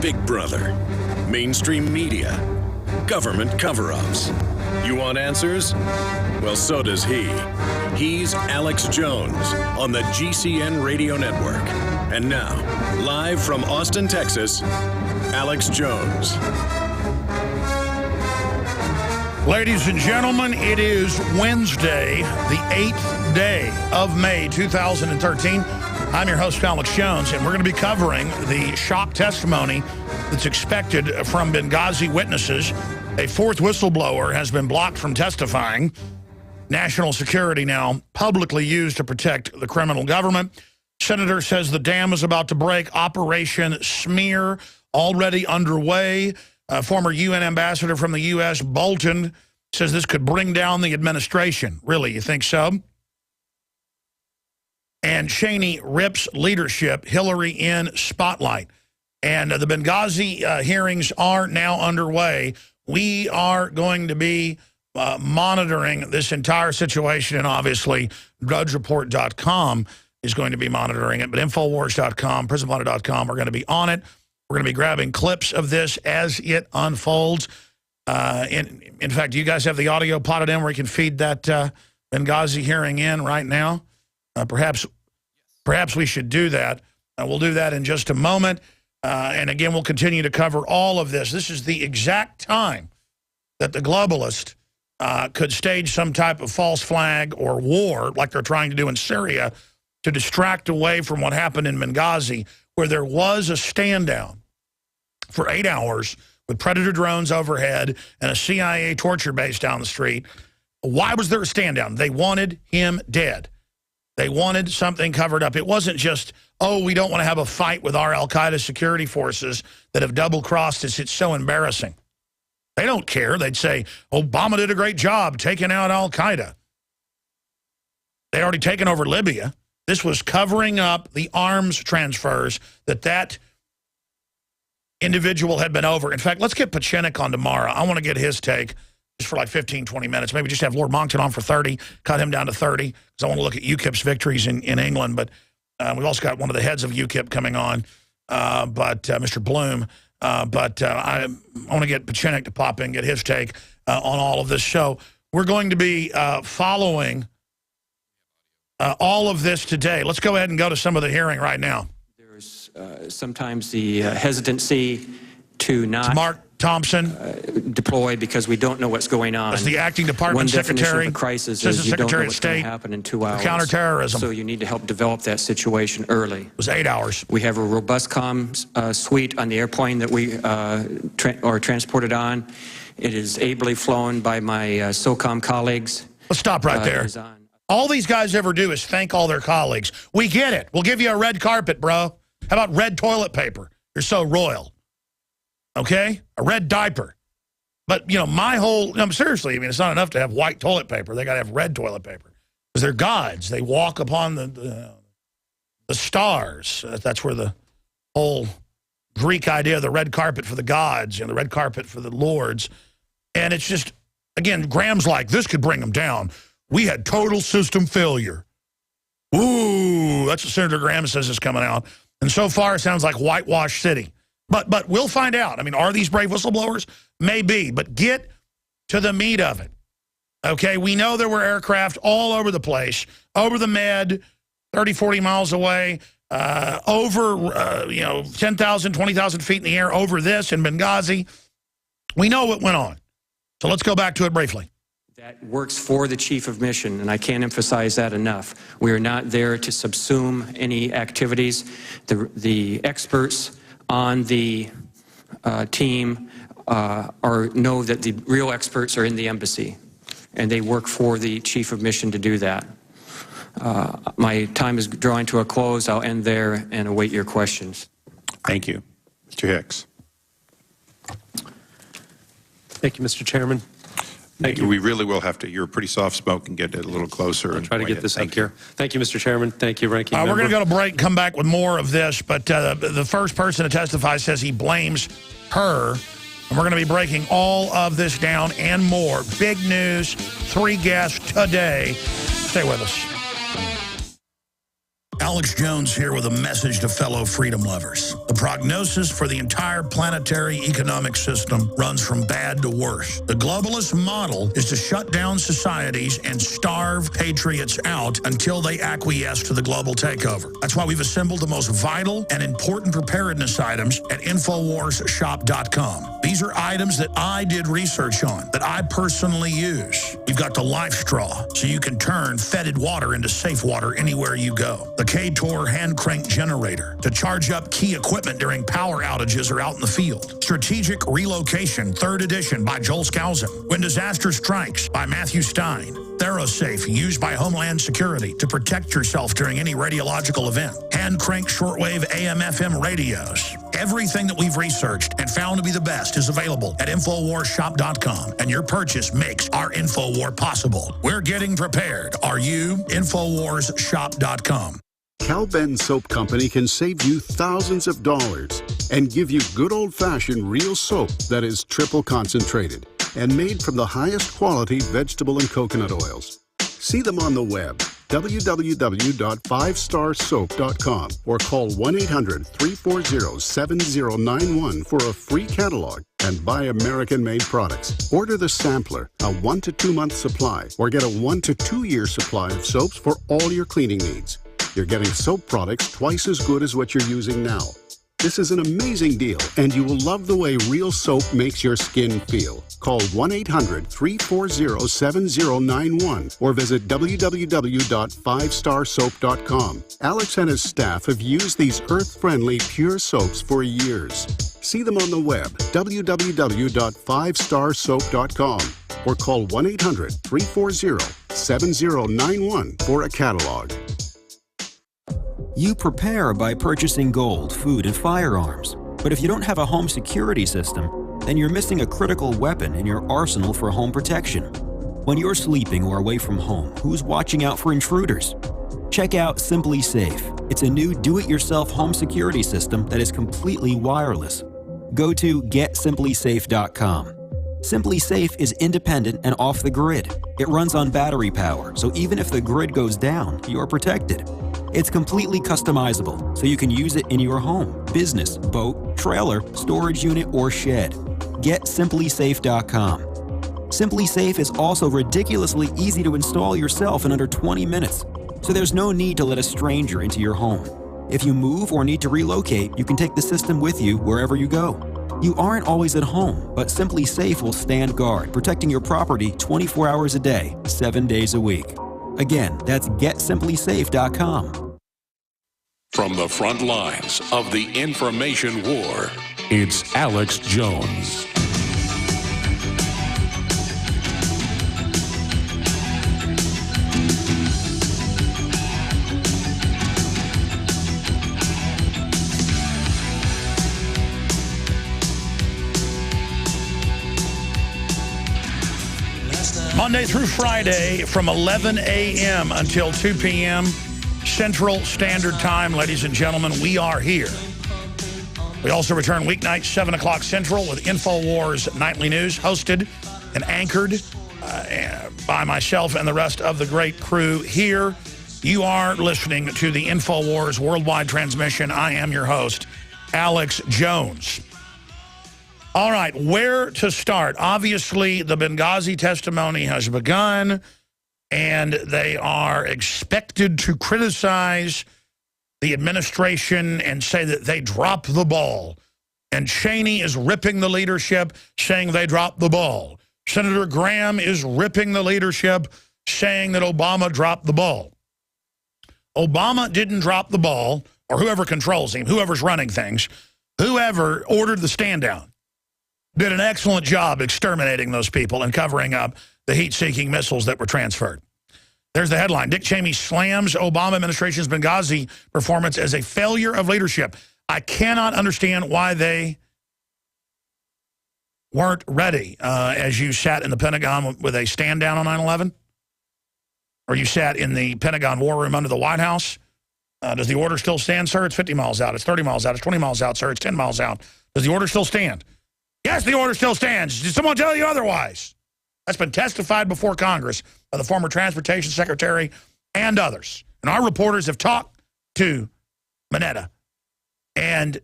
Big Brother, mainstream media, government cover-ups. You want answers? Well, so does he. He's Alex Jones on the GCN Radio Network. And now, live from Austin, Texas, Alex Jones. Ladies and gentlemen, it is Wednesday, the 8th day of May, 2013. I'm your host, Alex Jones, and we're going to be covering the shock testimony that's expected from Benghazi witnesses. A fourth whistleblower has been blocked from testifying. National security now publicly used to protect the criminal government. Senator says the dam is about to break. Operation Smear already underway. Former UN ambassador from the U.S., Bolton, says this could bring down the administration. Really, you think so? And Cheney rips leadership, Hillary in spotlight. And the Benghazi hearings are now underway. We are going to be monitoring this entire situation, and obviously DrudgeReport.com is going to be monitoring it, but Infowars.com, PrisonPlanet.com are going to be on it. We're going to be grabbing clips of this as it unfolds. In fact, do you guys have the audio potted in where you can feed that Benghazi hearing in right now? Perhaps we should do that. We'll do that in just a moment. And again, we'll continue to cover all of this. This is the exact time that the globalist could stage some type of false flag or war, like they're trying to do in Syria, to distract away from what happened in Benghazi, where there was a stand-down for 8 hours with Predator drones overhead and a CIA torture base down the street. Why was there a stand-down? They wanted him dead. They wanted something covered up. It wasn't just, oh, we don't want to have a fight with our al-Qaeda security forces that have double-crossed us. It's so embarrassing. They don't care. They'd say, Obama did a great job taking out al-Qaeda. They'd already taken over Libya. This was covering up the arms transfers that individual had been over. In fact, let's get Pachenik on tomorrow. I want to get his take just for like 15, 20 minutes. Maybe just have Lord Monckton on for 30, cut him down to 30, because I want to look at UKIP's victories in England. But we've also got one of the heads of UKIP coming on, Mr. Bloom. I want to get Pachenik to pop in, get his take on all of this. So we're going to be following all of this today. Let's go ahead and go to some of the hearing right now. There's sometimes the hesitancy to not Mark Thompson deploy because we don't know what's going on. As the acting department secretary, of a crisis says is the you don't know Secretary of what's going State to happen in 2 hours. Counterterrorism. So you need to help develop that situation early. It was 8 hours. We have a robust comms suite on the airplane that we are transported on. It is ably flown by my SOCOM colleagues. Let's stop right there. All these guys ever do is thank all their colleagues. We get it. We'll give you a red carpet, bro. How about red toilet paper? You're so royal. Okay? A red diaper. But, you know, seriously, I mean, it's not enough to have white toilet paper. They got to have red toilet paper. Because they're gods. They walk upon the stars. That's where the whole Greek idea of the red carpet for the gods and the red carpet for the lords. And it's just, again, Graham's like, this could bring them down. We had total system failure. Ooh, that's what Senator Graham says is coming out. And so far, it sounds like whitewash city. But we'll find out. I mean, are these brave whistleblowers? Maybe. But get to the meat of it. Okay, we know there were aircraft all over the place, over the Med, 30, 40 miles away, over, 10,000, 20,000 feet in the air, over this in Benghazi. We know what went on. So let's go back to it briefly. That works for the chief of mission, and I can't emphasize that enough. We are not there to subsume any activities. The experts on the team know that the real experts are in the embassy, and they work for the chief of mission to do that. My time is drawing to a close. I'll end there and await your questions. Thank you. Mr. Hicks. Thank you, Mr. Chairman. Thank you. We really will have to, you're pretty soft spoke, and get it a little closer. I'll try to get this up here. Thank you, Mr. Chairman. Thank you, Ranking Member. We're going to go to break and come back with more of this, but the first person to testify says he blames her, and we're going to be breaking all of this down and more. Big news, 3 guests today. Stay with us. Alex Jones here with a message to fellow freedom lovers. The prognosis for the entire planetary economic system runs from bad to worse. The globalist model is to shut down societies and starve patriots out until they acquiesce to the global takeover. That's why we've assembled the most vital and important preparedness items at InfoWarsShop.com. These are items that I did research on, that I personally use. We've got the Life Straw, so you can turn fetid water into safe water anywhere you go. The K-Tor hand crank generator to charge up key equipment during power outages or out in the field. Strategic Relocation, 3rd edition by Joel Skousen. When Disaster Strikes by Matthew Stein. ThyroSafe, used by Homeland Security to protect yourself during any radiological event. Hand crank shortwave AM/FM radios. Everything that we've researched and found to be the best is available at InfoWarsShop.com, and your purchase makes our InfoWar possible. We're getting prepared. Are you? InfoWarsShop.com. Cal-Ben Soap Company can save you thousands of dollars and give you good old-fashioned real soap that is triple concentrated and made from the highest quality vegetable and coconut oils. See them on the web, www.5starsoap.com, or call 1-800-340-7091 for a free catalog and buy American-made products. Order the sampler, a 1 to 2 month supply, or get a 1 to 2 year supply of soaps for all your cleaning needs. You're getting soap products twice as good as what you're using now. This is an amazing deal, and you will love the way real soap makes your skin feel. Call 1-800-340-7091 or visit www.5starsoap.com. Alex and his staff have used these earth-friendly, pure soaps for years. See them on the web, www.5starsoap.com, or call 1-800-340-7091 for a catalog. You prepare by purchasing gold, food, and firearms. But if you don't have a home security system, then you're missing a critical weapon in your arsenal for home protection. When you're sleeping or away from home, who's watching out for intruders? Check out Simply Safe. It's a new do-it-yourself home security system that is completely wireless. Go to GetSimplySafe.com. Simply Safe is independent and off the grid. It runs on battery power, so even if the grid goes down, you're protected. It's completely customizable, so you can use it in your home, business, boat, trailer, storage unit, or shed. GetSimplySafe.com. Simply Safe is also ridiculously easy to install yourself in under 20 minutes, so there's no need to let a stranger into your home. If you move or need to relocate, you can take the system with you wherever you go. You aren't always at home, but Simply Safe will stand guard, protecting your property 24 hours a day, 7 days a week. Again, that's GetSimplySafe.com. From the front lines of the information war, it's Alex Jones. Monday through Friday from 11 a.m. until 2 p.m. Central Standard Time, ladies and gentlemen, we are here. We also return weeknights, 7 o'clock Central, with InfoWars Nightly News, hosted and anchored by myself and the rest of the great crew here. You are listening to the InfoWars worldwide transmission. I am your host, Alex Jones. All right, where to start? Obviously, the Benghazi testimony has begun, and they are expected to criticize the administration and say that they dropped the ball. And Cheney is ripping the leadership, saying they dropped the ball. Senator Graham is ripping the leadership, saying that Obama dropped the ball. Obama didn't drop the ball, or whoever controls him, whoever's running things, whoever ordered the stand down, did an excellent job exterminating those people and covering up the heat-seeking missiles that were transferred. There's the headline. Dick Cheney slams Obama administration's Benghazi performance as a failure of leadership. I cannot understand why they weren't ready as you sat in the Pentagon with a stand down on 9/11, or you sat in the Pentagon war room under the White House. Does the order still stand, sir? It's 50 miles out. It's 30 miles out. It's 20 miles out, sir. It's 10 miles out. Does the order still stand? Yes, the order still stands. Did someone tell you otherwise? That's been testified before Congress by the former Transportation Secretary and others. And our reporters have talked to Mineta. And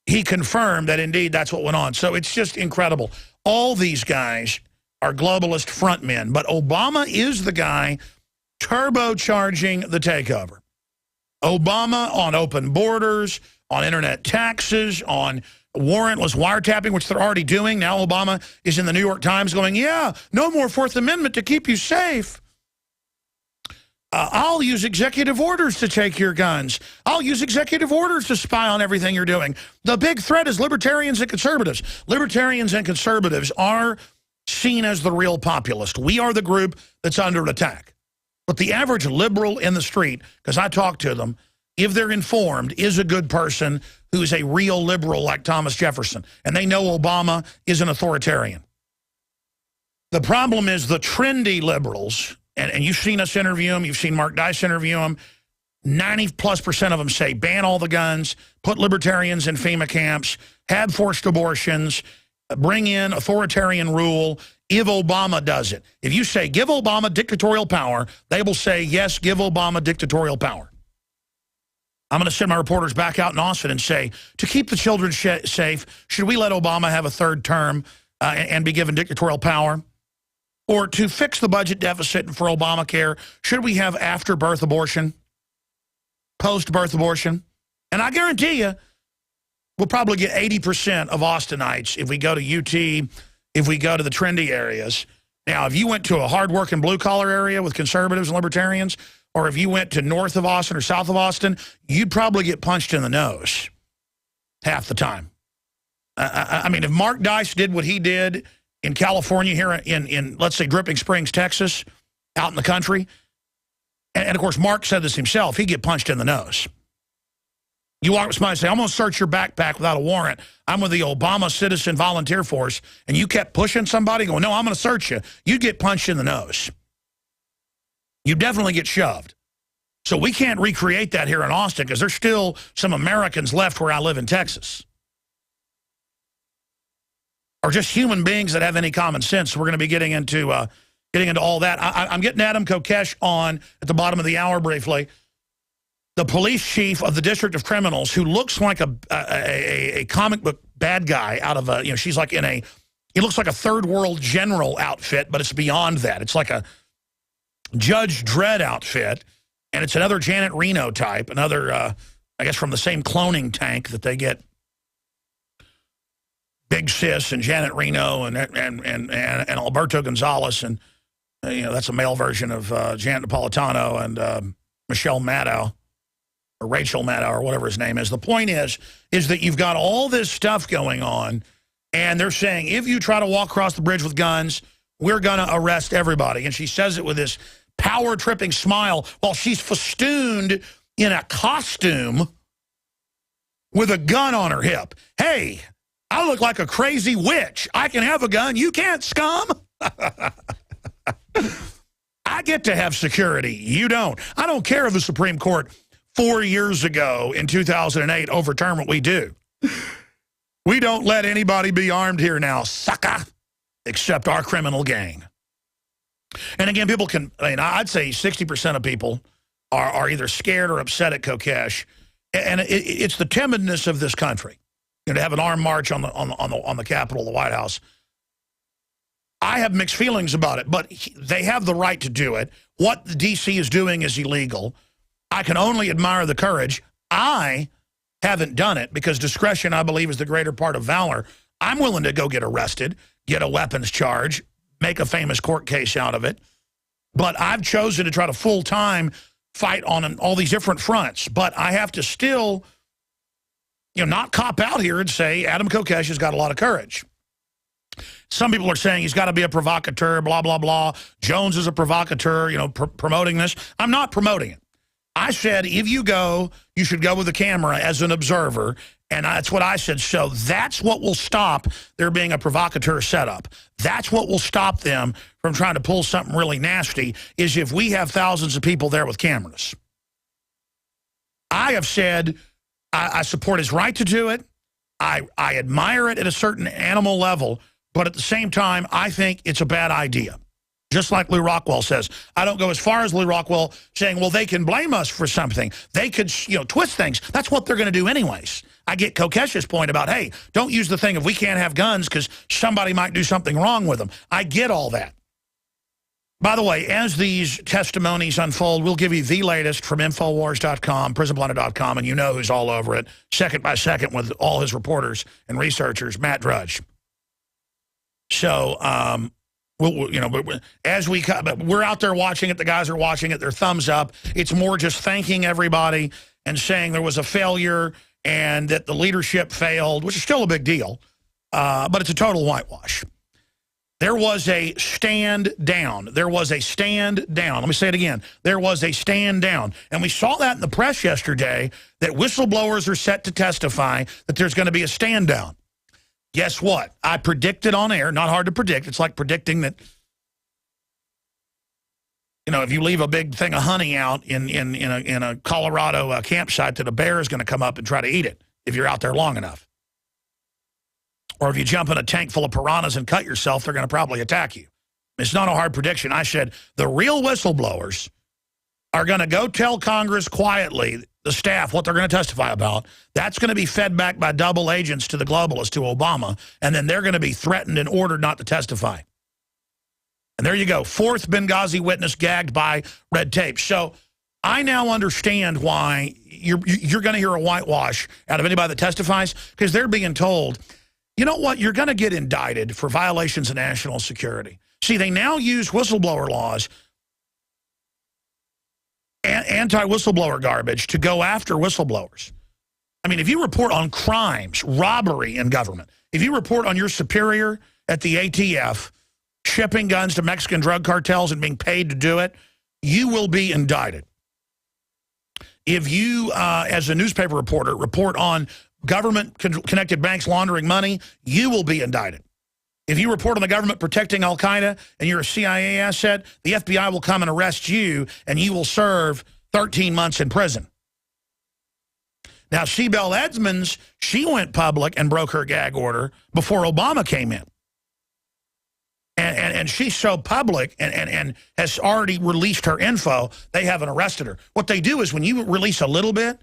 he confirmed that indeed that's what went on. So it's just incredible. All these guys are globalist frontmen, but Obama is the guy turbocharging the takeover. Obama on open borders, on internet taxes, on warrantless wiretapping, which they're already doing. Now Obama is in the New York Times going, yeah, no more Fourth Amendment to keep you safe. I'll use executive orders to take your guns. I'll use executive orders to spy on everything you're doing. The big threat is libertarians and conservatives. Libertarians and conservatives are seen as the real populist. We are the group that's under attack. But the average liberal in the street, because I talk to them, if they're informed, is a good person who's a real liberal like Thomas Jefferson. And they know Obama is an authoritarian. The problem is the trendy liberals, and you've seen us interview them, you've seen Mark Dice interview them, 90+% of them say ban all the guns, put libertarians in FEMA camps, have forced abortions, bring in authoritarian rule if Obama does it. If you say give Obama dictatorial power, they will say yes, give Obama dictatorial power. I'm going to send my reporters back out in Austin and say, to keep the children safe, should we let Obama have a third term and be given dictatorial power? Or to fix the budget deficit for Obamacare, should we have after-birth abortion, post-birth abortion? And I guarantee you, we'll probably get 80% of Austinites if we go to UT, if we go to the trendy areas. Now, if you went to a hard-working blue-collar area with conservatives and libertarians, or if you went to north of Austin or south of Austin, you'd probably get punched in the nose half the time. I mean, if Mark Dice did what he did in California here in let's say, Dripping Springs, Texas, out in the country, and of course, Mark said this himself, he'd get punched in the nose. You walk with somebody and say, I'm going to search your backpack without a warrant. I'm with the Obama Citizen Volunteer Force, and you kept pushing somebody, going, no, I'm going to search you. You'd get punched in the nose. You definitely get shoved. So we can't recreate that here in Austin because there's still some Americans left where I live in Texas. Or just human beings that have any common sense. So we're going to be getting into all that. I'm getting Adam Kokesh on at the bottom of the hour briefly. The police chief of the District of Criminals, who looks like a comic book bad guy out of a, she's like he looks like a third world general outfit, but it's beyond that. It's like a Judge Dredd outfit, and it's another Janet Reno type, another, I guess from the same cloning tank that they get Big Sis and Janet Reno and Alberto Gonzalez, and that's a male version of Janet Napolitano and Michelle Maddow, or Rachel Maddow, or whatever his name is. The point is that you've got all this stuff going on, and they're saying, if you try to walk across the bridge with guns, we're going to arrest everybody. And she says it with this power-tripping smile while she's festooned in a costume with a gun on her hip. Hey, I look like a crazy witch. I can have a gun. You can't, scum. I get to have security. You don't. I don't care if the Supreme Court 4 years ago in 2008 overturned what we do. We don't let anybody be armed here now, sucker, except our criminal gang. And again, people can, I'd say 60% of people are either scared or upset at Kokesh. And it's the timidness of this country. To have an armed march on the Capitol, the White House. I have mixed feelings about it, but they have the right to do it. What the D.C. is doing is illegal. I can only admire the courage. I haven't done it because discretion, I believe, is the greater part of valor. I'm willing to go get arrested, get a weapons charge, make a famous court case out of it. But I've chosen to try to full-time fight on all these different fronts. But I have to still, not cop out here and say Adam Kokesh has got a lot of courage. Some people are saying he's got to be a provocateur, blah, blah, blah. Jones is a provocateur, promoting this. I'm not promoting it. I said, if you go, you should go with the camera as an observer, and that's what I said. So that's what will stop there being a provocateur setup. That's what will stop them from trying to pull something really nasty, is if we have thousands of people there with cameras. I have said I support his right to do it. I admire it at a certain animal level, but at the same time, I think it's a bad idea. Just like Lou Rockwell says. I don't go as far as Lou Rockwell saying, well, they can blame us for something. They could, twist things. That's what they're going to do anyways. I get Kokesh's point about, hey, don't use the thing if we can't have guns because somebody might do something wrong with them. I get all that. By the way, as these testimonies unfold, we'll give you the latest from Infowars.com, PrisonPlanet.com, and you know who's all over it, second by second with all his reporters and researchers, Matt Drudge. So, as we're out there watching it, the guys are watching it, their thumbs up. It's more just thanking everybody and saying there was a failure and that the leadership failed, which is still a big deal, but it's a total whitewash. There was a stand down. There was a stand down. Let me say it again. There was a stand down. And we saw that in the press yesterday, that whistleblowers are set to testify that there's going to be a stand down. Guess what? I predicted on air, not hard to predict. It's like predicting that, if you leave a big thing of honey out in a Colorado campsite, that a bear is going to come up and try to eat it if you're out there long enough. Or if you jump in a tank full of piranhas and cut yourself, they're going to probably attack you. It's not a hard prediction. I said the real whistleblowers are going to go tell Congress quietly, the staff, what they're going to testify about. That's going to be fed back by double agents to the globalists, to Obama, and then they're going to be threatened and ordered not to testify. And there you go. Fourth Benghazi witness gagged by red tape. So I now understand why you're going to hear a whitewash out of anybody that testifies, because they're being told, you know what, you're going to get indicted for violations of national security. See, they now use whistleblower laws, anti-whistleblower garbage, to go after whistleblowers. I mean, if you report on crimes, robbery in government, if you report on your superior at the ATF shipping guns to Mexican drug cartels and being paid to do it, you will be indicted. If you, as a newspaper reporter, report on government-connected banks laundering money, you will be indicted. If you report on the government protecting al-Qaeda and you're a CIA asset, the FBI will come and arrest you, and you will serve 13 months in prison. Now, Sibel Edmonds, she went public and broke her gag order before Obama came in. And she's so public and has already released her info, they haven't arrested her. What they do is when you release a little bit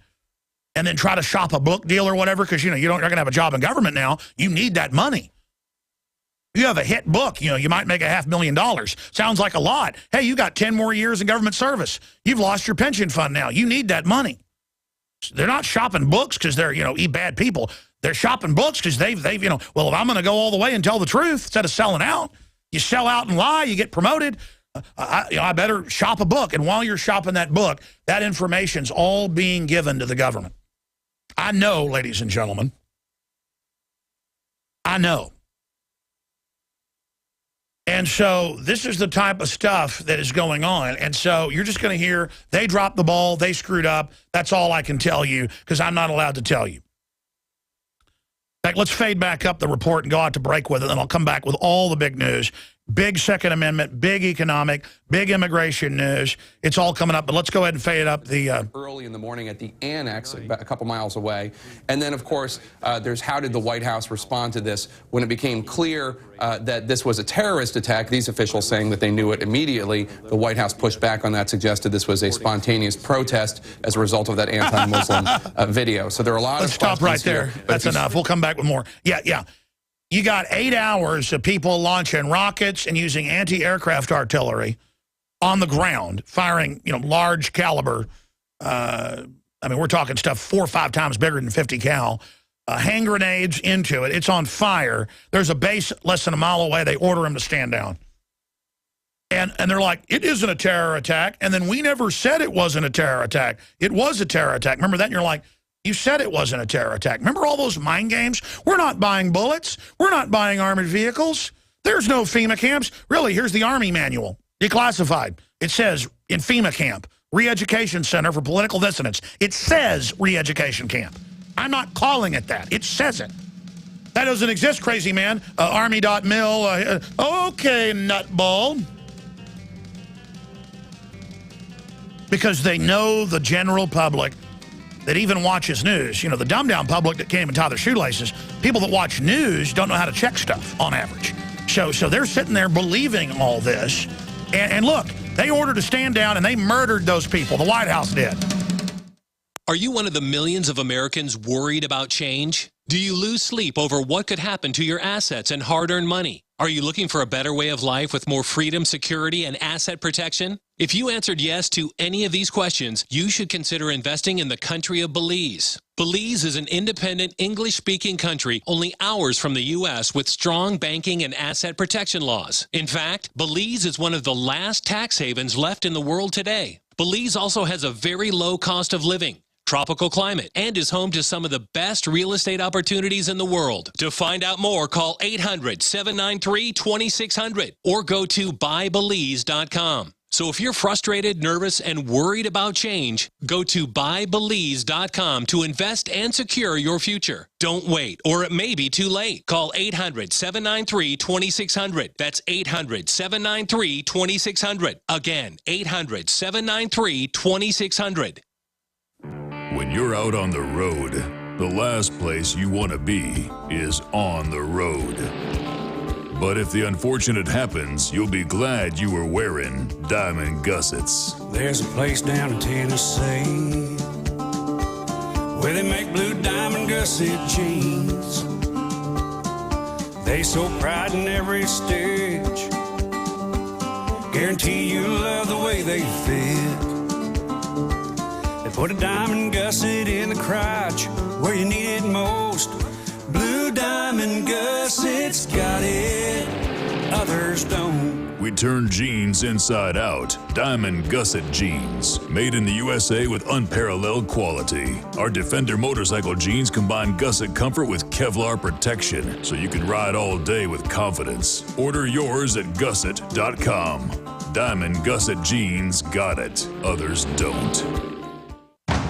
and then try to shop a book deal or whatever, because, you're going to have a job in government now, you need that money. You have a hit book, you might make $500,000. Sounds like a lot. Hey, you got 10 more years in government service. You've lost your pension fund now. You need that money. They're not shopping books because they're, bad people. They're shopping books because they've, well, if I'm going to go all the way and tell the truth instead of selling out, you sell out and lie, you get promoted. I better shop a book. And while you're shopping that book, that information's all being given to the government. I know, ladies and gentlemen. I know. And so this is the type of stuff that is going on. And so you're just going to hear, they dropped the ball, they screwed up. That's all I can tell you, because I'm not allowed to tell you. In fact, let's fade back up the report and go out to break with it, and I'll come back with all the big news. Big Second Amendment, big economic, big immigration news. It's all coming up, but let's go ahead and fade up the... Early in the morning at the annex, about a couple miles away. And then, of course, there's how did the White House respond to this when it became clear that this was a terrorist attack, these officials saying that they knew it immediately. The White House pushed back on that, suggested this was a spontaneous protest as a result of that anti-Muslim video. So there are a lot of questions. Let's stop right there. That's enough. We'll come back with more. Yeah. You got 8 hours of people launching rockets and using anti-aircraft artillery on the ground, firing, large caliber. We're talking stuff 4 or 5 times bigger than 50 cal. Hand grenades into it. It's on fire. There's a base less than a mile away. They order them to stand down. And they're like, it isn't a terror attack. And then we never said it wasn't a terror attack. It was a terror attack. Remember that? And you're like, you said it wasn't a terror attack. Remember all those mind games? We're not buying bullets. We're not buying armored vehicles. There's no FEMA camps. Really, here's the Army manual, declassified. It says in FEMA camp, Re-Education Center for Political Dissidents. It says re-education camp. I'm not calling it that. It says it. That doesn't exist, crazy man. Army.mil. Okay, nutball. Because they know the general public that even watches news, the dumbed-down public that can't even tie their shoelaces, people that watch news don't know how to check stuff on average. So they're sitting there believing all this, And look, they ordered a stand down and they murdered those people. The White House did. Are you one of the millions of Americans worried about change? Do you lose sleep over what could happen to your assets and hard-earned money? Are you looking for a better way of life with more freedom, security, and asset protection? If you answered yes to any of these questions, you should consider investing in the country of Belize. Belize is an independent, English-speaking country only hours from the U.S. with strong banking and asset protection laws. In fact, Belize is one of the last tax havens left in the world today. Belize also has a very low cost of living, tropical climate, and is home to some of the best real estate opportunities in the world. To find out more, call 800-793-2600 or go to buybelize.com. So if you're frustrated, nervous, and worried about change, go to buybelize.com to invest and secure your future. Don't wait, or it may be too late. Call 800-793-2600. That's 800-793-2600. Again, 800-793-2600. When you're out on the road, the last place you want to be is on the road. But if the unfortunate happens, you'll be glad you were wearing diamond gussets. There's a place down in Tennessee where they make blue diamond gusset jeans. They so pride in every stitch, guarantee you love the way they fit. They put a diamond gusset in the crotch where you need it most. Blue diamond gussets got it, others don't. We turn jeans inside out. Diamond gusset jeans. Made in the USA with unparalleled quality. Our Defender motorcycle jeans combine gusset comfort with Kevlar protection, so you can ride all day with confidence. Order yours at gusset.com. Diamond gusset jeans got it, others don't.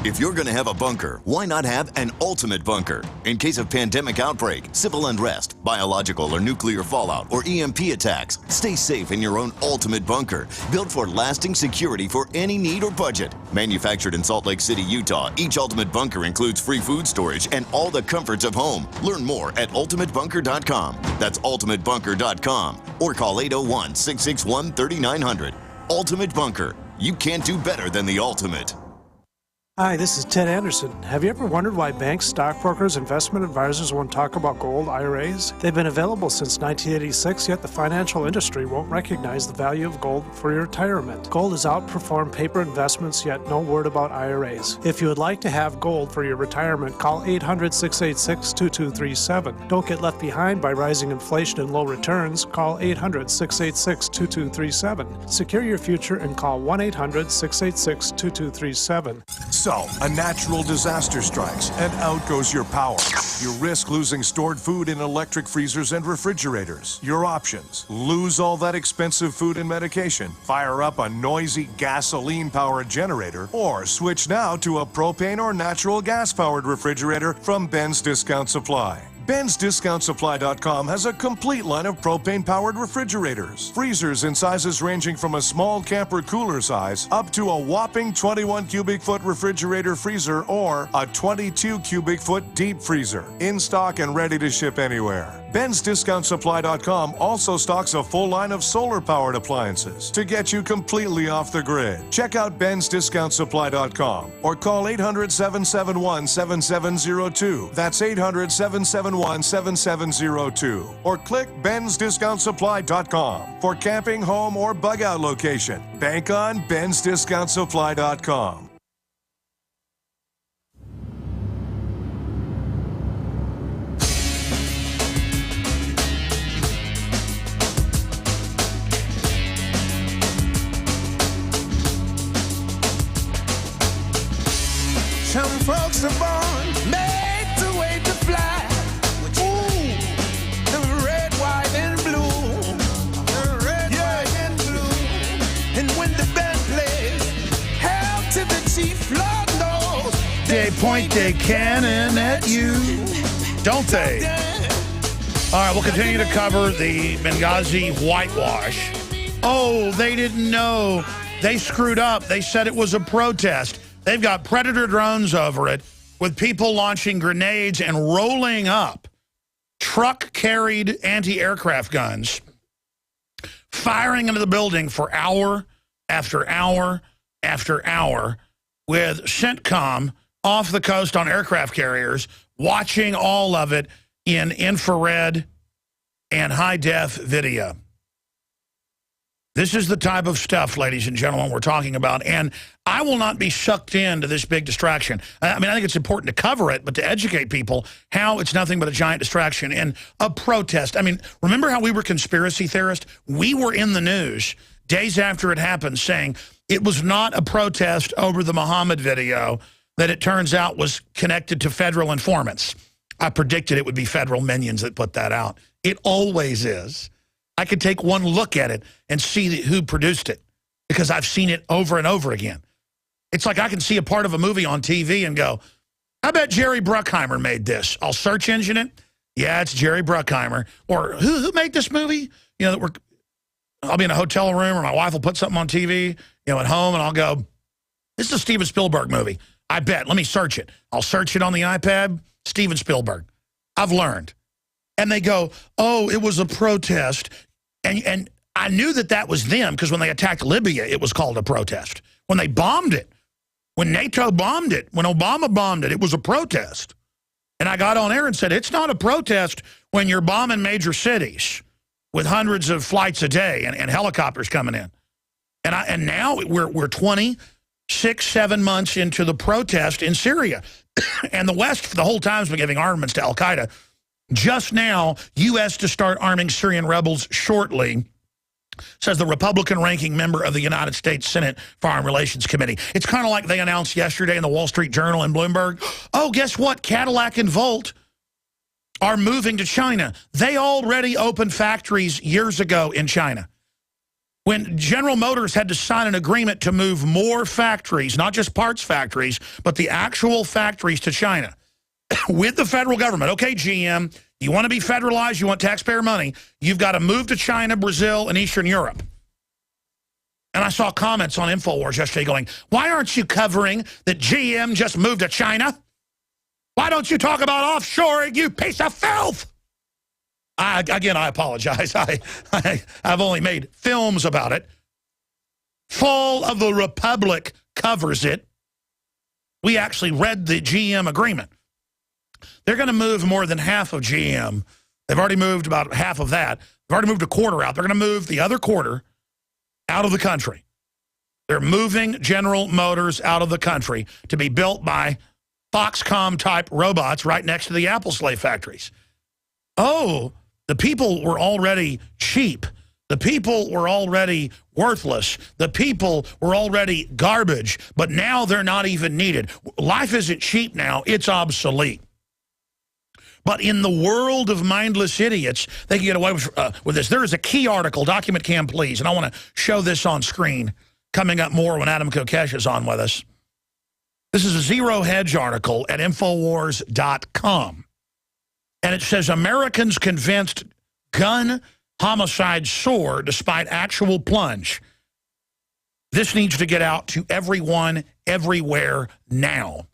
If you're going to have a bunker, why not have an ultimate bunker? In case of pandemic outbreak, civil unrest, biological or nuclear fallout, or EMP attacks, stay safe in your own ultimate bunker, built for lasting security for any need or budget. Manufactured in Salt Lake City, Utah, each ultimate bunker includes free food storage and all the comforts of home. Learn more at ultimatebunker.com. That's ultimatebunker.com. Or call 801-661-3900. Ultimate Bunker. You can't do better than the ultimate. Hi, this is Ted Anderson. Have you ever wondered why banks, stockbrokers, investment advisors won't talk about gold IRAs? They've been available since 1986, yet the financial industry won't recognize the value of gold for your retirement. Gold has outperformed paper investments, yet no word about IRAs. If you would like to have gold for your retirement, call 800-686-2237. Don't get left behind by rising inflation and low returns. Call 800-686-2237. Secure your future and call 1-800-686-2237. So, a natural disaster strikes, and out goes your power. You risk losing stored food in electric freezers and refrigerators. Your options: lose all that expensive food and medication, fire up a noisy gasoline-powered generator, or switch now to a propane or natural gas-powered refrigerator from Ben's Discount Supply. Ben'sDiscountSupply.com has a complete line of propane-powered refrigerators. Freezers in sizes ranging from a small camper cooler size up to a whopping 21 cubic foot refrigerator freezer or a 22 cubic foot deep freezer. In stock and ready to ship anywhere. Ben'sDiscountSupply.com also stocks a full line of solar-powered appliances to get you completely off the grid. Check out Ben'sDiscountSupply.com or call 800-771-7702. That's 800-771-7702. Or click Ben'sDiscountSupply.com for camping, home, or bug-out location. Bank on Ben'sDiscountSupply.com. Some folks are born made to wait to fly. Ooh, the red, white, and blue. The red, white, and blue. And when the band plays, hail to the chief, Lord knows. They point their cannon at you, don't they? All right, we'll continue to cover the Benghazi whitewash. Oh, they didn't know. They screwed up. They said it was a protest. They've got Predator drones over it with people launching grenades and rolling up truck-carried anti-aircraft guns firing into the building for hour after hour after hour with CENTCOM off the coast on aircraft carriers, watching all of it in infrared and high-def video. This is the type of stuff, ladies and gentlemen, we're talking about. And I will not be sucked into this big distraction. I mean, I think it's important to cover it, but to educate people how it's nothing but a giant distraction and a protest. I mean, remember how we were conspiracy theorists? We were in the news days after it happened saying it was not a protest over the Muhammad video that it turns out was connected to federal informants. I predicted it would be federal minions that put that out. It always is. I could take one look at it and see who produced it because I've seen it over and over again. It's like I can see a part of a movie on TV and go, I bet Jerry Bruckheimer made this. I'll search engine it. Yeah, it's Jerry Bruckheimer. Or who made this movie? You know, I'll be in a hotel room or my wife will put something on TV, at home, and I'll go, this is a Steven Spielberg movie. I bet. Let me search it. I'll search it on the iPad. Steven Spielberg. I've learned. And they go, oh, it was a protest. And I knew that was them because when they attacked Libya, it was called a protest. When they bombed it, when NATO bombed it, when Obama bombed it, it was a protest. And I got on air and said, it's not a protest when you're bombing major cities with hundreds of flights a day and helicopters coming in. And now we're 26, 7 months into the protest in Syria. And the West, for the whole time, has been giving armaments to al-Qaeda. Just now, U.S. to start arming Syrian rebels shortly, says the Republican-ranking member of the United States Senate Foreign Relations Committee. It's kind of like they announced yesterday in the Wall Street Journal and Bloomberg, oh, guess what? Cadillac and Volt are moving to China. They already opened factories years ago in China. When General Motors had to sign an agreement to move more factories, not just parts factories, but the actual factories to China, with the federal government. Okay, GM, you want to be federalized, you want taxpayer money, you've got to move to China, Brazil, and Eastern Europe. And I saw comments on Infowars yesterday going, why aren't you covering that GM just moved to China? Why don't you talk about offshoring, you piece of filth? Again, I apologize. I've only made films about it. Fall of the Republic covers it. We actually read the GM agreement. They're going to move more than half of GM. They've already moved about half of that. They've already moved a quarter out. They're going to move the other quarter out of the country. They're moving General Motors out of the country to be built by Foxconn-type robots right next to the Apple slave factories. Oh, the people were already cheap. The people were already worthless. The people were already garbage, but now they're not even needed. Life isn't cheap now. It's obsolete. But in the world of mindless idiots, they can get away with this. There is a key article, document cam please, and I want to show this on screen coming up more when Adam Kokesh is on with us. This is a Zero Hedge article at Infowars.com. And it says, Americans convinced gun homicides soar despite actual plunge. This needs to get out to everyone, everywhere, now.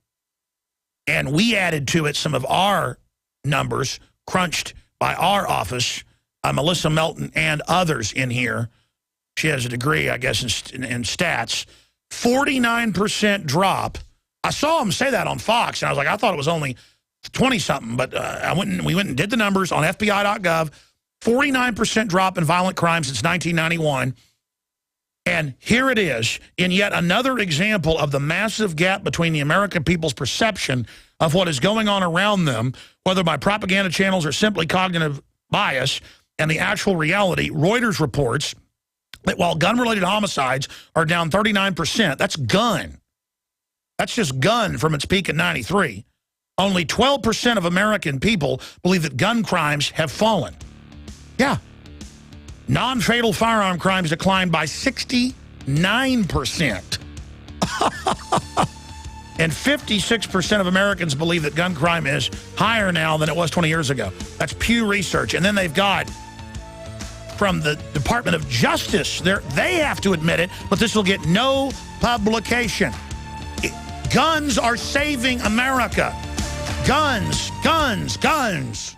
And we added to it some of our numbers crunched by our office, Melissa Melton and others in here. She has a degree, I guess, in stats. 49% drop. I saw him say that on Fox, and I was like, I thought it was only 20-something, but we went and did the numbers on FBI.gov. 49% drop in violent crime since 1991. And here it is, in yet another example of the massive gap between the American people's perception of what is going on around them, whether by propaganda channels or simply cognitive bias, and the actual reality. Reuters reports that while gun-related homicides are down 39%, that's gun. That's just gun from its peak in 93. Only 12% of American people believe that gun crimes have fallen. Yeah. Non-fatal firearm crimes declined by 69%. And 56% of Americans believe that gun crime is higher now than it was 20 years ago. That's Pew Research. And then they've got from the Department of Justice, they have to admit it, but this will get no publication. Guns are saving America. Guns, guns, guns.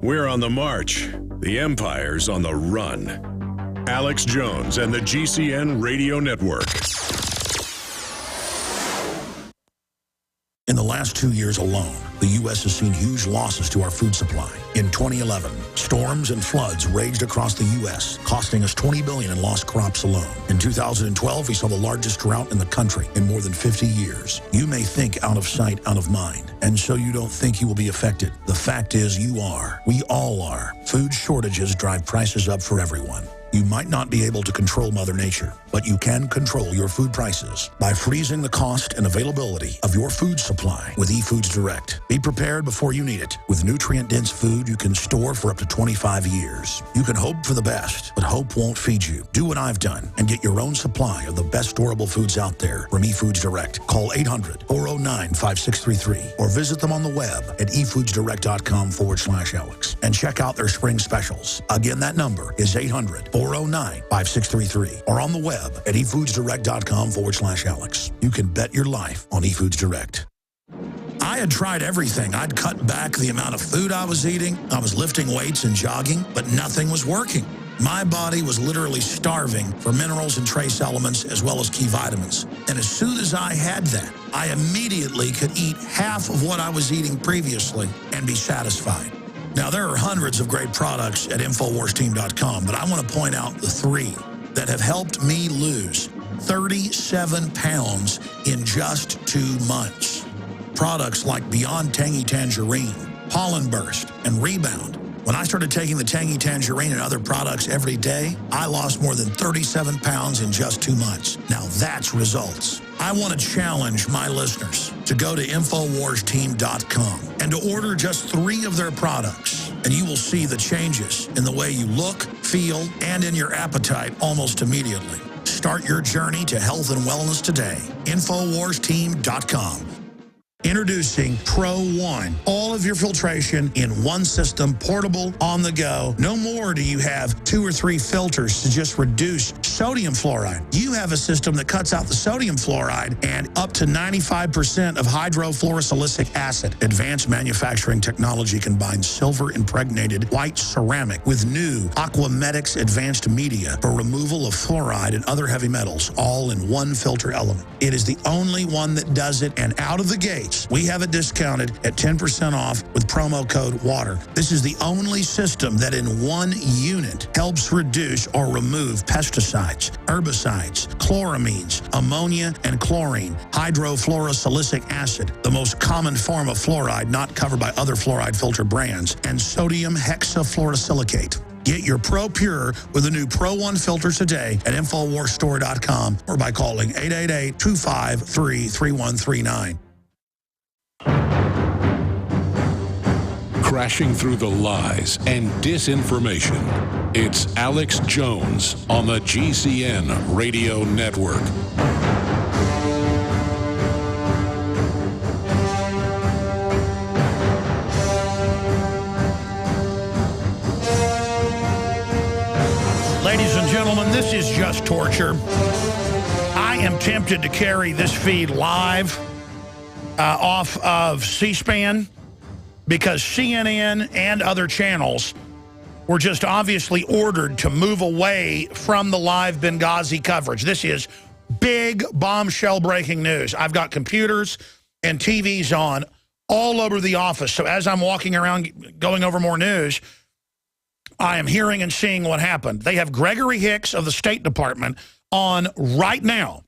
We're on the march. The empire's on the run. Alex Jones and the GCN Radio Network. In the last 2 years alone, the U.S. has seen huge losses to our food supply. In 2011, storms and floods raged across the U.S., costing us $20 billion in lost crops alone. In 2012, we saw the largest drought in the country in more than 50 years. You may think out of sight, out of mind, and so you don't think you will be affected. The fact is you are. We all are. Food shortages drive prices up for everyone. You might not be able to control Mother Nature, but you can control your food prices by freezing the cost and availability of your food supply with eFoods Direct. Be prepared before you need it. With nutrient-dense food you can store for up to 25 years. You can hope for the best, but hope won't feed you. Do what I've done and get your own supply of the best storable foods out there from eFoods Direct. Call 800-409-5633 or visit them on the web at efoodsdirect.com/Alex and check out their spring specials. Again, that number is 800-409-5633 or on the web at efoodsdirect.com/Alex. You can bet your life on eFoods Direct. I had tried everything. I'd cut back the amount of food I was eating. I was lifting weights and jogging, but nothing was working. My body was literally starving for minerals and trace elements as well as key vitamins. And as soon as I had that, I immediately could eat half of what I was eating previously and be satisfied. Now, there are hundreds of great products at InfoWarsTeam.com, but I want to point out the 3 that have helped me lose 37 pounds in just 2 months. Products like Beyond Tangy Tangerine, Pollen Burst, and Rebound. When I started taking the Tangy Tangerine and other products every day, I lost more than 37 pounds in just 2 months. Now that's results. I want to challenge my listeners to go to InfoWarsTeam.com and to order just 3 of their products, and you will see the changes in the way you look, feel, and in your appetite almost immediately. Start your journey to health and wellness today. InfoWarsTeam.com. Introducing Pro One. All of your filtration in one system, portable, on the go. No more do you have 2 or 3 filters to just reduce sodium fluoride. You have a system that cuts out the sodium fluoride and up to 95% of hydrofluorosilicic acid. Advanced manufacturing technology combines silver-impregnated white ceramic with new Aquamedics advanced media for removal of fluoride and other heavy metals, all in one filter element. It is the only one that does it, and out of the gate, we have it discounted at 10% off with promo code WATER. This is the only system that in one unit helps reduce or remove pesticides, herbicides, chloramines, ammonia, and chlorine, hydrofluorosilicic acid, the most common form of fluoride not covered by other fluoride filter brands, and sodium hexafluorosilicate. Get your Pro Pure with the new Pro One filter today at InfoWarsStore.com or by calling 888-253-3139. Crashing through the lies and disinformation. It's Alex Jones on the GCN Radio Network. Ladies and gentlemen, this is just torture. I am tempted to carry this feed live off of C-SPAN because CNN and other channels were just obviously ordered to move away from the live Benghazi coverage. This is big bombshell breaking news. I've got computers and TVs on all over the office. So as I'm walking around going over more news, I am hearing and seeing what happened. They have Gregory Hicks of the State Department on right now.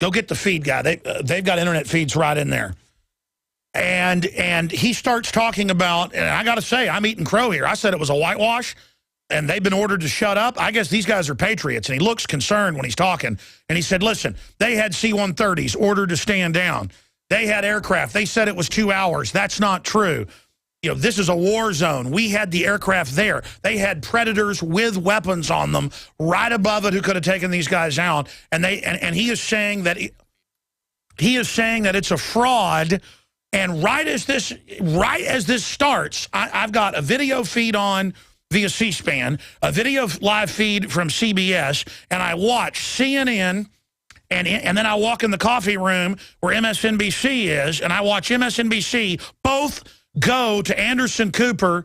Go get the feed guy. They've got internet feeds right in there. And he starts talking about, and I got to say, I'm eating crow here. I said it was a whitewash, and they've been ordered to shut up. I guess these guys are patriots, and he looks concerned when he's talking. And he said, listen, they had C-130s ordered to stand down. They had aircraft. They said it was 2 hours. That's not true. You know, this is a war zone. We had the aircraft there. They had predators with weapons on them right above it who could have taken these guys out. And he is saying that it's a fraud. And right as this starts, I've got a video feed on via C-SPAN, a video live feed from CBS, and I watch CNN. And then I walk in the coffee room where MSNBC is, and I watch MSNBC both go to Anderson Cooper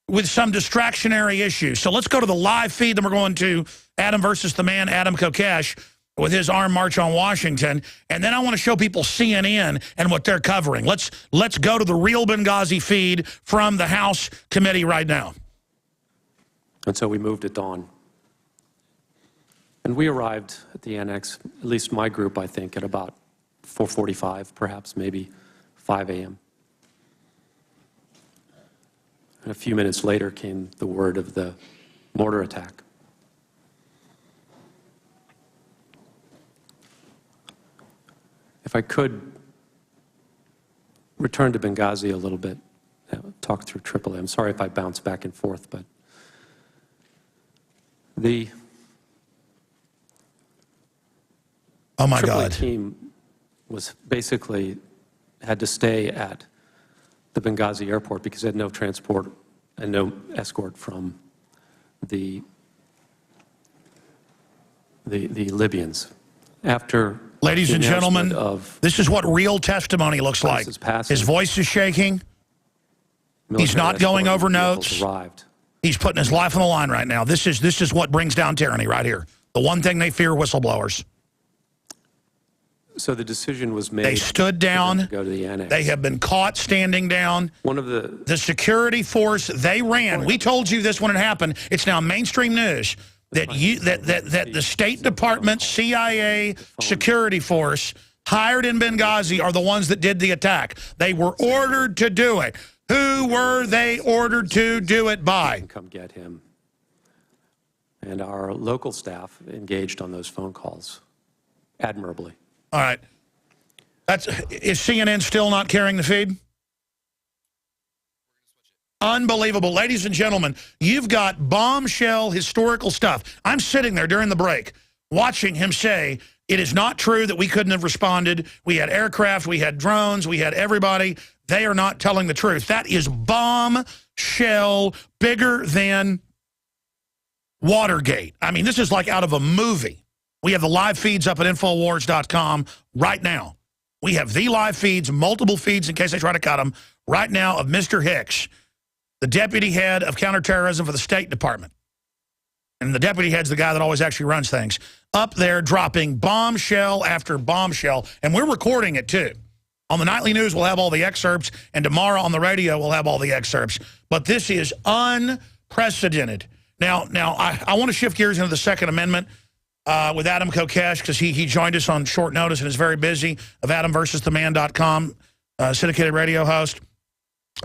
with some distractionary issue. So let's go to the live feed. Then we're going to Adam versus the man, Adam Kokesh, with his armed march on Washington. And then I want to show people CNN and what they're covering. Let's go to the real Benghazi feed from the House committee right now. And so we moved at dawn. And we arrived at the annex, at least my group, I think, at about 4:45, perhaps, maybe 5 a.m. And a few minutes later came the word of the mortar attack. If I could return to Benghazi a little bit, talk through AAA. I'm sorry if I bounce back and forth, but the AAA team was basically had to stay at the Benghazi airport because they had no transport and no escort from the Libyans. After ladies and gentlemen, this is what real testimony looks like. His voice is shaking. He's not going over notes. He's putting his life on the line right now. This is what brings down tyranny right here. The one thing they fear, whistleblowers. So the decision was made. They stood down. To go to the annex. They have been caught standing down. One of the security force, they ran. We told you this when it happened. It's now mainstream news that the State Department, CIA, security force hired in Benghazi are the ones that did the attack. They were ordered to do it. Who were they ordered to do it by? Come get him. And our local staff engaged on those phone calls admirably. All right. Is CNN still not carrying the feed? Unbelievable. Ladies and gentlemen, you've got bombshell historical stuff. I'm sitting there during the break watching him say, it is not true that we couldn't have responded. We had aircraft, we had drones, we had everybody. They are not telling the truth. That is bombshell, bigger than Watergate. I mean, this is like out of a movie. We have the live feeds up at Infowars.com right now. We have the live feeds, multiple feeds in case they try to cut them, right now of Mr. Hicks, the deputy head of counterterrorism for the State Department. And the deputy head's the guy that always actually runs things. Up there dropping bombshell after bombshell. And we're recording it too. On the nightly news, we'll have all the excerpts. And tomorrow on the radio, we'll have all the excerpts. But this is unprecedented. Now I want to shift gears into the Second Amendment. With Adam Kokesh, because he joined us on short notice and is very busy, of AdamVersusTheMan.com, syndicated radio host,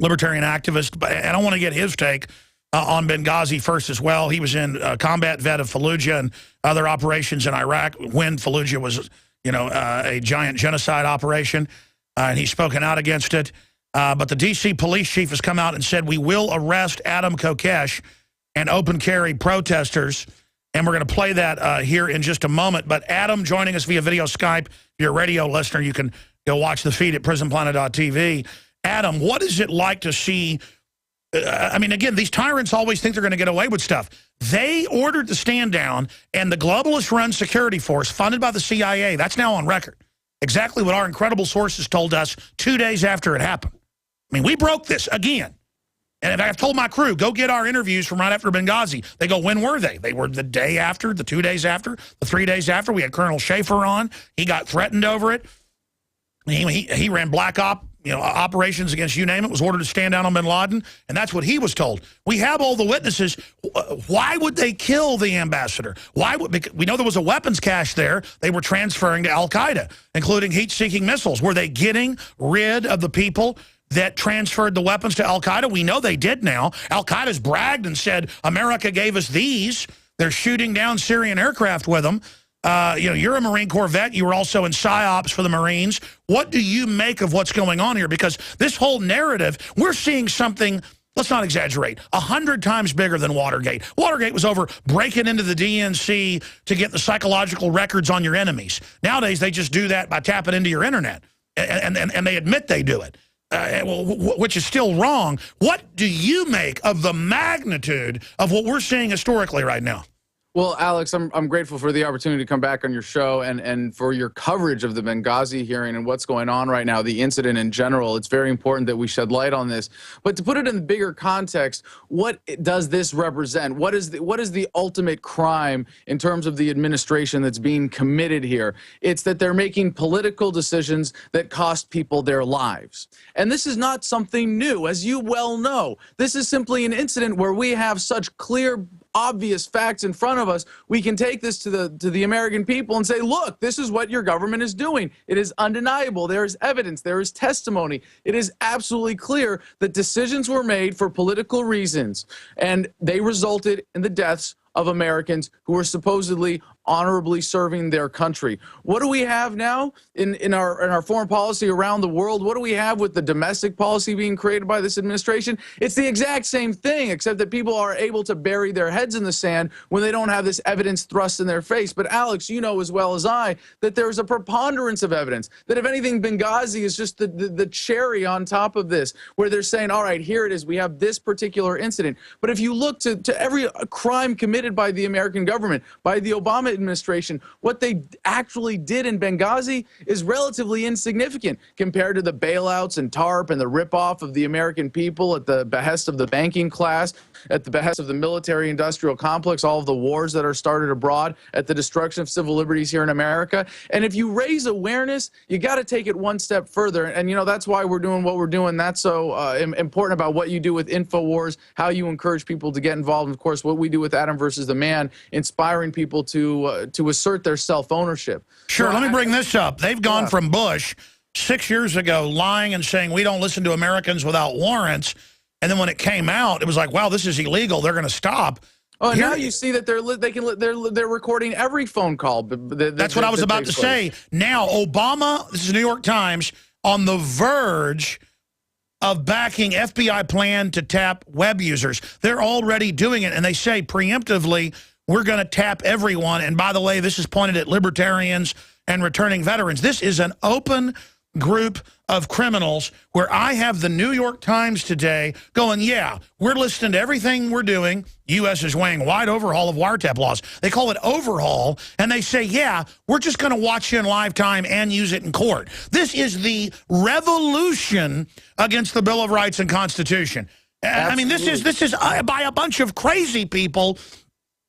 libertarian activist. And I want to get his take on Benghazi first as well. He was in combat vet of Fallujah and other operations in Iraq when Fallujah was, a giant genocide operation. And he's spoken out against it. But the D.C. police chief has come out and said, we will arrest Adam Kokesh and open carry protesters. And we're going to play that here in just a moment. But Adam joining us via video Skype. If you're a radio listener, you can go watch the feed at prisonplanet.tv. Adam, what is it like to see? I mean, again, these tyrants always think they're going to get away with stuff. They ordered the stand down, and the globalist-run security force funded by the CIA, that's now on record. Exactly what our incredible sources told us 2 days after it happened. I mean, we broke this again. And I've told my crew, go get our interviews from right after Benghazi. They go, when were they? They were the day after, the 2 days after, the 3 days after. We had Colonel Schaefer on. He got threatened over it. He ran black operations against you name it, was ordered to stand down on bin Laden, and that's what he was told. We have all the witnesses. Why would they kill the ambassador? We know there was a weapons cache there. They were transferring to al-Qaeda, including heat-seeking missiles. Were they getting rid of the people that transferred the weapons to al-Qaeda? We know they did now. Al-Qaeda's bragged and said, America gave us these. They're shooting down Syrian aircraft with them. You're a Marine Corps vet. You were also in PSYOPs for the Marines. What do you make of what's going on here? Because this whole narrative, we're seeing something, let's not exaggerate, 100 times bigger than Watergate. Watergate was over breaking into the DNC to get the psychological records on your enemies. Nowadays, they just do that by tapping into your internet. And they admit they do it. Which is still wrong. What do you make of the magnitude of what we're seeing historically right now? Well, Alex, I'm grateful for the opportunity to come back on your show and for your coverage of the Benghazi hearing and what's going on right now, the incident in general. It's very important that we shed light on this. But to put it in the bigger context, what does this represent? What is the ultimate crime in terms of the administration that's being committed here? It's that they're making political decisions that cost people their lives. And this is not something new, as you well know. This is simply an incident where we have such clear, obvious facts in front of us. We can take this to the American people and say, look, this is what your government is doing. It is undeniable. There is evidence. There is testimony. It is absolutely clear that decisions were made for political reasons, and they resulted in the deaths of Americans who were supposedly honorably serving their country. What do we have now in our foreign policy around the world? What do we have with the domestic policy being created by this administration? It's the exact same thing, except that people are able to bury their heads in the sand when they don't have this evidence thrust in their face. But Alex, you know as well as I that there's a preponderance of evidence, that if anything, Benghazi is just the cherry on top of this, where they're saying, all right, here it is, we have this particular incident. But if you look to every crime committed by the American government, by the Obama administration, what they actually did in Benghazi is relatively insignificant compared to the bailouts and TARP and the ripoff of the American people at the behest of the banking class, at the behest of the military-industrial complex, all of the wars that are started abroad, at the destruction of civil liberties here in America. And if you raise awareness, you got to take it one step further. And, you know, that's why we're doing what we're doing. That's so important about what you do with Infowars, how you encourage people to get involved, and, of course, what we do with Adam versus the Man, inspiring people to assert their self-ownership. Sure, let me bring this up. They've gone from Bush 6 years ago lying and saying we don't listen to Americans without warrants, and then when it came out, it was like, wow, this is illegal. They're going to stop. Oh, now you see that they're recording every phone call. That's what I was about to say. Now, Obama, this is New York Times, on the verge of backing FBI plan to tap web users. They're already doing it, and they say preemptively, we're going to tap everyone. And by the way, this is pointed at libertarians and returning veterans. This is an open group of criminals where I have the New York Times today going, yeah, we're listening to everything we're doing. U.S. is weighing wide overhaul of wiretap laws. They call it overhaul, and they say, yeah, we're just going to watch you in live time and use it in court. This is the revolution against the Bill of Rights and Constitution. I mean, this is by a bunch of crazy people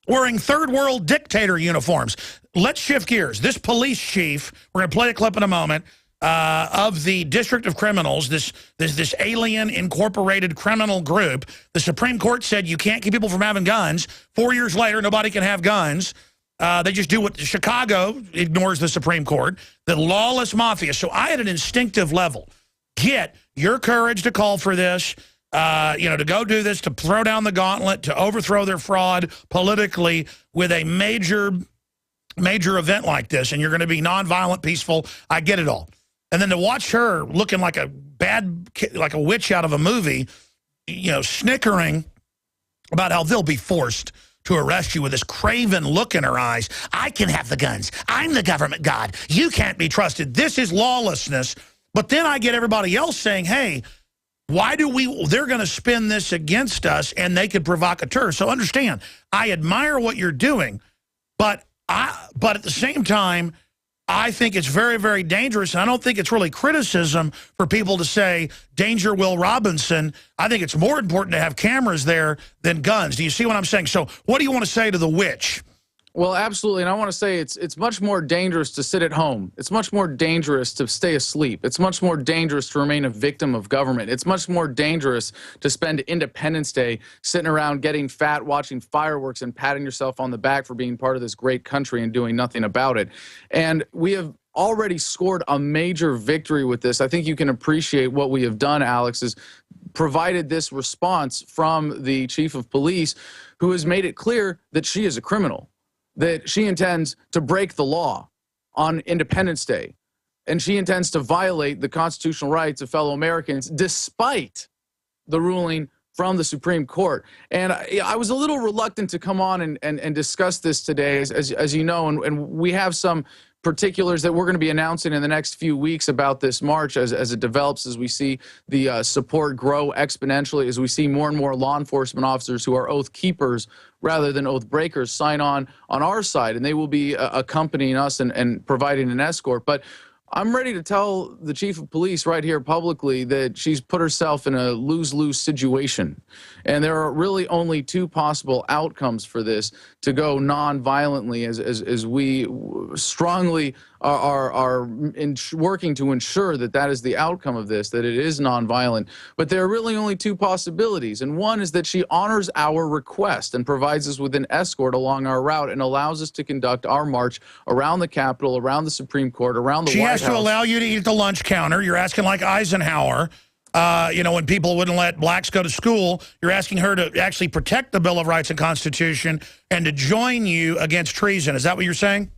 wearing third world dictator uniforms. Let's shift gears. This police chief, we're going to play a clip in a moment, of the District of Criminals, this alien incorporated criminal group. The Supreme Court said you can't keep people from having guns. 4 years later, nobody can have guns. They just do what Chicago ignores the Supreme Court, the lawless mafia. So I, at an instinctive level, get your courage to call for this, you know, to go do this, to throw down the gauntlet, to overthrow their fraud politically with a major event like this, and you're going to be nonviolent, peaceful. I get it all. And then to watch her looking like a witch out of a movie, you know, snickering about how they'll be forced to arrest you with this craven look in her eyes. I can have the guns. I'm the government god. You can't be trusted. This is lawlessness. But then I get everybody else saying, hey, why do they're going to spin this against us, and they could provocateur. So understand, I admire what you're doing, but at the same time, I think it's very, very dangerous, and I don't think it's really criticism for people to say, danger Will Robinson. I think it's more important to have cameras there than guns. Do you see what I'm saying? So what do you want to say to the witch? Well, absolutely, and I want to say it's much more dangerous to sit at home. It's much more dangerous to stay asleep. It's much more dangerous to remain a victim of government. It's much more dangerous to spend Independence Day sitting around getting fat, watching fireworks, and patting yourself on the back for being part of this great country and doing nothing about it. And we have already scored a major victory with this. I think you can appreciate what we have done, Alex, is provided this response from the chief of police, who has made it clear that she is a criminal, that she intends to break the law on Independence Day, and she intends to violate the constitutional rights of fellow Americans despite the ruling from the Supreme Court. And I was a little reluctant to come on and discuss this today, as you know, and we have some particulars that we're going to be announcing in the next few weeks about this march as it develops, as we see the support grow exponentially, as we see more and more law enforcement officers who are oath keepers rather than oath breakers sign on our side, and they will be accompanying us and providing an escort. But I'm ready to tell the chief of police right here publicly that she's put herself in a lose-lose situation. And there are really only two possible outcomes for this: to go non-violently, as we strongly are working to ensure that that is the outcome of this, that it is non-violent. But there are really only two possibilities. And one is that she honors our request and provides us with an escort along our route and allows us to conduct our march around the Capitol, around the Supreme Court, around the White House. She has to allow you to eat at the lunch counter. You're asking like Eisenhower. You know, when people wouldn't let blacks go to school, you're asking her to actually protect the Bill of Rights and Constitution and to join you against treason. Is that what you're saying?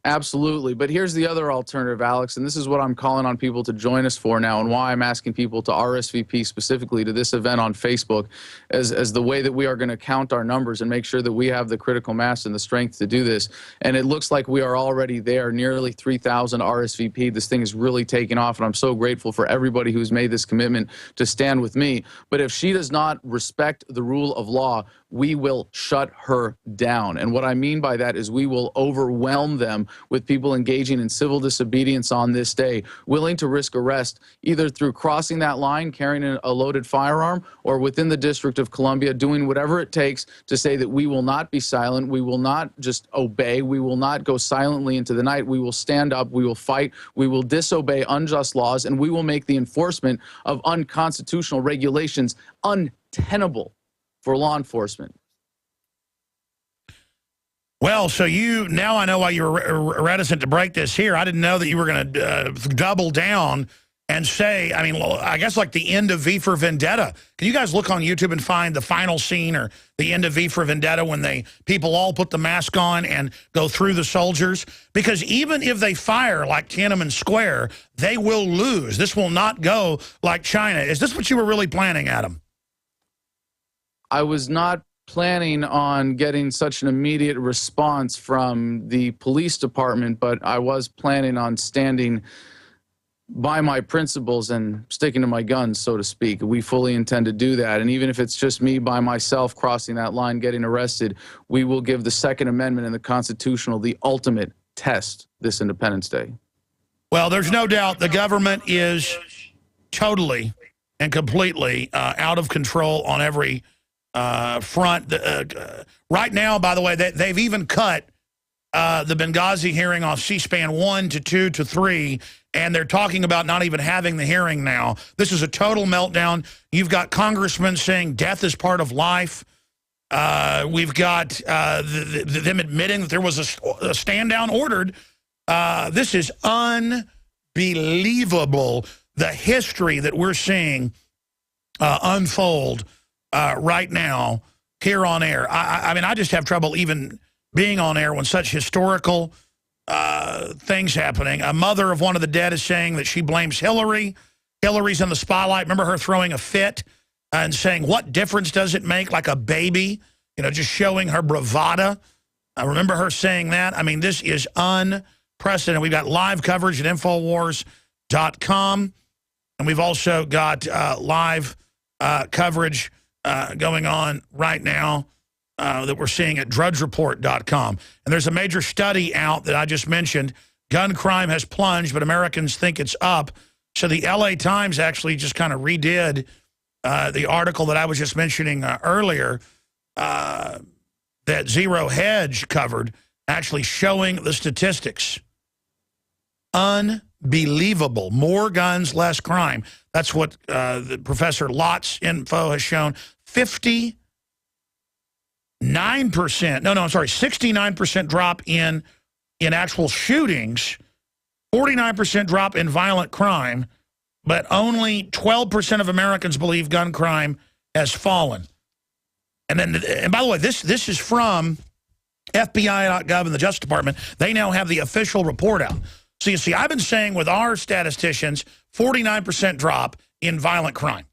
Absolutely. But here's the other alternative, Alex, and this is what I'm calling on people to join us for now, and why I'm asking people to RSVP specifically to this event on Facebook as the way that we are going to count our numbers and make sure that we have the critical mass and the strength to do this. And it looks like we are already there, nearly 3,000 RSVP. This thing is really taking off, and I'm so grateful for everybody who's made this commitment to stand with me. But if she does not respect the rule of law, we will shut her down. And what I mean by that is we will overwhelm them with people engaging in civil disobedience on this day, willing to risk arrest either through crossing that line, carrying a loaded firearm, or within the District of Columbia, doing whatever it takes to say that we will not be silent, we will not just obey, we will not go silently into the night, we will stand up, we will fight, we will disobey unjust laws, and we will make the enforcement of unconstitutional regulations untenable for law enforcement. Well, so now I know why you were reticent to break this here. I didn't know that you were going to double down and say, I mean, I guess like the end of V for Vendetta. Can you guys look on YouTube and find the final scene or the end of V for Vendetta when people all put the mask on and go through the soldiers? Because even if they fire like Tiananmen Square, they will lose. This will not go like China. Is this what you were really planning, Adam? I was not planning on getting such an immediate response from the police department, but I was planning on standing by my principles and sticking to my guns, so to speak. We fully intend to do that. And even if it's just me by myself crossing that line, getting arrested, we will give the Second Amendment and the Constitutional the ultimate test this Independence Day. Well, there's no doubt the government is totally and completely out of control on every front. Right now, by the way, they've even cut the Benghazi hearing off C-SPAN 1 to 2 to 3, and they're talking about not even having the hearing now. This is a total meltdown. You've got congressmen saying death is part of life. We've got them admitting that there was a stand-down ordered. This is unbelievable, the history that we're seeing unfold right now here on air. I mean, I just have trouble even being on air when such historical things happening. A mother of one of the dead is saying that she blames Hillary. Hillary's in the spotlight. Remember her throwing a fit and saying, what difference does it make, like a baby, you know, just showing her bravado. I remember her saying that. I mean, this is unprecedented. We've got live coverage at Infowars.com, and we've also got live coverage going on right now that we're seeing at DrudgeReport.com. And there's a major study out that I just mentioned. Gun crime has plunged, but Americans think it's up. So the LA Times actually just kind of redid the article that I was just mentioning earlier that Zero Hedge covered, actually showing the statistics. Unbelievable. More guns, less crime. That's what the Professor Lott's info has shown. 69% drop in actual shootings, 49% drop in violent crime, but only 12% of Americans believe gun crime has fallen. And by the way, this is from FBI.gov and the Justice Department. They now have the official report out. So you see, I've been saying with our statisticians, 49% drop in violent crime.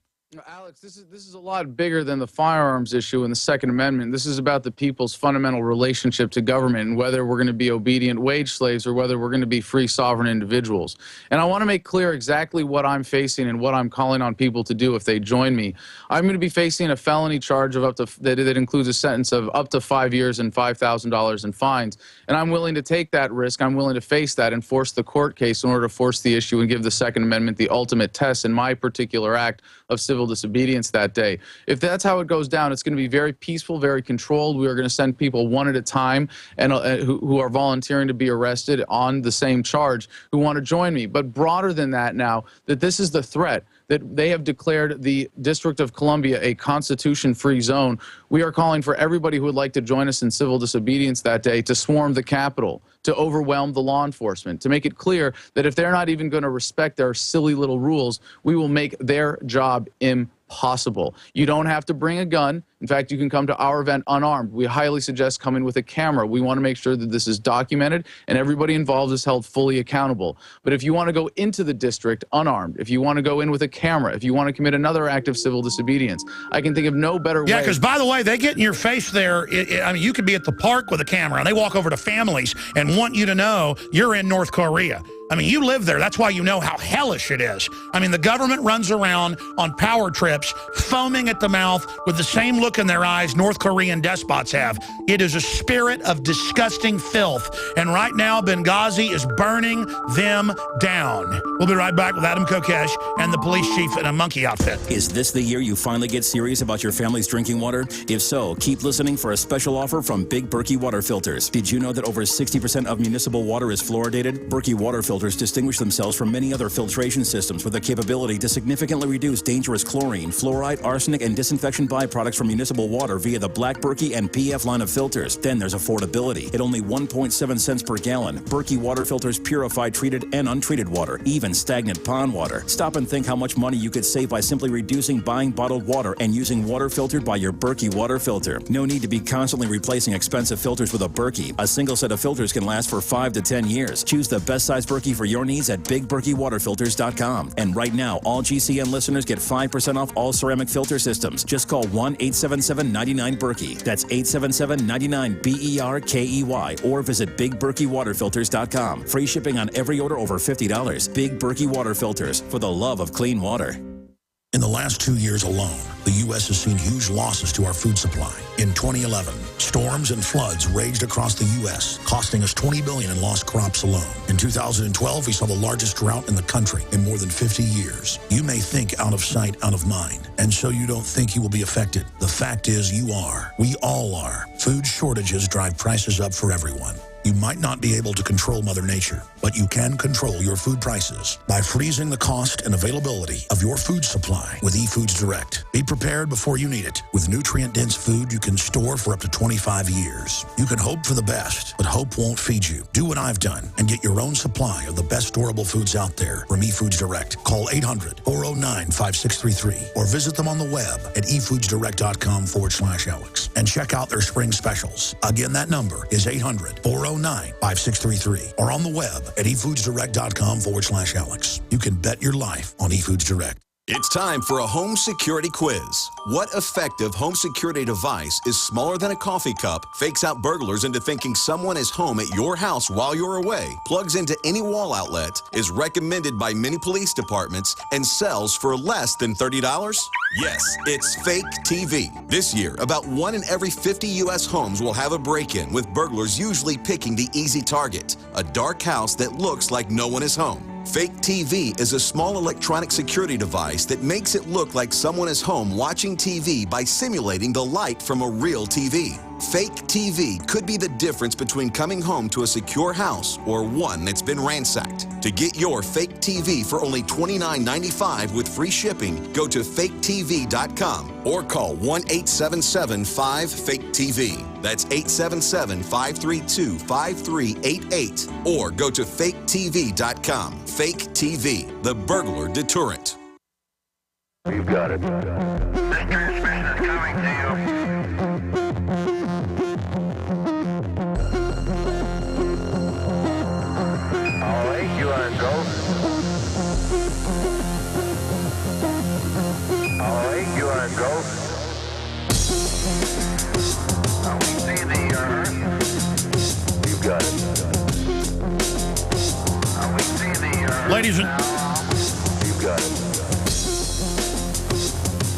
Alex, this is a lot bigger than the firearms issue in the Second Amendment. This is about the people's fundamental relationship to government and whether we're going to be obedient wage slaves or whether we're going to be free sovereign individuals. And I want to make clear exactly what I'm facing and what I'm calling on people to do if they join me. I'm going to be facing a felony charge of that includes a sentence of up to 5 years and $5,000 in fines. And I'm willing to take that risk. I'm willing to face that and force the court case in order to force the issue and give the Second Amendment the ultimate test in my particular act of civil disobedience that day. If that's how it goes down, it's going to be very peaceful, very controlled. We are going to send people one at a time and who are volunteering to be arrested on the same charge who want to join me. But broader than that now, that this is the threat, that they have declared the District of Columbia a constitution-free zone. We are calling for everybody who would like to join us in civil disobedience that day to swarm the Capitol, to overwhelm the law enforcement, to make it clear that if they're not even going to respect their silly little rules, we will make their job impossible. You don't have to bring a gun. In fact, you can come to our event unarmed. We highly suggest coming with a camera. We want to make sure that this is documented and everybody involved is held fully accountable. But if you want to go into the district unarmed, if you want to go in with a camera, if you want to commit another act of civil disobedience, I can think of no better way. Yeah, because by the way, they get in your face there. I mean, you could be at the park with a camera and they walk over to families and want you to know you're in North Korea. I mean, you live there. That's why you know how hellish it is. I mean, the government runs around on power trips, foaming at the mouth with the same look in their eyes North Korean despots have. It is a spirit of disgusting filth. And right now, Benghazi is burning them down. We'll be right back with Adam Kokesh and the police chief in a monkey outfit. Is this the year you finally get serious about your family's drinking water? If so, keep listening for a special offer from Big Berkey Water Filters. Did you know that over 60% of municipal water is fluoridated? Berkey Water Filters distinguish themselves from many other filtration systems with the capability to significantly reduce dangerous chlorine, fluoride, arsenic, and disinfection byproducts from municipal water via the Black Berkey and PF line of filters. Then there's affordability. At only 1.7 cents per gallon, Berkey Water filters purify treated and untreated water, even stagnant pond water. Stop and think how much money you could save by simply reducing buying bottled water and using water filtered by your Berkey water filter. No need to be constantly replacing expensive filters with a Berkey. A single set of filters can last for 5 to 10 years. Choose the best size Berkey for your needs at BigBerkeyWaterFilters.com. And right now, all GCN listeners get 5% off all ceramic filter systems. Just call 1-877-99-BERKEY. That's 877-99-BERKEY or visit BigBerkeyWaterFilters.com. Free shipping on every order over $50. Big Berkey Water Filters, for the love of clean water. In the last 2 years alone, the U.S. has seen huge losses to our food supply. In 2011, storms and floods raged across the U.S., costing us $20 billion in lost crops alone. In 2012, we saw the largest drought in the country in more than 50 years. You may think out of sight, out of mind, and so you don't think you will be affected. The fact is you are. We all are. Food shortages drive prices up for everyone. You might not be able to control Mother Nature, but you can control your food prices by freezing the cost and availability of your food supply with eFoods Direct. Be prepared before you need it. With nutrient-dense food you can store for up to 25 years. You can hope for the best, but hope won't feed you. Do what I've done and get your own supply of the best storable foods out there from eFoods Direct. Call 800-409-5633 or visit them on the web at efoodsdirect.com/Alex and check out their spring specials. Again, that number is 800-409-5633 or on the web at efoodsdirect.com/Alex. You can bet your life on eFoods Direct. It's time for a home security quiz. What effective home security device is smaller than a coffee cup, fakes out burglars into thinking someone is home at your house while you're away, plugs into any wall outlet, is recommended by many police departments, and sells for less than $30? Yes, it's Fake TV. This year, about 1 in every 50 U.S. homes will have a break-in, with burglars usually picking the easy target, a dark house that looks like no one is home. Fake TV is a small electronic security device that makes it look like someone is home watching TV by simulating the light from a real TV. Fake TV could be the difference between coming home to a secure house or one that's been ransacked. To get your Fake TV for only $29.95 with free shipping, go to faketv.com or call 1-877-5-FAKE-TV. That's 877-532-5388 or go to faketv.com. Fake TV, the burglar deterrent. You've got it. This transmission is coming to you. All right, you are go. All Ladies and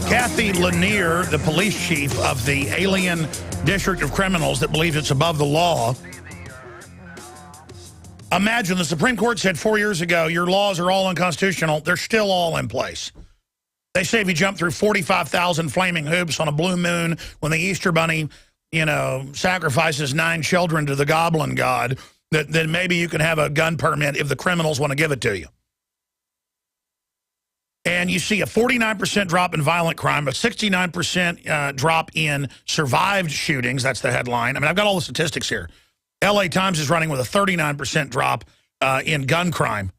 Kathy Lanier, the police chief of the alien district of criminals that believes it's above the law. Imagine the Supreme Court said 4 years ago, your laws are all unconstitutional. They're still all in place. They say if you jump through 45,000 flaming hoops on a blue moon when the Easter Bunny, you know, sacrifices 9 children to the goblin god, then maybe you can have a gun permit if the criminals want to give it to you. And you see a 49% drop in violent crime, a 69% drop in survived shootings. That's the headline. I mean, I've got all the statistics here. LA Times is running with a 39% drop in gun crime.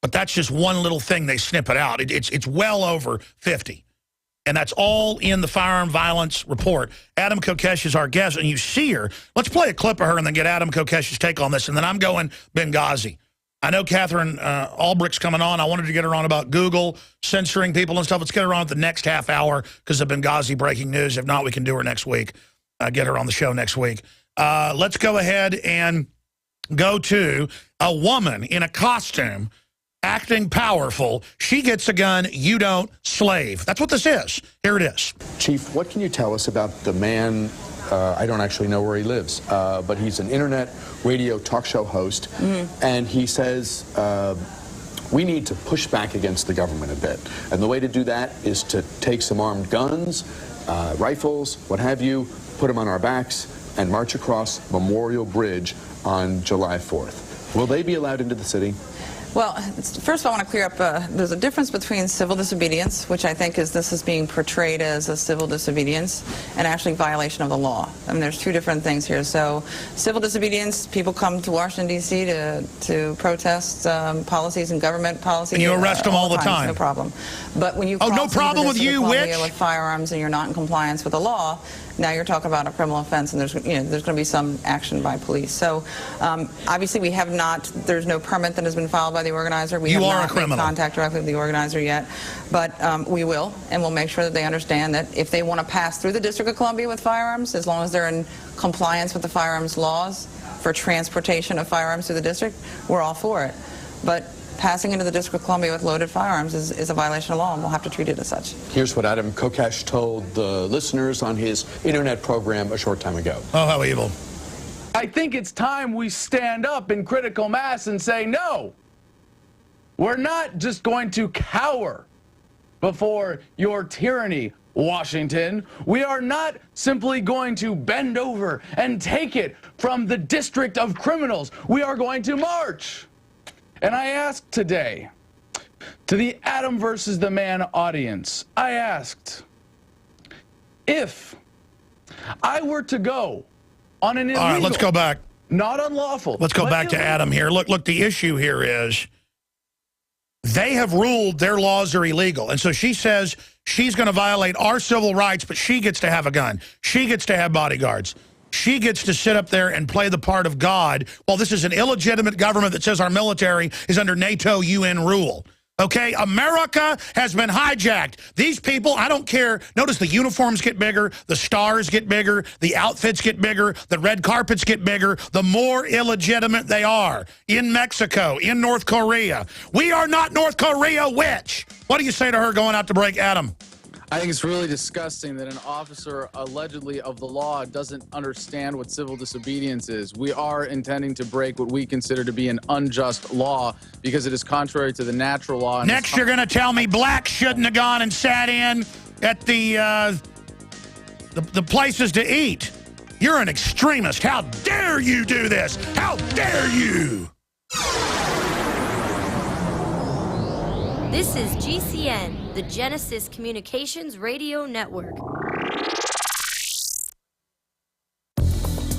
But that's just one little thing they snip it out. It's well over 50. And that's all in the firearm violence report. Adam Kokesh is our guest, and you see her. Let's play a clip of her and then get Adam Kokesh's take on this. And then I'm going Benghazi. I know Katherine Albrecht's coming on. I wanted to get her on about Google censoring people and stuff. Let's get her on at the next half hour because of Benghazi breaking news. If not, we can do her next week. Get her on the show next week. Let's go ahead and go to a woman in a costume acting powerful. She gets a gun, you don't, slave. That's what this is. Here it is. Chief, what can you tell us about the man? I don't actually know where he lives, but he's an internet radio talk show host, and he says we need to push back against the government a bit. And the way to do that is to take some armed guns, rifles, what have you, put them on our backs, and march across Memorial Bridge on July 4th. Will they be allowed into the city? Well, first of all, I want to clear up, there's a difference between civil disobedience, which I think this is being portrayed as a civil disobedience, and actually violation of the law. I mean, there's two different things here. So civil disobedience, people come to Washington, D.C. to protest policies and government policies. And you arrest them all the time. No problem. But when you cross no problem with you, witch? With firearms and you're not in compliance with the law, now you're talking about a criminal offense, and there's going to be some action by police. So obviously we have not, there's no permit that has been filed by the organizer. We have not made contact directly with the organizer yet, but we will, and we'll make sure that they understand that if they want to pass through the District of Columbia with firearms, as long as they're in compliance with the firearms laws for transportation of firearms through the district, we're all for it. But passing into the District of Columbia with loaded firearms is a violation of law, and we'll have to treat it as such. Here's what Adam Kokesh told the listeners on his internet program a short time ago. Oh, how evil. I think it's time we stand up in critical mass and say, no, we're not just going to cower before your tyranny, Washington. We are not simply going to bend over and take it from the District of Criminals. We are going to march. And I asked today, to the Adam versus the Man audience, I asked, if I were to go on an illegal... All right, let's go back. Not unlawful. Let's go back to Adam here. Look, the issue here is they have ruled their laws are illegal. And so she says she's going to violate our civil rights, but she gets to have a gun. She gets to have bodyguards. She gets to sit up there and play the part of God while this is an illegitimate government that says our military is under NATO UN rule. Okay, America has been hijacked. These people, I don't care. Notice the uniforms get bigger, the stars get bigger, the outfits get bigger, the red carpets get bigger, the more illegitimate they are. In Mexico, in North Korea. We are not North Korea, witch. What do you say to her going out to break, Adam? I think it's really disgusting that an officer allegedly of the law doesn't understand what civil disobedience is. We are intending to break what we consider to be an unjust law because it is contrary to the natural law. Next, you're going to tell me blacks shouldn't have gone and sat in at the places to eat. You're an extremist. How dare you do this? How dare you? This is GCN, the Genesis Communications Radio Network.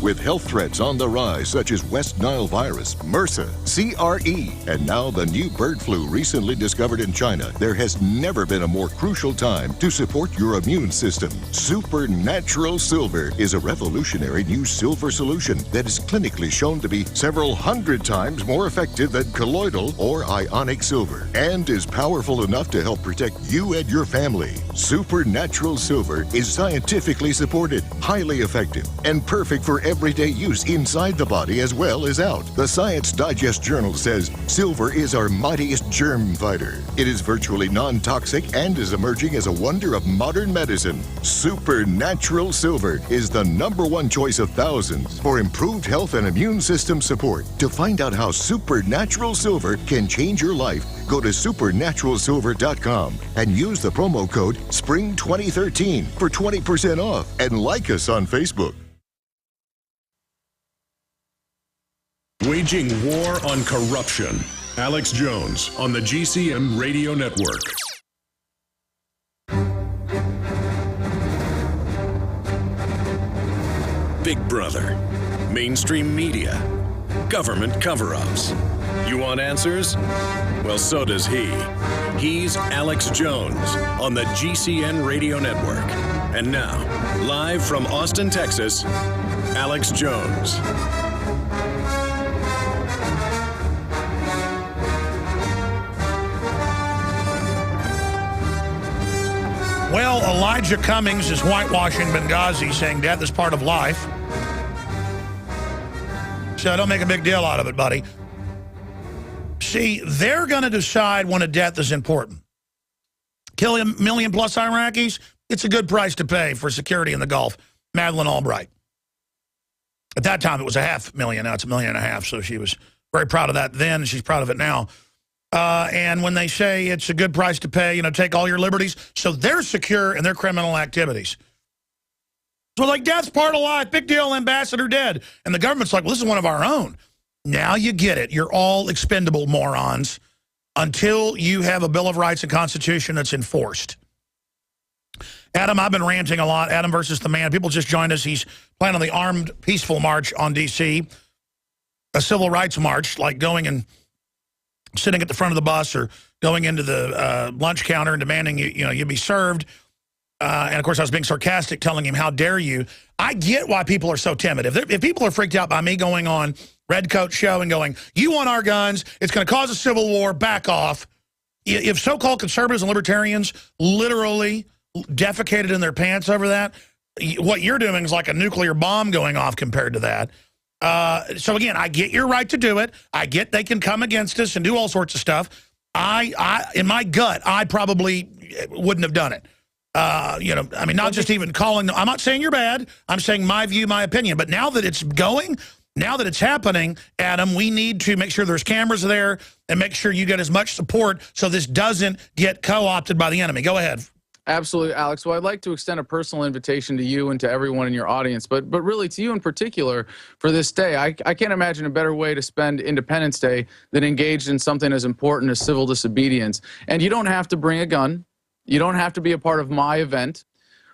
With health threats on the rise, such as West Nile virus, MRSA, CRE, and now the new bird flu recently discovered in China, there has never been a more crucial time to support your immune system. Supernatural Silver is a revolutionary new silver solution that is clinically shown to be several hundred times more effective than colloidal or ionic silver, and is powerful enough to help protect you and your family. Supernatural Silver is scientifically supported, highly effective, and perfect for everyday use inside the body as well as out. The Science Digest Journal says silver is our mightiest germ fighter. It is virtually non-toxic and is emerging as a wonder of modern medicine. Supernatural Silver is the #1 choice of thousands for improved health and immune system support. To find out how Supernatural Silver can change your life, go to supernaturalsilver.com and use the promo code SPRING2013 for 20% off, and like us on Facebook. Waging war on corruption. Alex Jones on the GCN Radio Network. Big Brother, mainstream media, government cover-ups. You want answers? Well, so does he. He's Alex Jones on the GCN Radio Network. And now, live from Austin, Texas, Alex Jones. Well, Elijah Cummings is whitewashing Benghazi, saying death is part of life. So don't make a big deal out of it, buddy. See, they're going to decide when a death is important. Kill a million plus Iraqis, it's a good price to pay for security in the Gulf. Katherine Albrecht. At that time, it was 500,000. Now it's 1.5 million. So she was very proud of that then. She's proud of it now. And when they say it's a good price to pay, you know, take all your liberties. So they're secure in their criminal activities. So like, death's part of life. Big deal, ambassador dead. And the government's like, well, this is one of our own. Now you get it. You're all expendable morons until you have a Bill of Rights and Constitution that's enforced. Adam, I've been ranting a lot. Adam versus the man. People just joined us. He's planning on the Armed Peaceful March on D.C., a civil rights march, like going and sitting at the front of the bus or going into the lunch counter and demanding you be served. And, of course, I was being sarcastic, telling him, how dare you. I get why people are so timid. If people are freaked out by me going on Red Coat Show and going, you want our guns, it's going to cause a civil war, back off. If so-called conservatives and libertarians literally defecated in their pants over that, what you're doing is like a nuclear bomb going off compared to that. So, again, I get your right to do it. I get they can come against us and do all sorts of stuff. In my gut, I probably wouldn't have done it. I mean, not just even calling them. I'm not saying you're bad. I'm saying my view, my opinion. But now that it's going, now that it's happening, Adam, we need to make sure there's cameras there and make sure you get as much support so this doesn't get co-opted by the enemy. Go ahead. Absolutely, Alex. Well, I'd like to extend a personal invitation to you and to everyone in your audience, but really to you in particular for this day. I can't imagine a better way to spend Independence Day than engaged in something as important as civil disobedience. And you don't have to bring a gun. You don't have to be a part of my event.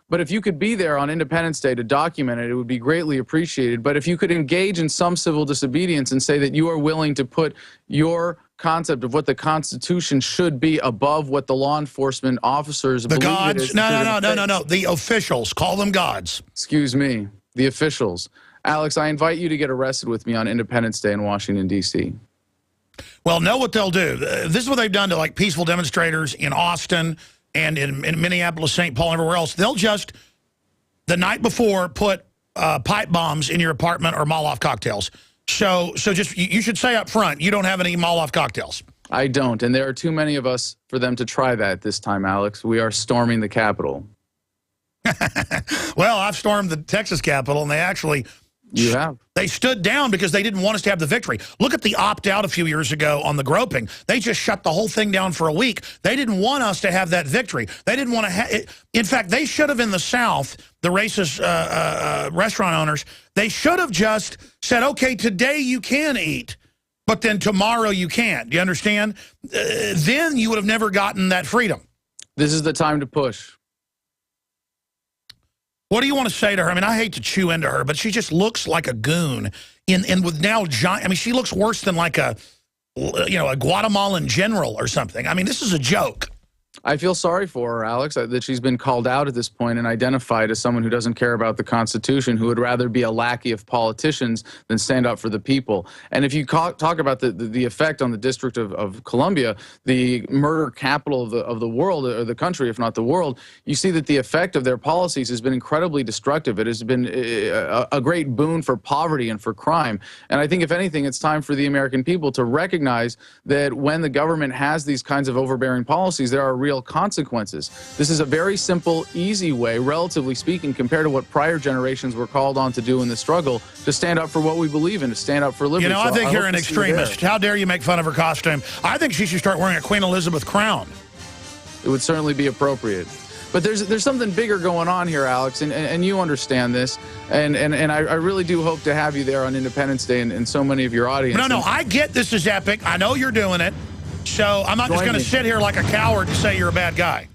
But if you could be there on Independence Day to document it, it would be greatly appreciated. But if you could engage in some civil disobedience and say that you are willing to put your concept of what the Constitution should be above what the law enforcement officers the believe gods. it is. No. The officials. Call them gods. Excuse me. The officials. Alex, I invite you to get arrested with me on Independence Day in Washington, D.C. Well, know what they'll do. This is what they've done to, like, peaceful demonstrators in Austin and in Minneapolis, St. Paul, and everywhere else. They'll just, the night before, put pipe bombs in your apartment or Molotov cocktails. So just, you should say up front, you don't have any Molotov cocktails. I don't, and there are too many of us for them to try that this time, Alex. We are storming the Capitol. Well, I've stormed the Texas Capitol, and they actually... You have. They stood down because they didn't want us to have the victory. Look at the opt-out a few years ago on the groping. They just shut the whole thing down for a week. They didn't want us to have that victory. They didn't want to have it. In fact, they should have in the South, the racist restaurant owners, they should have just said, okay, today you can eat, but then tomorrow you can't. Do you understand? Then you would have never gotten that freedom. This is the time to push. What do you want to say to her? I mean, I hate to chew into her, but she just looks like a goon. And with now giant, I mean, she looks worse than like a Guatemalan general or something. I mean, this is a joke. I feel sorry for her, Alex, that she's been called out at this point and identified as someone who doesn't care about the Constitution, who would rather be a lackey of politicians than stand up for the people. And if you talk about the effect on the District of Columbia, the murder capital of the world, or the country, if not the world, you see that the effect of their policies has been incredibly destructive. It has been a great boon for poverty and for crime. And I think, if anything, it's time for the American people to recognize that when the government has these kinds of overbearing policies, there are real consequences. This is a very simple, easy way, relatively speaking, compared to what prior generations were called on to do in the struggle, to stand up for what we believe in, to stand up for liberty. You know, I think you're an extremist. How dare you make fun of her costume? I think she should start wearing a Queen Elizabeth crown. It would certainly be appropriate. But there's something bigger going on here, Alex, and you understand this, and I really do hope to have you there on Independence Day and so many of your audience. No, I get this is epic. I know you're doing it. So I'm not just going to sit here like a coward and say you're a bad guy.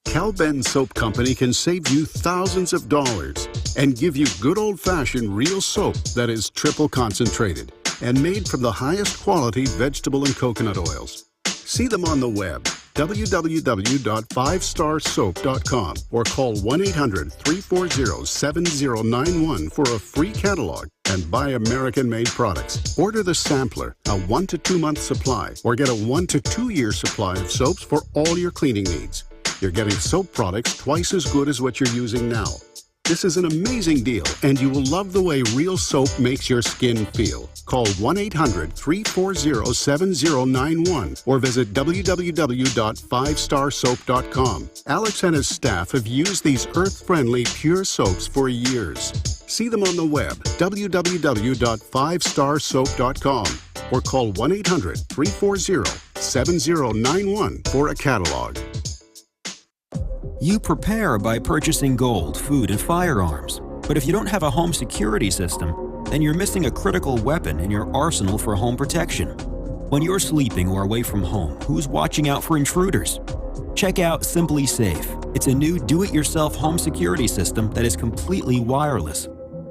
Cal-Ben Soap Company can save you thousands of dollars and give you good old-fashioned real soap that is triple concentrated and made from the highest quality vegetable and coconut oils. See them on the web, www.5starsoap.com, or call 1-800-340-7091 for a free catalog and buy American-made products. Order the sampler, a 1 to 2 month supply, or get a 1 to 2 year supply of soaps for all your cleaning needs. You're getting soap products twice as good as what you're using now. This is an amazing deal, and you will love the way real soap makes your skin feel. Call 1-800-340-7091 or visit www.5starsoap.com. Alex and his staff have used these earth-friendly, pure soaps for years. See them on the web, www.5starsoap.com, or call 1-800-340-7091 for a catalog. You prepare by purchasing gold, food, and firearms. But if you don't have a home security system, then you're missing a critical weapon in your arsenal for home protection. When you're sleeping or away from home, who's watching out for intruders? Check out Simply Safe. It's a new do-it-yourself home security system that is completely wireless.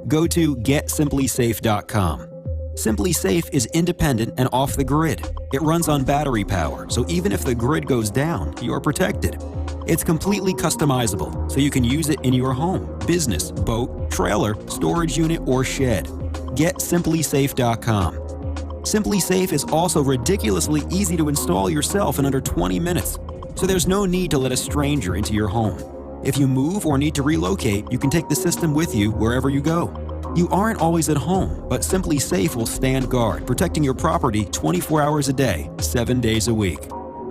Go to GetSimplySafe.com. Simply Safe is independent and off the grid. It runs on battery power, so even if the grid goes down, you're protected. It's completely customizable, so you can use it in your home, business, boat, trailer, storage unit, or shed. GetSimplySafe.com. Simply Safe is also ridiculously easy to install yourself in under 20 minutes, so there's no need to let a stranger into your home. If you move or need to relocate, you can take the system with you wherever you go. You aren't always at home, but Simply Safe will stand guard, protecting your property 24 hours a day, 7 days a week.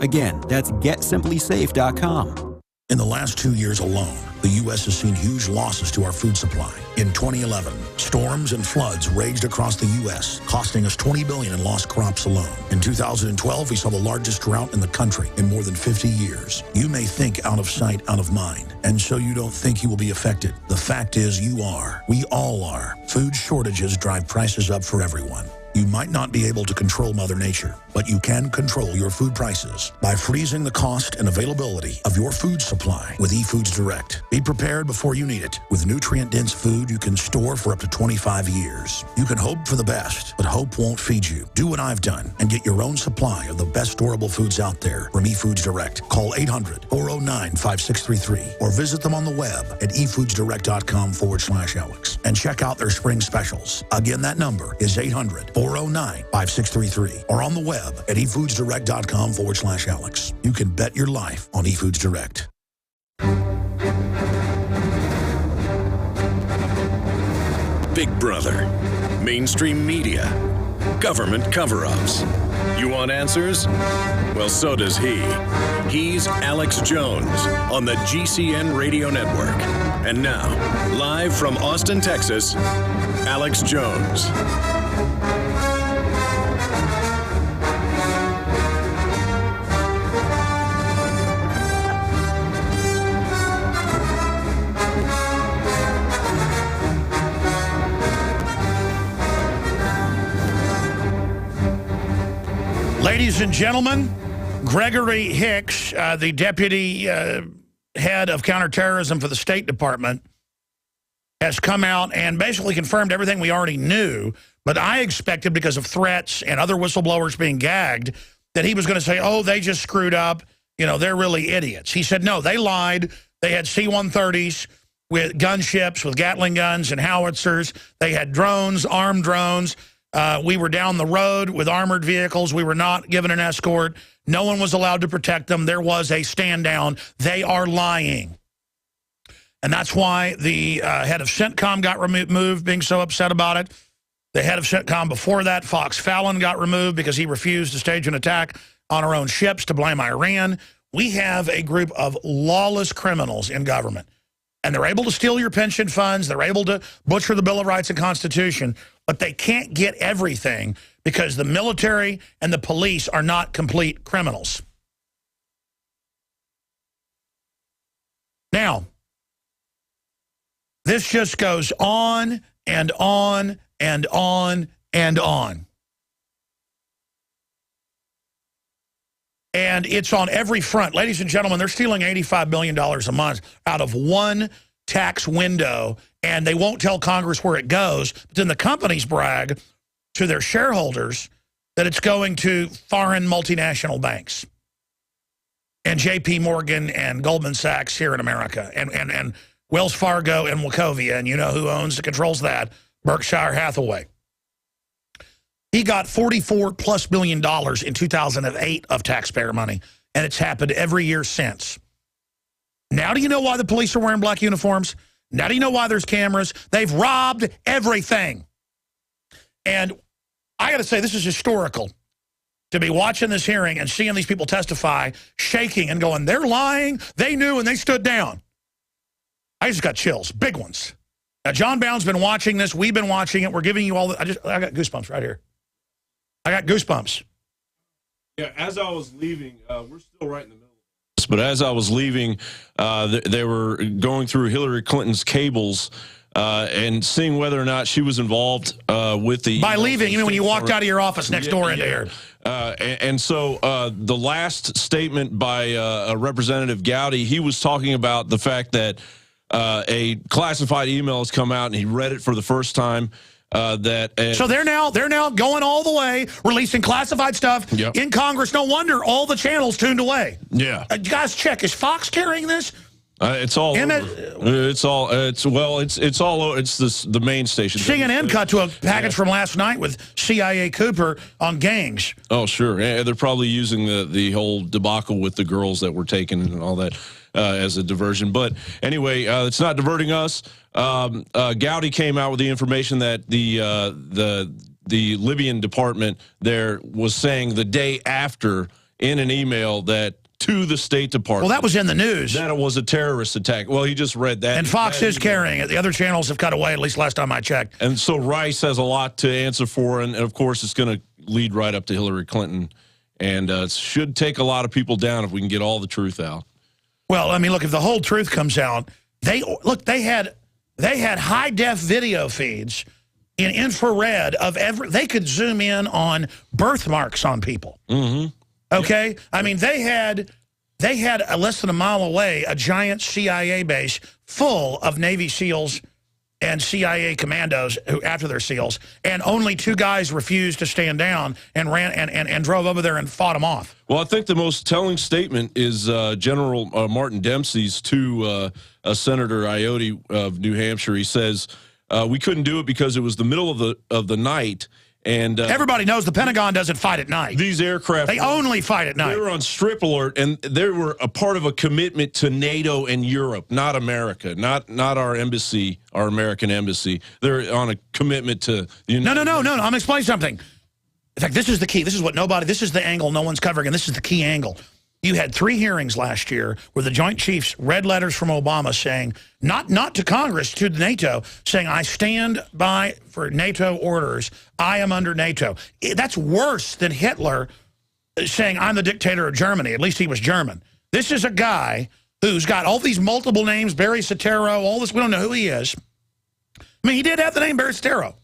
Again, that's GetSimplySafe.com. In the last 2 years alone, the U.S. has seen huge losses to our food supply. In 2011, storms and floods raged across the U.S., costing us $20 billion in lost crops alone. In 2012, we saw the largest drought in the country in more than 50 years. You may think out of sight, out of mind, and so you don't think you will be affected. The fact is you are. We all are. Food shortages drive prices up for everyone. You might not be able to control Mother Nature, but you can control your food prices by freezing the cost and availability of your food supply with eFoods Direct. Be prepared before you need it with nutrient-dense food you can store for up to 25 years. You can hope for the best, but hope won't feed you. Do what I've done and get your own supply of the best storable foods out there from eFoods Direct. Call 800-409-5633 or visit them on the web at efoodsdirect.com/Alex and check out their spring specials. Again, that number is 800-409-5633 or on the web at efoodsdirect.com/Alex. You can bet your life on eFoods Direct. Big Brother, mainstream media, government cover-ups. You want answers? Well, so does he. He's Alex Jones on the GCN Radio Network. And now, live from Austin, Texas, Alex Jones. Ladies and gentlemen, Gregory Hicks, the deputy head of counterterrorism for the State Department, has come out and basically confirmed everything we already knew, but I expected, because of threats and other whistleblowers being gagged, that he was going to say, oh, they just screwed up. you know, they're really idiots. He said, no, they lied. They had C-130s with gunships, with Gatling guns and howitzers. They had drones, armed drones. We were down the road with armored vehicles. We were not given an escort. No one was allowed to protect them. There was a stand down. They are lying. And that's why the head of CENTCOM got removed, being so upset about it. The head of CENTCOM before that, Fox Fallon, got removed because he refused to stage an attack on our own ships to blame Iran. We have a group of lawless criminals in government. And they're able to steal your pension funds. They're able to butcher the Bill of Rights and Constitution. But they can't get everything because the military and the police are not complete criminals. Now, this just goes on and on and on and on. And it's on every front. Ladies and gentlemen, they're stealing $85 billion a month out of one tax window, and they won't tell Congress where it goes. But then the companies brag to their shareholders that it's going to foreign multinational banks and J.P. Morgan and Goldman Sachs here in America and Wells Fargo and Wachovia, and you know who owns and controls that? Berkshire Hathaway. He got $44+ billion in 2008 of taxpayer money, and it's happened every year since. Now do you know why the police are wearing black uniforms? Now do you know why there's cameras? They've robbed everything. And I got to say, this is historical, to be watching this hearing and seeing these people testify, shaking and going, they're lying, they knew, and they stood down. I just got chills, big ones. Now, John Bound's been watching this. We've been watching it. We're giving you all the, I got goosebumps right here. I got goosebumps. Yeah, as I was leaving, we're still right in the middle of this, but as I was leaving, they were going through Hillary Clinton's cables and seeing whether or not she was involved with the... By leaving, you mean when you walked out of your office next door into here? And so the last statement by Representative Gowdy, he was talking about the fact that a classified email has come out, and he read it for the first time. So they're now going all the way, releasing classified stuff in Congress. No wonder all the channels tuned away. Yeah, guys, check. Is Fox carrying this? It's all over. It's the main station. CNN cut to a package from last night with CIA Cooper on gangs. Oh, sure. Yeah, they're probably using the whole debacle with the girls that were taken and all that as a diversion. But anyway, it's not diverting us. Gowdy came out with the information that the Libyan department there was saying the day after in an email that to the State Department. Well, that was in the news. That it was a terrorist attack. Well, he just read that. And Fox is carrying it. The other channels have cut away, at least last time I checked. And so Rice has a lot to answer for, and of course it's going to lead right up to Hillary Clinton. And it should take a lot of people down if we can get all the truth out. Well, I mean, look, if the whole truth comes out, they had high-def video feeds in infrared of they could zoom in on birthmarks on people. Mm-hmm. Okay? I mean, they had less than a mile away a giant CIA base full of Navy SEALs and CIA commandos who after their SEALs, and only 2 guys refused to stand down and ran and drove over there and fought them off. Well, I think the most telling statement is General Martin Dempsey's to Senator Iotti of New Hampshire. He says, we couldn't do it because it was the middle of the night. And everybody knows the Pentagon doesn't fight at night. These aircraft, they only fight at night. They were on strip alert, and they were a part of a commitment to NATO and Europe, not America, not our embassy, our American embassy. They're on a commitment to the United No. I'm explaining something. In fact, this is the key. This is the angle no one's covering, and this is the key angle. You had 3 hearings last year where the Joint Chiefs read letters from Obama saying, not to Congress, to NATO, saying, I stand by for NATO orders. I am under NATO. That's worse than Hitler saying, I'm the dictator of Germany. At least he was German. This is a guy who's got all these multiple names, Barry Soetoro, all this. We don't know who he is. I mean, he did have the name Barry Soetoro.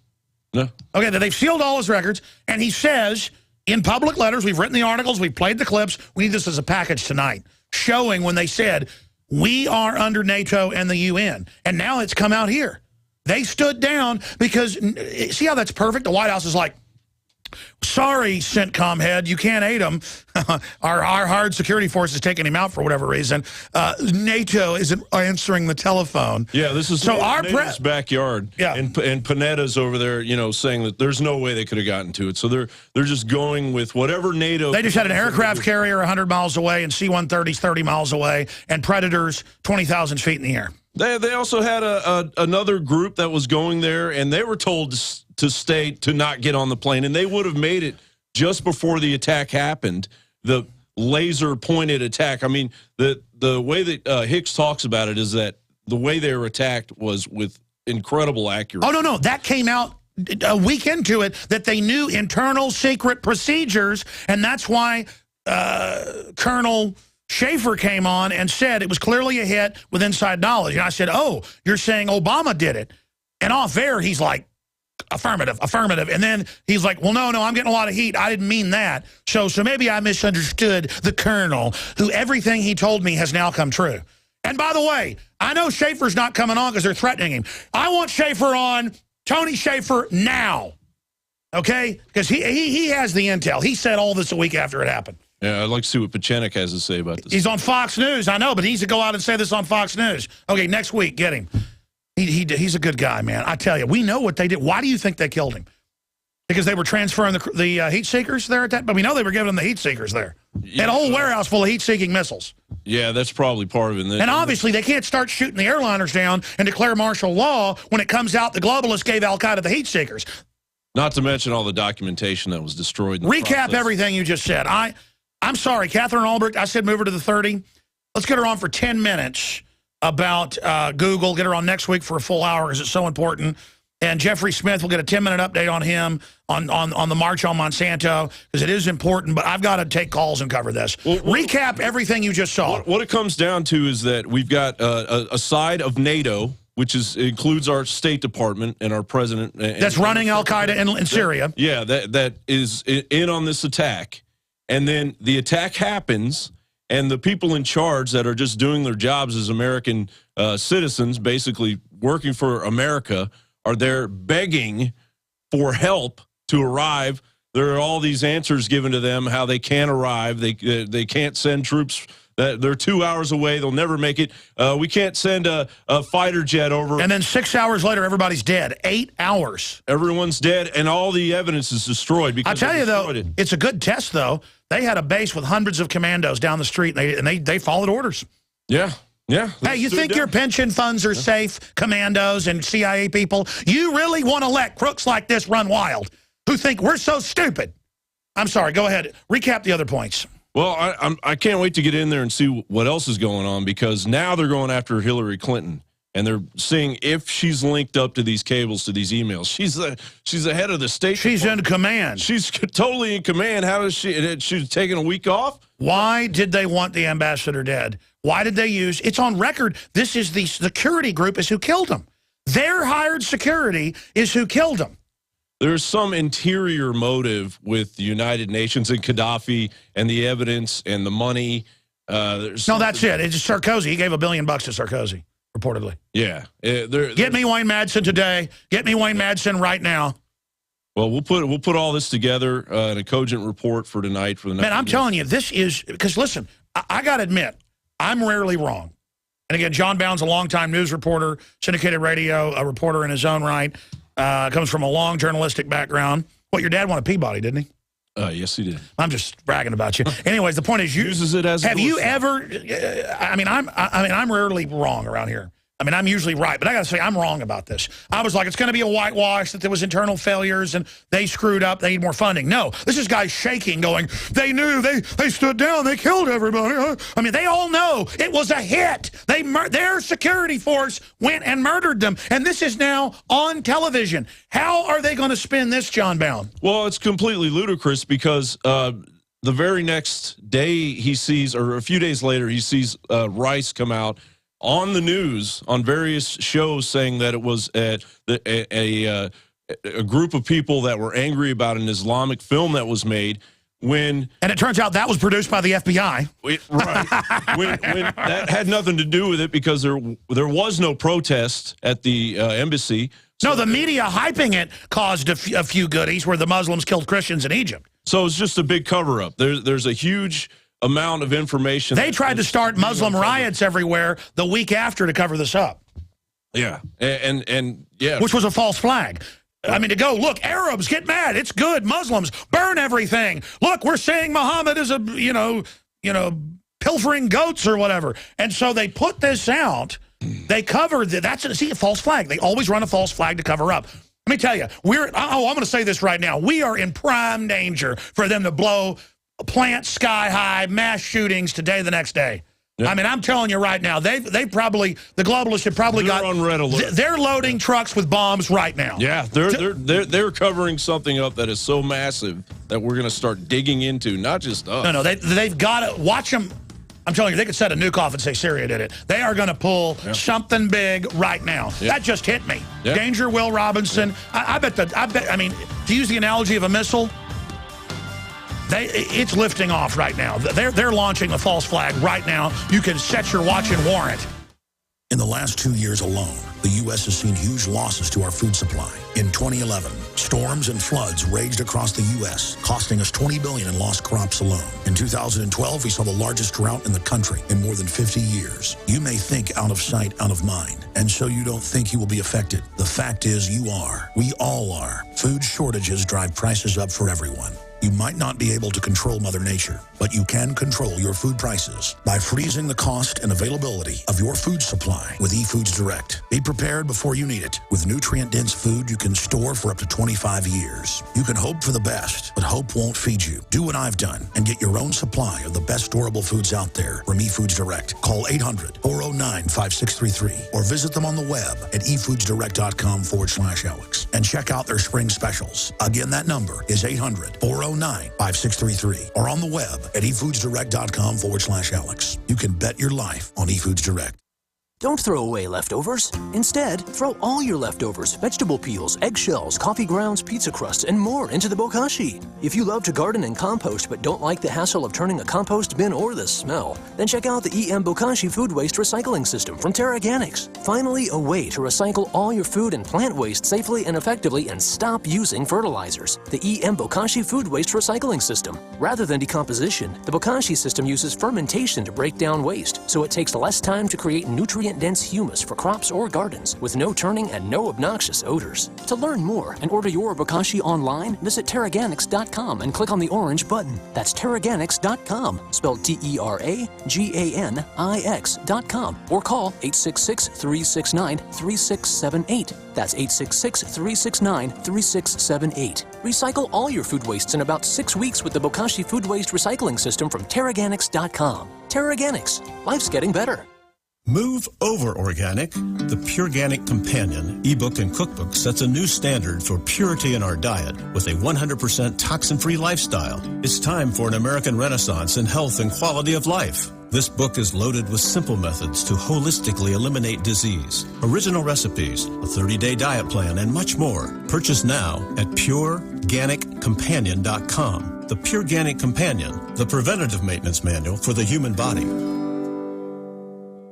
No. Okay, they've sealed all his records, and he says... in public letters, we've written the articles, we've played the clips. We need this as a package tonight, showing when they said, we are under NATO and the UN. And now it's come out here. They stood down because, see how that's perfect? The White House is like, Sorry, CENTCOM head, you can't aid him. our hard security force is taking him out for whatever reason. NATO isn't answering the telephone. Yeah, this is so NATO's backyard. Yeah, and Panetta's over there, you know, saying that there's no way they could have gotten to it. So they're just going with whatever NATO. They just had an aircraft carrier 100 miles away and C-130s 30 miles away and Predators 20,000 feet in the air. They also had another group that was going there, and they were told to stay, to not get on the plane, and they would have made it just before the attack happened, the laser-pointed attack. I mean, the way that Hicks talks about it is that the way they were attacked was with incredible accuracy. Oh, no, that came out a week into it, that they knew internal secret procedures, and that's why Colonel Schaefer came on and said it was clearly a hit with inside knowledge. And I said, oh, you're saying Obama did it. And off air, he's like, affirmative. And then he's like, well, no, I'm getting a lot of heat. I didn't mean that. So maybe I misunderstood the colonel, who everything he told me has now come true. And by the way, I know Schaefer's not coming on because they're threatening him. I want Schaefer on, Tony Schaefer, now. Okay? Because he has the intel. He said all this a week after it happened. Yeah, I'd like to see what Pachenik has to say about this. He's on Fox News, I know, but he needs to go out and say this on Fox News. Okay, next week, get him. He's a good guy, man. I tell you, we know what they did. Why do you think they killed him? Because they were transferring the heat seekers there at that? But we know they were giving them the heat seekers there. Yeah, and a whole warehouse full of heat-seeking missiles. Yeah, that's probably part of it. And obviously, they can't start shooting the airliners down and declare martial law when it comes out the globalists gave al-Qaeda the heat seekers. Not to mention all the documentation that was destroyed. Recap everything you just said. I'm sorry, Katherine Albrecht, I said move her to the 30. Let's get her on for 10 minutes about Google. Get her on next week for a full hour because it's so important. And Jeffrey Smith will get a 10-minute update on him on the march on Monsanto because it is important. But I've got to take calls and cover this. Recap everything you just saw. What it comes down to is that we've got a side of NATO, which includes our State Department and our president. That's running al-Qaeda in Syria. Yeah, that is in on this attack. And then the attack happens, and the people in charge that are just doing their jobs as American citizens, basically working for America, are there begging for help to arrive. There are all these answers given to them how they can't arrive. They can't send troops. They're 2 hours away. They'll never make it. We can't send a fighter jet over. And then 6 hours later, everybody's dead. 8 hours. Everyone's dead, and all the evidence is destroyed. Because I tell you, though, it's a good test, though. They had a base with hundreds of commandos down the street, and they followed orders. Yeah. Yeah. Hey, you think your pension funds are safe, commandos and CIA people? You really want to let crooks like this run wild who think we're so stupid? I'm sorry. Go ahead. Recap the other points. Well, I can't wait to get in there and see what else is going on, because now they're going after Hillary Clinton, and they're seeing if she's linked up to these cables, to these emails. She's the head of the state. She's in command. She's totally in command. How does she's taking a week off? Why did they want the ambassador dead? Why did they use? It's on record. This is the security group is who killed him. Their hired security is who killed him. There's some interior motive with the United Nations and Gaddafi and the evidence and the money. No, that's it. It's Sarkozy. He gave $1 billion to Sarkozy, reportedly. Yeah. Get me Wayne Madsen today. Get me Wayne Madsen right now. Well, we'll put all this together in a cogent report for tonight. For the Man, I'm telling you, this is because listen, I got to admit, I'm rarely wrong. And again, John Bound's a longtime news reporter, syndicated radio, a reporter in his own right. Comes from a long journalistic background. What, your dad won a Peabody, didn't he? Yes, he did. I'm just bragging about you. Anyways, the point is, uses it as. Have you ever? I'm rarely wrong around here. I mean, I'm usually right, but I got to say I'm wrong about this. I was like, it's going to be a whitewash, that there was internal failures and they screwed up, they need more funding. No, this is guys shaking, going, they knew, they stood down, they killed everybody. I mean, they all know it was a hit. Their security force went and murdered them, and this is now on television. How are they going to spin this, John Bound? Well, it's completely ludicrous because the very next day he sees, or a few days later, he sees Rice come out on the news on various shows saying that it was a group of people that were angry about an Islamic film that was made when... And it turns out that was produced by the FBI. Right. when that had nothing to do with it because there was no protest at the embassy. So no, the media hyping it caused a few goodies where the Muslims killed Christians in Egypt. So it's just a big cover-up. There's a huge amount of information. They tried to start Muslim riots everywhere the week after to cover this up. Yeah, and yeah. Which was a false flag. I mean, to go, look, Arabs, get mad. It's good. Muslims, burn everything. Look, we're saying Muhammad is a, you know, pilfering goats or whatever. And so they put this out. They covered see, a false flag. They always run a false flag to cover up. Let me tell you, I'm going to say this right now. We are in prime danger for them to blow plants sky high, mass shootings today, the next day. Yep. I mean, I'm telling you right now, the globalists have probably got on red alert. They're loading trucks with bombs right now. Yeah, they're covering something up that is so massive that we're going to start digging into, not just us. No, they've got to watch them. I'm telling you, they could set a nuke off and say Syria did it. They are going to pull something big right now. Yep. That just hit me. Yep. Danger, Will Robinson. I mean, to use the analogy of a missile, it's lifting off right now. They're launching a false flag right now. You can set your watch and warrant. In the last 2 years alone, the U.S. has seen huge losses to our food supply. In 2011, storms and floods raged across the U.S., costing us $20 billion in lost crops alone. In 2012, we saw the largest drought in the country in more than 50 years. You may think out of sight, out of mind, and so you don't think you will be affected. The fact is you are. We all are. Food shortages drive prices up for everyone. You might not be able to control Mother Nature, but you can control your food prices by freezing the cost and availability of your food supply with eFoods Direct. Be prepared before you need it. With nutrient-dense food you can store for up to 25 years. You can hope for the best, but hope won't feed you. Do what I've done and get your own supply of the best storable foods out there from eFoods Direct. Call 800-409-5633 or visit them on the web at efoodsdirect.com/Alex and check out their spring specials. Again, that number is 800-409-5633 or on the web at efoodsdirect.com/Alex. You can bet your life on eFoods Direct. Don't throw away leftovers. Instead, throw all your leftovers, vegetable peels, eggshells, coffee grounds, pizza crusts, and more into the bokashi. If you love to garden and compost but don't like the hassle of turning a compost bin or the smell, then check out the EM Bokashi Food Waste Recycling System from Terraganics. Finally, a way to recycle all your food and plant waste safely and effectively and stop using fertilizers. The EM Bokashi Food Waste Recycling System. Rather than decomposition, the Bokashi system uses fermentation to break down waste, so it takes less time to create nutrient-dense humus for crops or gardens with no turning and no obnoxious odors. To learn more and order your Bokashi online, visit Terraganics.com and click on the orange button. That's Terraganics.com, spelled Terraganix.com, or call 866-369-3678. That's 866-369-3678. Recycle all your food wastes in about 6 weeks with the Bokashi Food Waste Recycling System from Terraganics.com. Terraganics. Life's getting better. Move over organic. The Pureganic Companion ebook and cookbook sets a new standard for purity in our diet with a 100% toxin-free lifestyle. It's time for an American renaissance in health and quality of life. This book is loaded with simple methods to holistically eliminate disease, original recipes, a 30-day diet plan, and much more. Purchase now at PureGanicCompanion.com. The Pureganic Companion, the preventative maintenance manual for the human body.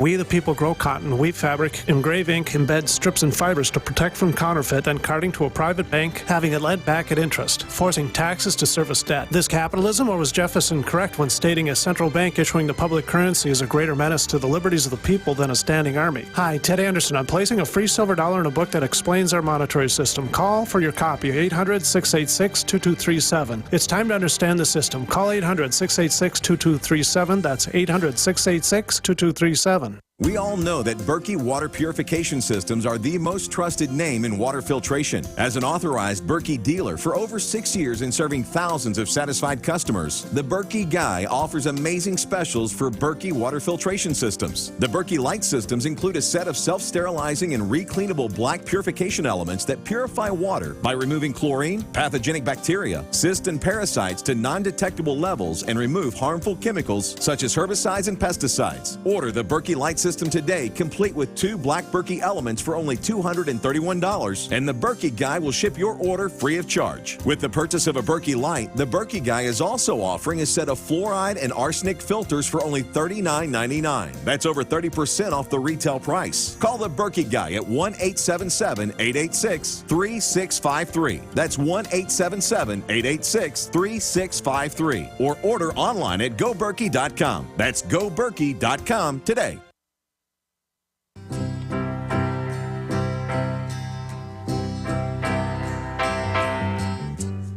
We the people grow cotton, weave fabric, engrave ink, embed strips and fibers to protect from counterfeit, then carting to a private bank, having it lent back at interest, forcing taxes to service debt. This capitalism, or was Jefferson correct when stating a central bank issuing the public currency is a greater menace to the liberties of the people than a standing army? Hi, Ted Anderson. I'm placing a free silver dollar in a book that explains our monetary system. Call for your copy, 800-686-2237. It's time to understand the system. Call 800-686-2237. That's 800-686-2237. We all know that Berkey Water Purification Systems are the most trusted name in water filtration. As an authorized Berkey dealer for over 6 years and serving thousands of satisfied customers, the Berkey Guy offers amazing specials for Berkey Water Filtration Systems. The Berkey Light Systems include a set of self-sterilizing and recleanable black purification elements that purify water by removing chlorine, pathogenic bacteria, cysts, and parasites to non-detectable levels and remove harmful chemicals such as herbicides and pesticides. Order the Berkey Light system today, complete with 2 black Berkey elements for only $231, and the Berkey Guy will ship your order free of charge. With the purchase of a Berkey Light, the Berkey Guy is also offering a set of fluoride and arsenic filters for only $39.99. That's over 30% off the retail price. Call the Berkey Guy at 1-877-886-3653. That's 1-877-886-3653. Or order online at GoBerkey.com. That's GoBerkey.com today.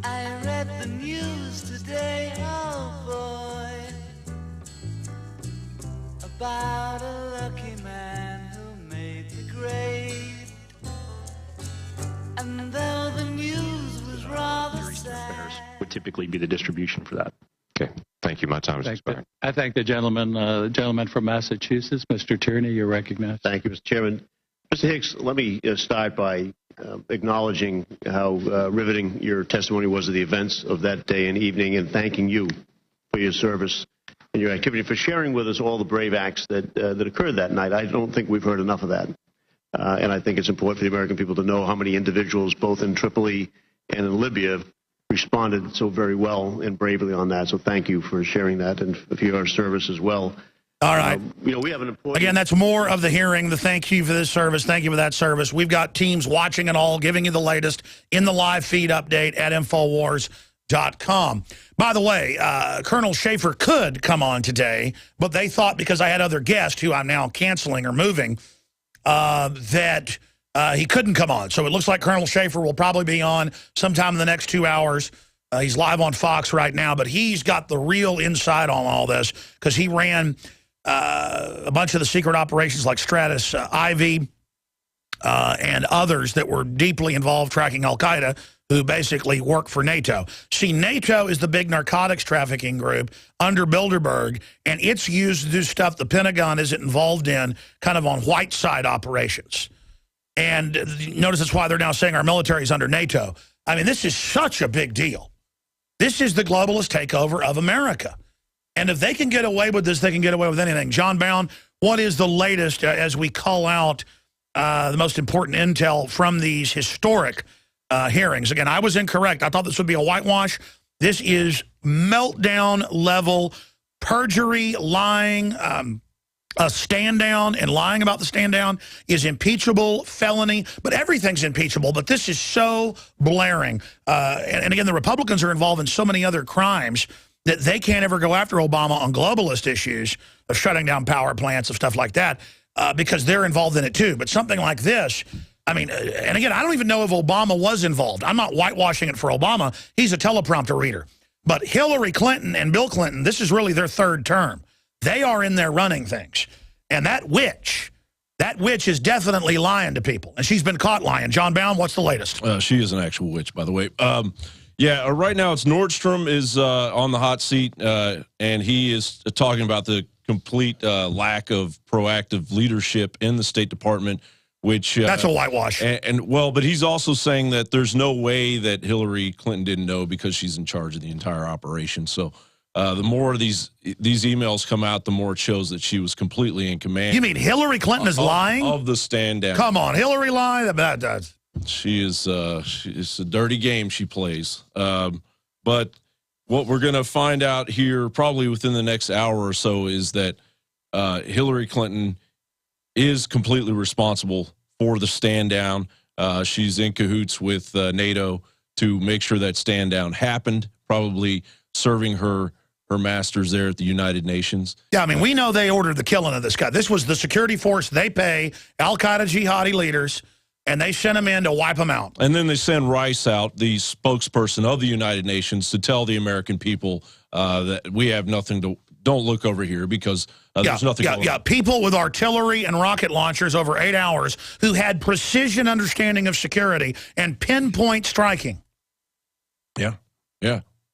I read the news today, oh boy, about a lucky man who made the grade. And though the news was rather sad, would typically be the distribution for that. Okay, thank you. My time is expired. I thank the gentleman from Massachusetts, Mr. Tierney. You're recognized. Thank you, Mr. Chairman. Mr. Hicks, let me start by acknowledging how riveting your testimony was of the events of that day and evening, and thanking you for your service and your activity, for sharing with us all the brave acts that occurred that night. I don't think we've heard enough of that. And I think it's important for the American people to know how many individuals, both in Tripoli and in Libya, responded so very well and bravely on that. So thank you for sharing that and for your service as well. All right. We have an important... Again, that's more of the hearing. The thank you for this service. Thank you for that service. We've got teams watching it all, giving you the latest in the live feed update at Infowars.com. By the way, Colonel Schaefer could come on today, but they thought because I had other guests who I'm now canceling or moving, that he couldn't come on. So it looks like Colonel Schaefer will probably be on sometime in the next 2 hours. He's live on Fox right now, but he's got the real insight on all this because he ran a bunch of the secret operations like Stratus Ivy and others that were deeply involved tracking al-Qaeda, who basically work for NATO. See, NATO is the big narcotics trafficking group under Bilderberg, and it's used to do stuff the Pentagon isn't involved in, kind of on white side operations. And notice that's why they're now saying our military is under NATO. I mean, this is such a big deal. This is the globalist takeover of America. And if they can get away with this, they can get away with anything. John Bound, what is the latest as we call out the most important intel from these historic hearings? Again, I was incorrect. I thought this would be a whitewash. This is meltdown level perjury, lying, a stand down, and lying about the stand down is impeachable felony, but everything's impeachable. But this is so blaring. And again, the Republicans are involved in so many other crimes that they can't ever go after Obama on globalist issues of shutting down power plants, of stuff like that, because they're involved in it too. But something like this, I mean, and again, I don't even know if Obama was involved. I'm not whitewashing it for Obama. He's a teleprompter reader. But Hillary Clinton and Bill Clinton, this is really their third term. They are in there running things. And that witch is definitely lying to people. And she's been caught lying. John Bound, what's the latest? She is an actual witch, by the way. Yeah, right now it's Nordstrom is on the hot seat, and he is talking about the complete lack of proactive leadership in the State Department, which... That's a whitewash. Well, but he's also saying that there's no way that Hillary Clinton didn't know because she's in charge of the entire operation. So the more of these emails come out, the more it shows that she was completely in command. You mean Hillary Clinton is lying? Of the stand down. Come on, Hillary lied? She is it's a dirty game she plays. But what we're going to find out here probably within the next hour or so is that Hillary Clinton is completely responsible for the stand down. She's in cahoots with NATO to make sure that stand down happened, probably serving her masters there at the United Nations. Yeah, I mean, we know they ordered the killing of this guy. This was the security force they pay al-Qaeda jihadi leaders, and they sent him in to wipe them out. And then they send Rice out, the spokesperson of the United Nations, to tell the American people that we have nothing to, don't look over here because there's nothing going on. Yeah, people with artillery and rocket launchers over 8 hours who had precision understanding of security and pinpoint striking. Yeah,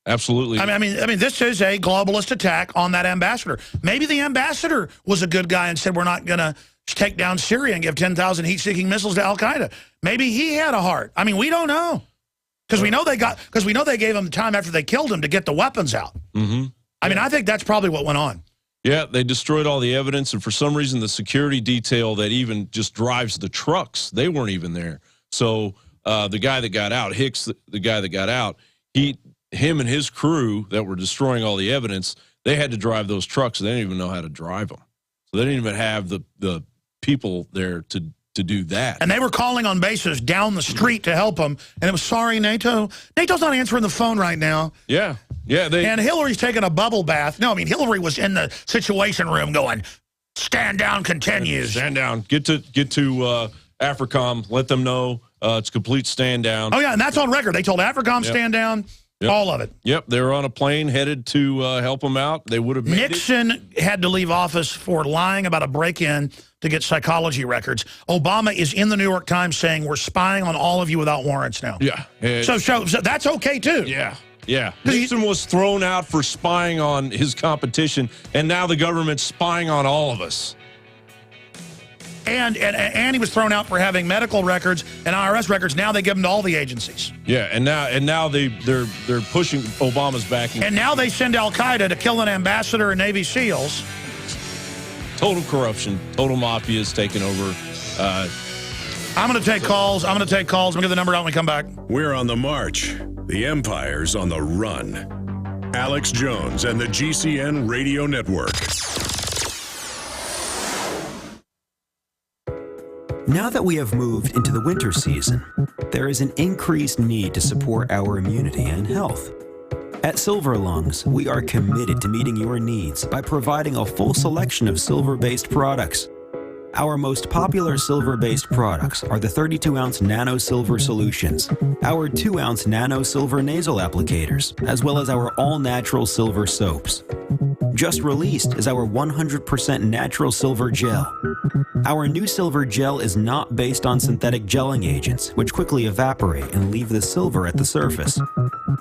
absolutely. I mean, this is a globalist attack on that ambassador. Maybe the ambassador was a good guy and said, we're not going to take down Syria and give 10,000 heat-seeking missiles to al-Qaeda. Maybe he had a heart. I mean, we don't know. Because we know they gave him time after they killed him to get the weapons out. Mm-hmm. I mean, I think that's probably what went on. Yeah, they destroyed all the evidence, and for some reason, the security detail that even just drives the trucks, they weren't even there. So the guy that got out, Hicks, the guy that got out, him and his crew that were destroying all the evidence, they had to drive those trucks. They didn't even know how to drive them. So they didn't even have the people there to do that. And they were calling on bases down the street to help them. And it was, sorry, NATO. NATO's not answering the phone right now. Yeah. Yeah. And Hillary's taking a bubble bath. No, I mean, Hillary was in the Situation Room going, stand down continues. Stand down. Get to AFRICOM. Let them know it's complete stand down. Oh, yeah, and that's on record. They told AFRICOM stand down. Yep. All of it. Yep, they were on a plane headed to help them out. They would have made Nixon had to leave office for lying about a break-in to get psychology records. Obama is in the New York Times saying we're spying on all of you without warrants now. Yeah. So that's okay, too. Yeah. Yeah. Nixon was thrown out for spying on his competition, and now the government's spying on all of us. And he was thrown out for having medical records and IRS records. Now they give them to all the agencies. Yeah, and now they're pushing Obama's back. And now they send Al-Qaeda to kill an ambassador and Navy SEALs. Total corruption. Total mafia is taking over. I'm going to take calls. I'm going to get the number out when we come back. We're on the march. The Empire's on the run. Alex Jones and the GCN Radio Network. Now that we have moved into the winter season, there is an increased need to support our immunity and health. At Silver Lungs, we are committed to meeting your needs by providing a full selection of silver-based products. Our most popular silver-based products are the 32-ounce Nano Silver Solutions, our 2-ounce Nano Silver Nasal Applicators, as well as our all-natural silver soaps. Just released is our 100% natural silver gel. Our new silver gel is not based on synthetic gelling agents, which quickly evaporate and leave the silver at the surface.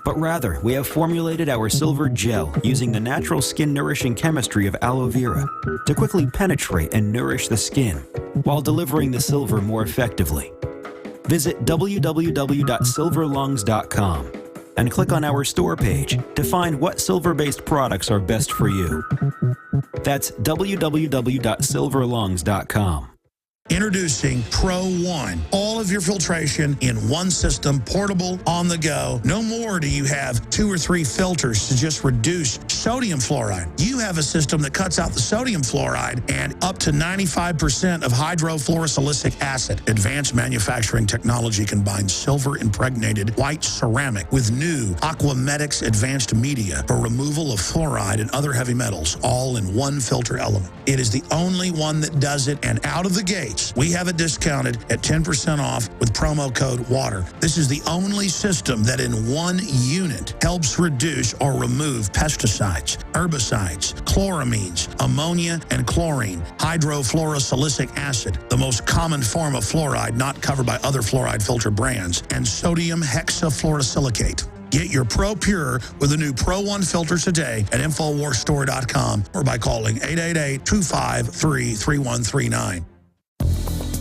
But rather, we have formulated our silver gel using the natural skin-nourishing chemistry of aloe vera to quickly penetrate and nourish the skin, while delivering the silver more effectively. Visit www.silverlungs.com and click on our store page to find what silver-based products are best for you. That's www.silverlungs.com. Introducing Pro One. All of your filtration in one system, portable, on the go. No more do you have 2 or 3 filters to just reduce sodium fluoride. You have a system that cuts out the sodium fluoride and up to 95% of hydrofluorosilicic acid. Advanced manufacturing technology combines silver-impregnated white ceramic with new Aquamedics advanced media for removal of fluoride and other heavy metals, all in one filter element. It is the only one that does it, and out of the gate, we have it discounted at 10% off with promo code WATER. This is the only system that in one unit helps reduce or remove pesticides, herbicides, chloramines, ammonia, and chlorine, hydrofluorosilicic acid, the most common form of fluoride not covered by other fluoride filter brands, and sodium hexafluorosilicate. Get your Pro Pure with the new Pro One filters today at InfoWarsStore.com or by calling 888-253-3139.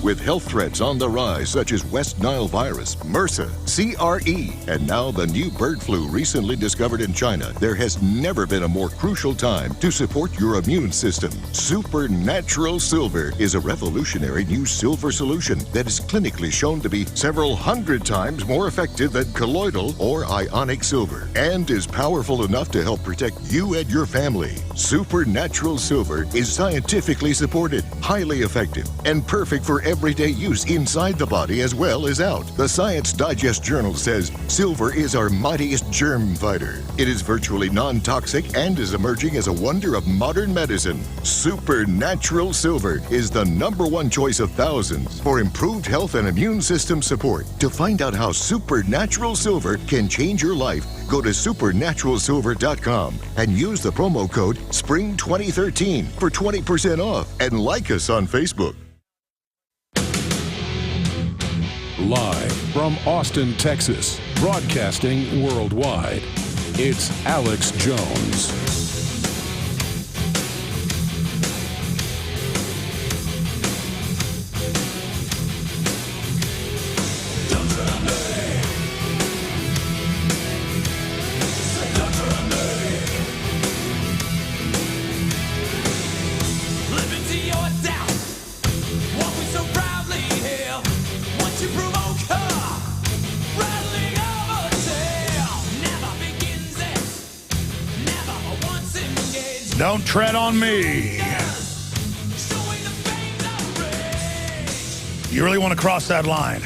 With health threats on the rise, such as West Nile virus, MRSA, CRE, and now the new bird flu recently discovered in China, there has never been a more crucial time to support your immune system. Supernatural Silver is a revolutionary new silver solution that is clinically shown to be several hundred times more effective than colloidal or ionic silver, and is powerful enough to help protect you and your family. Supernatural Silver is scientifically supported, highly effective, and perfect for everyday use inside the body as well as out. The Science Digest Journal says silver is our mightiest germ fighter. It is virtually non-toxic and is emerging as a wonder of modern medicine. Supernatural Silver is the #1 choice of thousands for improved health and immune system support. To find out how Supernatural Silver can change your life, go to supernaturalsilver.com and use the promo code SPRING2013 for 20% off, and like us on Facebook. Live from Austin, Texas, broadcasting worldwide, it's Alex Jones. Don't tread on me. You really want to cross that line?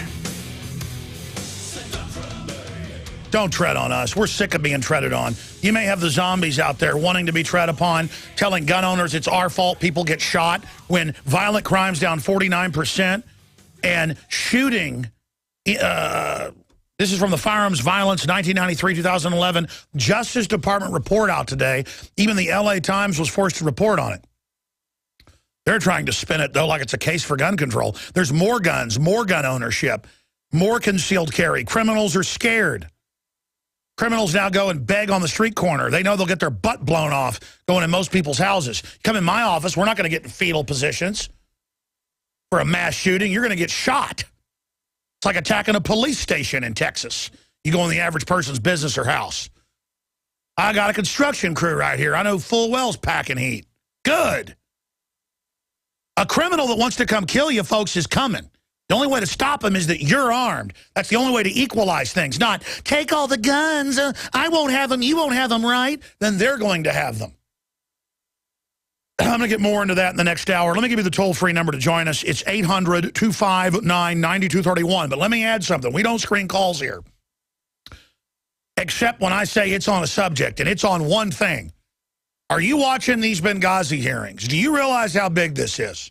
Don't tread on us. We're sick of being treaded on. You may have the zombies out there wanting to be tread upon, telling gun owners it's our fault people get shot when violent crimes down 49% and shooting. This is from the Firearms Violence 1993-2011 Justice Department report out today. Even the LA Times was forced to report on it. They're trying to spin it, though, like it's a case for gun control. There's more guns, more gun ownership, more concealed carry. Criminals are scared. Criminals now go and beg on the street corner. They know they'll get their butt blown off going in most people's houses. Come in my office, we're not going to get in fetal positions for a mass shooting. You're going to get shot. It's like attacking a police station in Texas. You go in the average person's business or house. I got a construction crew right here. I know full well's packing heat. Good. A criminal that wants to come kill you, folks, is coming. The only way to stop him is that you're armed. That's the only way to equalize things, not take all the guns. I won't have them. You won't have them, right? Then they're going to have them. I'm going to get more into that in the next hour. Let me give you the toll-free number to join us. It's 800-259-9231. But let me add something. We don't screen calls here, except when I say it's on a subject, and it's on one thing. Are you watching these Benghazi hearings? Do you realize how big this is?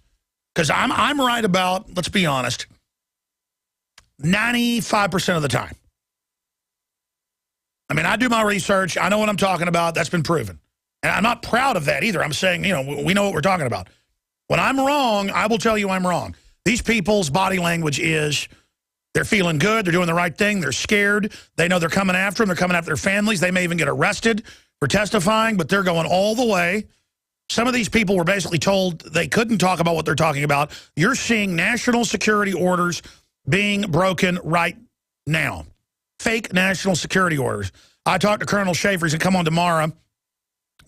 Because I'm right about, let's be honest, 95% of the time. I mean, I do my research. I know what I'm talking about. That's been proven. And I'm not proud of that either. I'm saying, you know, we know what we're talking about. When I'm wrong, I will tell you I'm wrong. These people's body language is they're feeling good. They're doing the right thing. They're scared. They know they're coming after them. They're coming after their families. They may even get arrested for testifying, but they're going all the way. Some of these people were basically told they couldn't talk about what they're talking about. You're seeing national security orders being broken right now. Fake national security orders. I talked to Colonel Schaefer. He's going to come on tomorrow.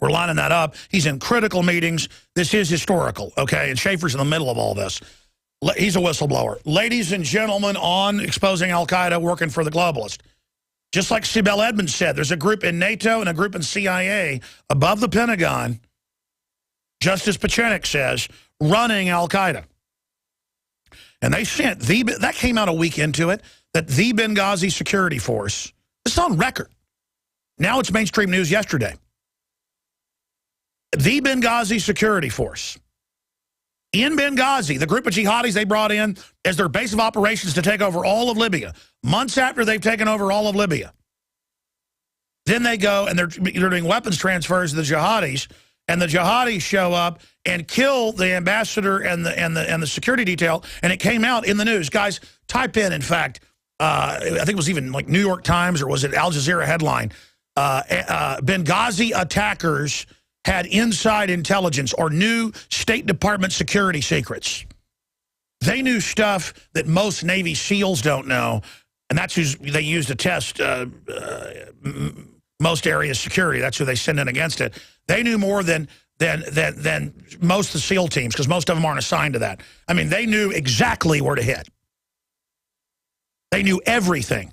We're lining that up. He's in critical meetings. This is historical, okay? And Schaefer's in the middle of all this. He's a whistleblower. Ladies and gentlemen, on exposing al-Qaeda working for the globalist. Just like Sibel Edmonds said, there's a group in NATO and a group in CIA above the Pentagon, just as Spychips says, running al-Qaeda. And they sent that came out a week into it, that the Benghazi security force, it's on record. Now it's mainstream news yesterday. The Benghazi security force. In Benghazi, the group of jihadis they brought in as their base of operations to take over all of Libya, months after they've taken over all of Libya. Then they go and they're doing weapons transfers to the jihadis, and the jihadis show up and kill the ambassador and the security detail, and it came out in the news. Guys, type in fact, I think it was even like New York Times or was it Al Jazeera headline, Benghazi attackers had inside intelligence or knew State Department security secrets. They knew stuff that most Navy SEALs don't know, and that's who they use to test most areas' security. That's who they send in against it. They knew more than most of the SEAL teams, because most of them aren't assigned to that. I mean, they knew exactly where to hit. They knew everything.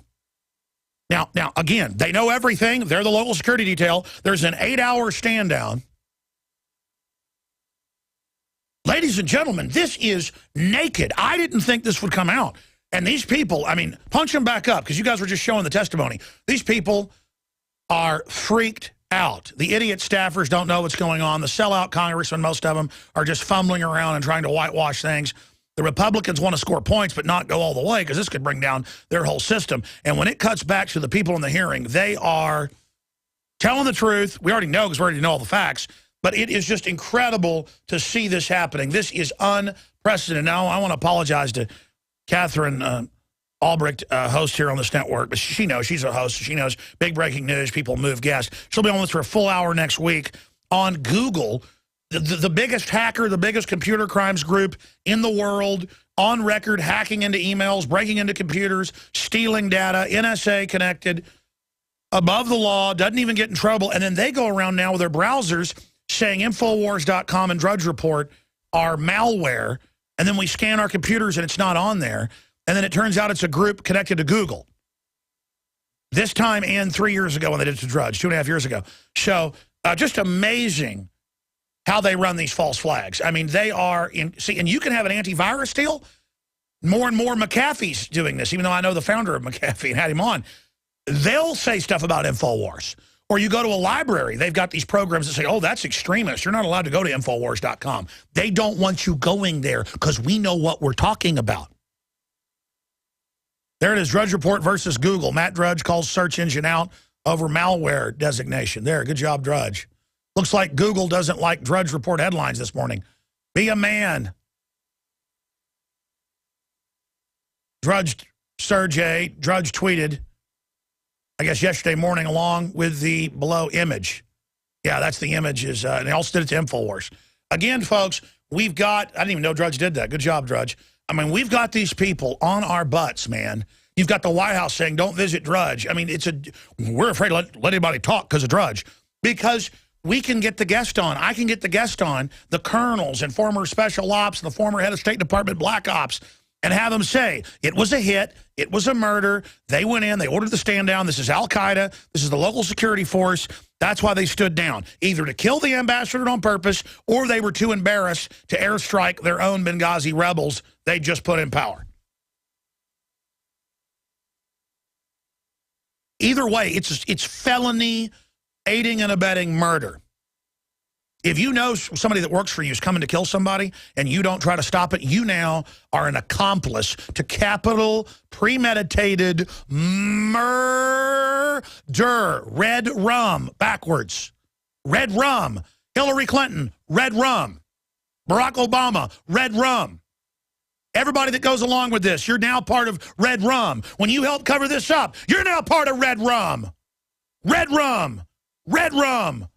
Now, again, they know everything. They're the local security detail. There's an 8-hour stand down. Ladies and gentlemen, this is naked. I didn't think this would come out. And these people, I mean, punch them back up, because you guys were just showing the testimony. These people are freaked out. The idiot staffers don't know what's going on. The sellout congressmen, most of them, are just fumbling around and trying to whitewash things. The Republicans want to score points but not go all the way, because this could bring down their whole system. And when it cuts back to the people in the hearing, they are telling the truth. We already know, because we already know all the facts. But it is just incredible to see this happening. This is unprecedented. Now, I want to apologize to Katherine Albrecht, host here on this network. But she knows. She's a host. She knows big breaking news. People move guests. She'll be on this for a full hour next week on Google. The biggest hacker, the biggest computer crimes group in the world, on record, hacking into emails, breaking into computers, stealing data, NSA connected, above the law, doesn't even get in trouble. And then they go around now with their browsers saying Infowars.com and Drudge Report are malware. And then we scan our computers and it's not on there. And then it turns out it's a group connected to Google. This time and 3 years ago when they did it to Drudge, 2.5 years ago. So just amazing how they run these false flags. I mean, they are in. See, and you can have an antivirus deal. More and more McAfee's doing this, even though I know the founder of McAfee and had him on. They'll say stuff about Infowars. Or you go to a library. They've got these programs that say, oh, that's extremist. You're not allowed to go to Infowars.com. They don't want you going there because we know what we're talking about. There it is, Drudge Report versus Google. Matt Drudge calls search engine out over malware designation. There, good job, Drudge. Looks like Google doesn't like Drudge Report headlines this morning. Be a man. Drudge tweeted, I guess yesterday morning, along with the below image. Yeah, that's the image. And they also did it to Infowars. Again, folks, we've got, I didn't even know Drudge did that. Good job, Drudge. I mean, we've got these people on our butts, man. You've got the White House saying, don't visit Drudge. I mean, we're afraid to let anybody talk because of Drudge. Because we can get the guest on. I can get the guest on, the colonels and former special ops and the former head of State Department Black Ops, and have them say, it was a hit, it was a murder, they went in, they ordered the stand down, this is Al-Qaeda, this is the local security force, that's why they stood down, either to kill the ambassador on purpose, or they were too embarrassed to airstrike their own Benghazi rebels they just put in power. Either way, it's felony, aiding and abetting murder. If you know somebody that works for you is coming to kill somebody and you don't try to stop it, you now are an accomplice to capital, premeditated murder. Red rum, backwards. Red rum. Hillary Clinton, red rum. Barack Obama, red rum. Everybody that goes along with this, you're now part of red rum. When you help cover this up, you're now part of red rum. Red rum. Red rum.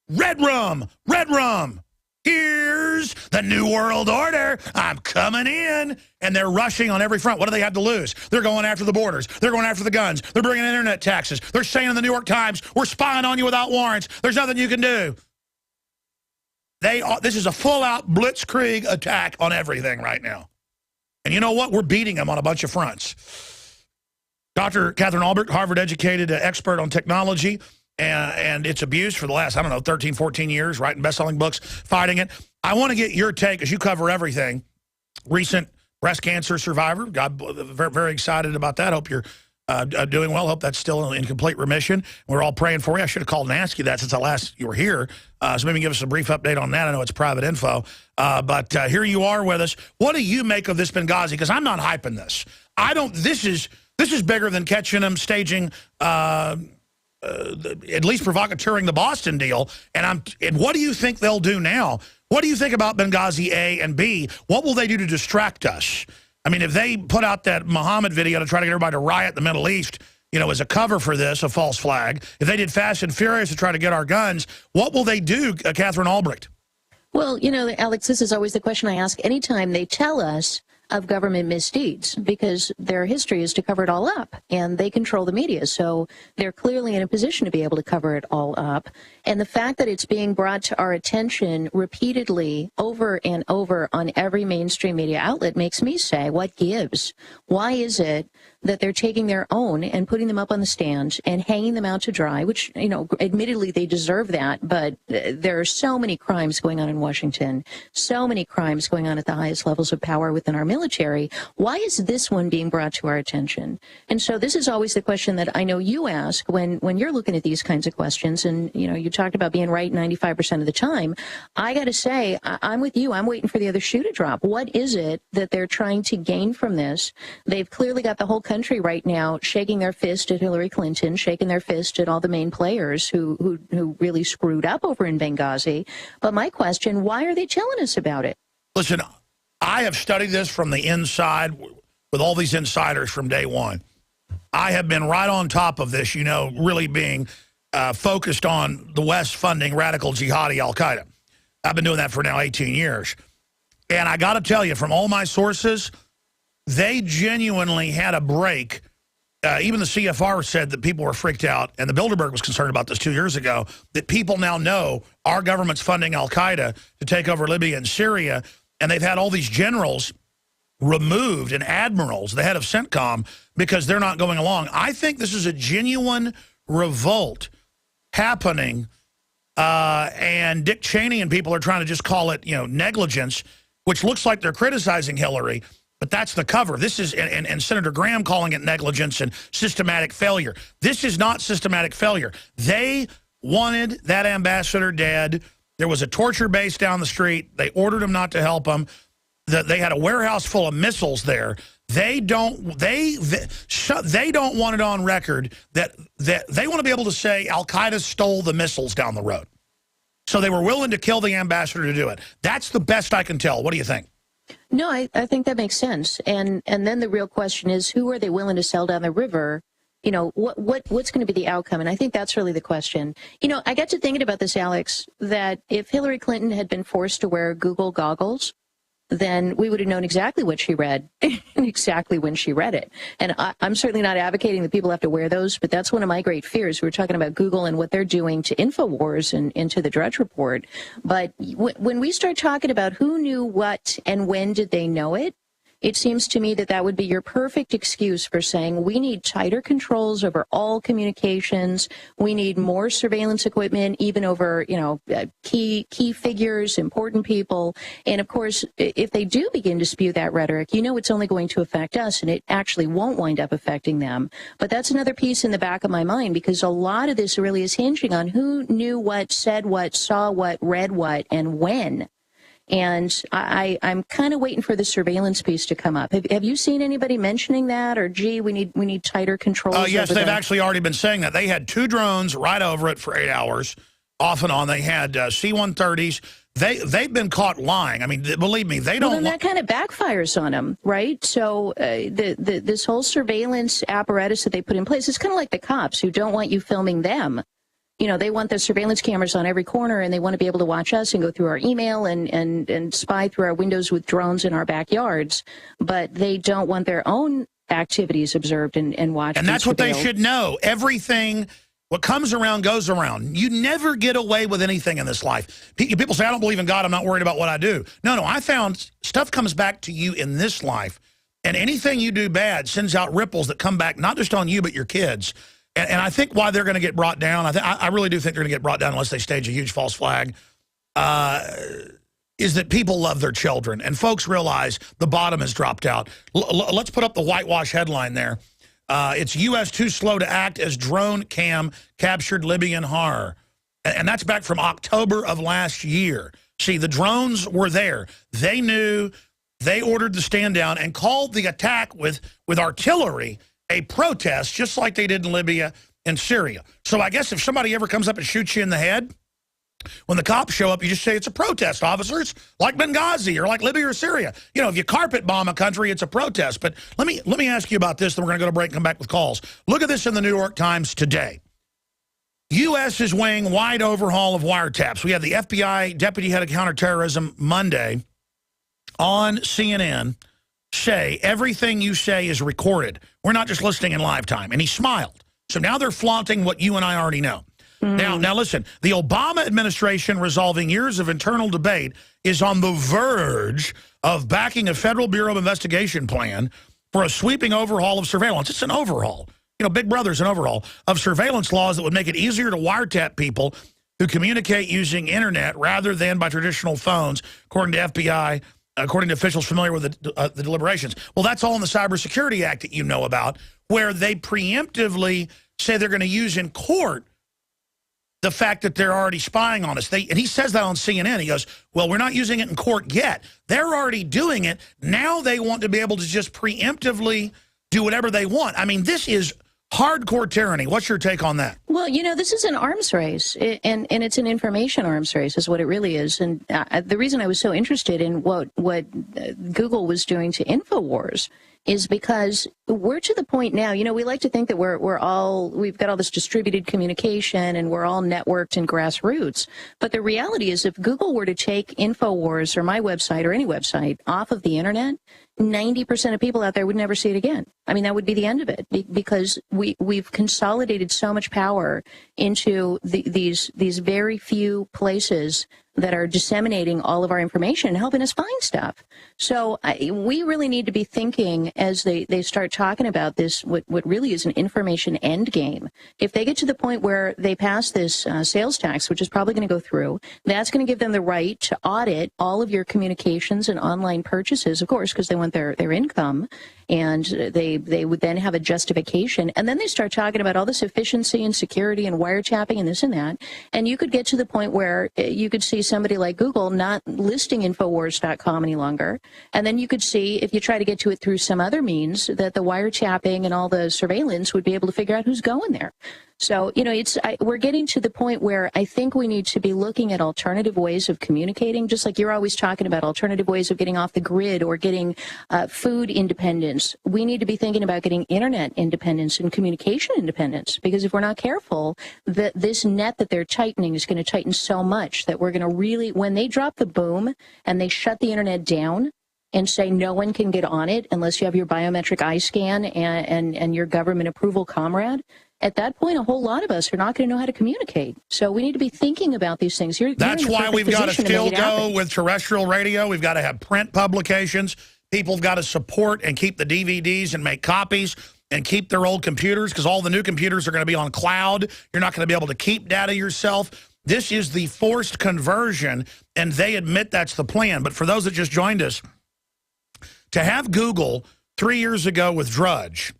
Red rum, red rum. Here's the New World Order. I'm coming in. And they're rushing on every front. What do they have to lose? They're going after the borders. They're going after the guns. They're bringing internet taxes. They're saying in the New York Times, we're spying on you without warrants. There's nothing you can do. This is a full-out blitzkrieg attack on everything right now. And you know what? We're beating them on a bunch of fronts. Dr. Katherine Albrecht, Harvard-educated expert on technology, and its abuse for the last, 13, 14 years, writing best-selling books, fighting it. I want to get your take, as you cover everything. Recent breast cancer survivor. God, very, very excited about that. Hope you're doing well. Hope that's still in complete remission. We're all praying for you. I should have called and asked you that since you were here. So maybe give us a brief update on that. I know it's private info. But here you are with us. What do you make of this Benghazi? Because I'm not hyping this. This is bigger than catching them staging at least provocateuring the Boston deal. And what do you think they'll do now? What do you think about Benghazi A and B? What will they do to distract us? I mean, if they put out that Muhammad video to try to get everybody to riot in the Middle East, as a cover for this, a false flag, if they did Fast and Furious to try to get our guns, what will they do, Katherine Albrecht? Well, Alex, this is always the question I ask anytime they tell us of government misdeeds, because their history is to cover it all up, and they control the media, so they're clearly in a position to be able to cover it all up. And the fact that it's being brought to our attention repeatedly over and over on every mainstream media outlet makes me say, what gives? Why is it that they're taking their own and putting them up on the stand and hanging them out to dry, which, admittedly they deserve that, but there are so many crimes going on in Washington, so many crimes going on at the highest levels of power within our military. Why is this one being brought to our attention? And so this is always the question that I know you ask when you're looking at these kinds of questions, and, you talked about being right 95% of the time. I got to say, I'm with you. I'm waiting for the other shoe to drop. What is it that they're trying to gain from this? They've clearly got the whole country right now shaking their fist at Hillary Clinton, shaking their fist at all the main players who really screwed up over in Benghazi. But my question, why are they telling us about it? Listen, I have studied this from the inside with all these insiders from day one. I have been right on top of this, really being focused on the West funding radical jihadi Al-Qaeda. I've been doing that for now 18 years. And I got to tell you, from all my sources, they genuinely had a break. Even the CFR said that people were freaked out, and the Bilderberg was concerned about this 2 years ago, that people now know our government's funding Al-Qaeda to take over Libya and Syria, and they've had all these generals removed and admirals, the head of CENTCOM, because they're not going along. I think this is a genuine revolt happening and Dick Cheney and people are trying to just call it, negligence, which looks like they're criticizing Hillary, but that's the cover. This is, and Senator Graham calling it negligence and systematic failure. This is not systematic failure. They wanted that ambassador dead. There was a torture base down the street. They ordered him not to help him. They had a warehouse full of missiles there. They don't want it on record that they want to be able to say Al-Qaeda stole the missiles down the road. So they were willing to kill the ambassador to do it. That's the best I can tell. What do you think? No, I think that makes sense. And then the real question is, who are they willing to sell down the river? What's going to be the outcome? And I think that's really the question. I got to thinking about this, Alex, that if Hillary Clinton had been forced to wear Google goggles, then we would have known exactly what she read and exactly when she read it. And I'm certainly not advocating that people have to wear those, but that's one of my great fears. We were talking about Google and what they're doing to Infowars and into the Drudge Report. But when we start talking about who knew what and when did they know it, it seems to me that that would be your perfect excuse for saying we need tighter controls over all communications. We need more surveillance equipment, even over, key figures, important people. And of course, if they do begin to spew that rhetoric, it's only going to affect us, and it actually won't wind up affecting them. But that's another piece in the back of my mind, because a lot of this really is hinging on who knew what, said what, saw what, read what, and when. And I'm kind of waiting for the surveillance piece to come up. Have you seen anybody mentioning that? Or, gee, we need tighter controls? Yes, they've actually already been saying that. They had 2 drones right over it for 8 hours, off and on. They had C-130s. They've been caught lying. I mean, believe me, they don't. Well, then that kind of backfires on them, right? So this whole surveillance apparatus that they put in place, it's kind of like the cops who don't want you filming them. They want the surveillance cameras on every corner, and they want to be able to watch us and go through our email and spy through our windows with drones in our backyards. But they don't want their own activities observed and watched. And that's what they should know. Everything, what comes around goes around. You never get away with anything in this life. People say, I don't believe in God. I'm not worried about what I do. No, I found stuff comes back to you in this life. And anything you do bad sends out ripples that come back, not just on you, but your kids. And I think why they're going to get brought down, I really do think they're going to get brought down unless they stage a huge false flag, is that people love their children. And folks realize the bottom has dropped out. Let's put up the whitewash headline there. It's U.S. too slow to act as drone cam captured Libyan horror. And that's back from October of last year. See, the drones were there. They knew. They ordered the stand down and called the attack with artillery a protest, just like they did in Libya and Syria. So I guess if somebody ever comes up and shoots you in the head, when the cops show up, you just say it's a protest, officers, like Benghazi or like Libya or Syria. If you carpet bomb a country, it's a protest. But let me ask you about this, then we're going to go to break and come back with calls. Look at this in the New York Times today. U.S. is weighing wide overhaul of wiretaps. We had the FBI Deputy Head of Counterterrorism Monday on CNN say everything you say is recorded. We're not just listening in live time. And he smiled. So now they're flaunting what you and I already know. Now listen, the Obama administration, resolving years of internal debate, is on the verge of backing a Federal Bureau of Investigation plan for a sweeping overhaul of surveillance. It's an overhaul. Big Brother's an overhaul of surveillance laws that would make it easier to wiretap people who communicate using internet rather than by traditional phones, according to FBI. According to officials familiar with the deliberations. Well, that's all in the Cybersecurity Act that you know about, where they preemptively say they're going to use in court the fact that they're already spying on us. And he says that on CNN. He goes, well, we're not using it in court yet. They're already doing it. Now they want to be able to just preemptively do whatever they want. I mean, this is hardcore tyranny. What's your take on that? Well, this is an arms race, and it's an information arms race is what it really is. And the reason I was so interested in what Google was doing to Infowars is because we're to the point now, we like to think that we've got all this distributed communication and we're all networked and grassroots. But the reality is if Google were to take Infowars or my website or any website off of the internet, 90% of people out there would never see it again. I mean, that would be the end of it because we've consolidated so much power into these very few places that are disseminating all of our information and helping us find stuff. So we really need to be thinking as they start talking about this, what really is an information end game. If they get to the point where they pass this sales tax, which is probably going to go through, that's going to give them the right to audit all of your communications and online purchases, of course, because they want their income. And they would then have a justification. And then they start talking about all this efficiency and security and wiretapping and this and that. And you could get to the point where you could see somebody like Google not listing Infowars.com any longer. And then you could see, if you try to get to it through some other means, that the wiretapping and all the surveillance would be able to figure out who's going there. So, you know, we're getting to the point where I think we need to be looking at alternative ways of communicating, just like you're always talking about alternative ways of getting off the grid or getting food independence. We need to be thinking about getting internet independence and communication independence, because if we're not careful, this net that they're tightening is going to tighten so much that we're going to really, when they drop the boom and they shut the internet down and say no one can get on it unless you have your biometric eye scan and your government approval comrade, at that point, a whole lot of us are not going to know how to communicate. So we need to be thinking about these things. That's why we've got to still go with terrestrial radio. We've got to have print publications. People have got to support and keep the DVDs and make copies and keep their old computers, because all the new computers are going to be on cloud. You're not going to be able to keep data yourself. This is the forced conversion, and they admit that's the plan. But for those that just joined us, to have Google 3 years ago with Drudge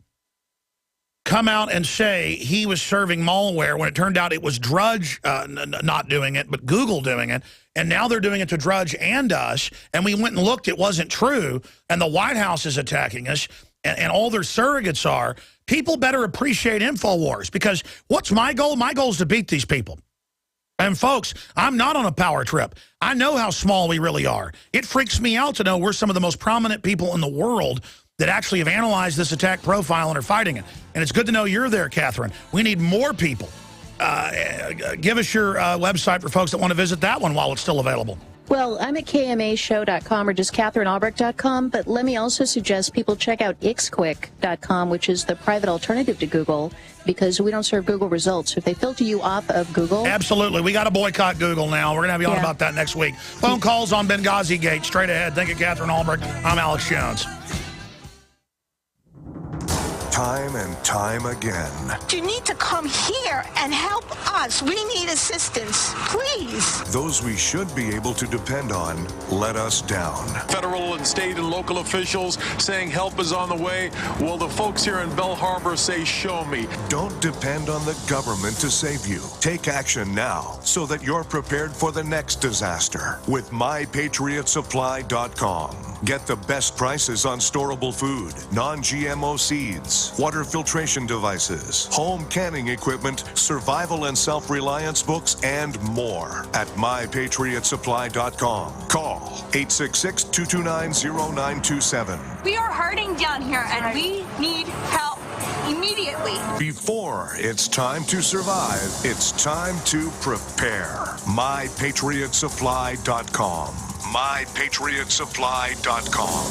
come out and say he was serving malware when it turned out it was Drudge not doing it, but Google doing it, and now they're doing it to Drudge and us, and we went and looked, it wasn't true, and the White House is attacking us, and all their surrogates are, people better appreciate Infowars, because what's my goal? My goal is to beat these people. And folks, I'm not on a power trip. I know how small we really are. It freaks me out to know we're some of the most prominent people in the world that actually have analyzed this attack profile and are fighting it. And it's good to know you're there, Catherine. We need more people. Give us your website for folks that want to visit that one while it's still available. Well, I'm at kmashow.com or just KatherineAlbrecht.com, but let me also suggest people check out xquick.com, which is the private alternative to Google, because we don't serve Google results. If they filter you off of Google... Absolutely. We got to boycott Google now. We're going to have you on about that next week. Phone calls on Benghazi Gate. Straight ahead. Thank you, Katherine Albrecht. I'm Alex Jones. Time and time again. You need to come here and help us. We need assistance, please. Those we should be able to depend on let us down. Federal and state and local officials saying help is on the way. Well, the folks here in Bell Harbor say, show me. Don't depend on the government to save you. Take action now so that you're prepared for the next disaster with MyPatriotSupply.com. Get the best prices on storable food, non-GMO seeds, water filtration devices, home canning equipment, survival and self-reliance books, and more at MyPatriotSupply.com. Call 866-229-0927. We are hurting down here, and we need help immediately. Before it's time to survive, it's time to prepare. MyPatriotSupply.com. MyPatriotSupply.com.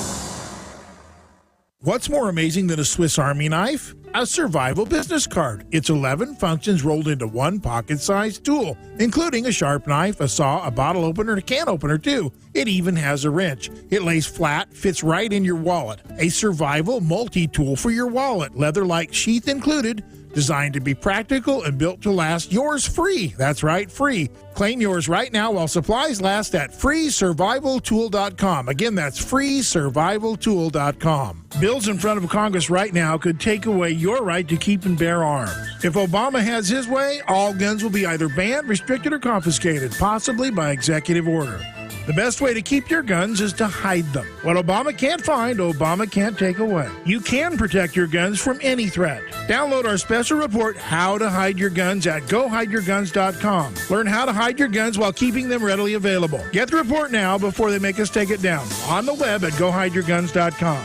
What's more amazing than a Swiss Army knife? A survival business card. It's 11 functions rolled into one pocket-sized tool, including a sharp knife, a saw, a bottle opener, and a can opener, too. It even has a wrench. It lays flat, fits right in your wallet. A survival multi-tool for your wallet, leather-like sheath included, designed to be practical and built to last. Yours free. That's right, free. Claim yours right now while supplies last at freesurvivaltool.com. Again, that's freesurvivaltool.com. Bills in front of Congress right now could take away your right to keep and bear arms. If Obama has his way, all guns will be either banned, restricted, or confiscated, possibly by executive order. The best way to keep your guns is to hide them. What Obama can't find, Obama can't take away. You can protect your guns from any threat. Download our special report, How to Hide Your Guns, at GoHideYourGuns.com. Learn how to hide your guns while keeping them readily available. Get the report now before they make us take it down. On the web at GoHideYourGuns.com.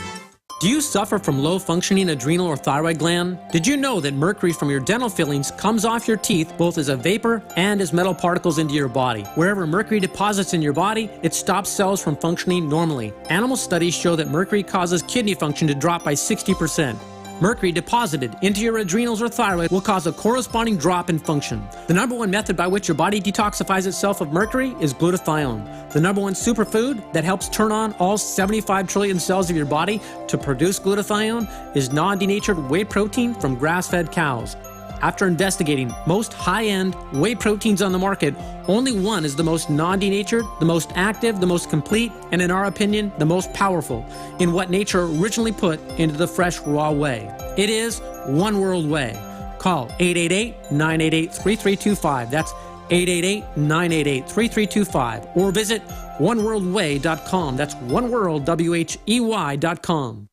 Do you suffer from low-functioning adrenal or thyroid gland? Did you know that mercury from your dental fillings comes off your teeth both as a vapor and as metal particles into your body? Wherever mercury deposits in your body, it stops cells from functioning normally. Animal studies show that mercury causes kidney function to drop by 60%. Mercury deposited into your adrenals or thyroid will cause a corresponding drop in function. The number one method by which your body detoxifies itself of mercury is glutathione. The number one superfood that helps turn on all 75 trillion cells of your body to produce glutathione is non-denatured whey protein from grass-fed cows. After investigating most high-end whey proteins on the market, only one is the most non-denatured, the most active, the most complete, and in our opinion, the most powerful in what nature originally put into the fresh raw whey. It is One World Whey. Call 888-988-3325. That's 888-988-3325. Or visit oneworldwhey.com. That's oneworld.com.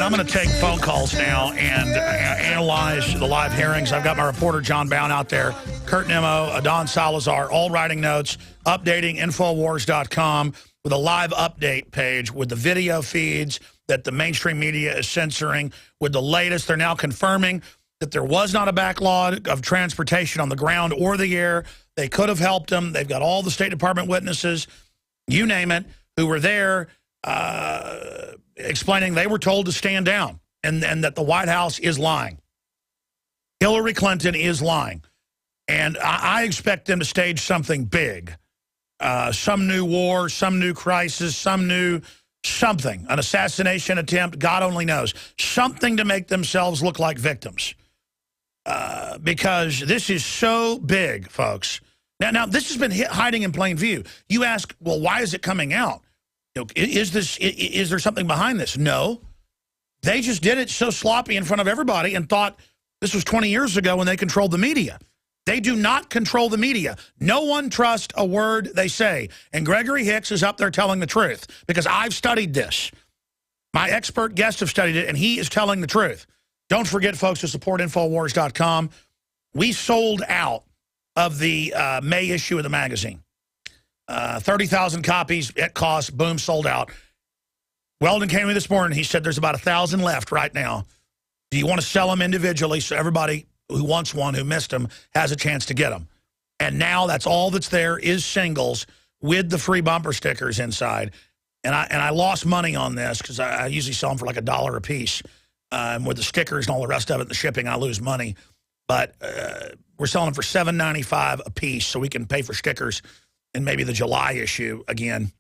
I'm going to take phone calls now and analyze the live hearings. I've got my reporter, John Bound, out there, Kurt Nimmo, Adon Salazar, all writing notes, updating Infowars.com with a live update page with the video feeds that the mainstream media is censoring. With the latest, they're now confirming that there was not a backlog of transportation on the ground or the air. They could have helped them. They've got all the State Department witnesses, you name it, who were there explaining they were told to stand down and that the White House is lying. Hillary Clinton is lying. And I expect them to stage something big. Some new war, some new crisis, some new something. An assassination attempt, God only knows. Something to make themselves look like victims. Because this is so big, folks. Now this has been hiding in plain view. You ask, well, why is it coming out? Is there something behind this? No. They just did it so sloppy in front of everybody and thought this was 20 years ago when they controlled the media. They do not control the media. No one trusts a word they say. And Gregory Hicks is up there telling the truth because I've studied this. My expert guests have studied it, and he is telling the truth. Don't forget, folks, to support Infowars.com. We sold out of the May issue of the magazine. 30,000 copies at cost, boom, sold out. Weldon came to me this morning. He said there's about 1,000 left right now. Do you want to sell them individually so everybody who wants one, who missed them, has a chance to get them? And now that's all that's there is singles with the free bumper stickers inside. And I lost money on this because I usually sell them for like $1 a piece. And with the stickers and all the rest of it, the shipping, I lose money. But we're selling them for $7.95 a piece so we can pay for stickers and maybe the July issue again.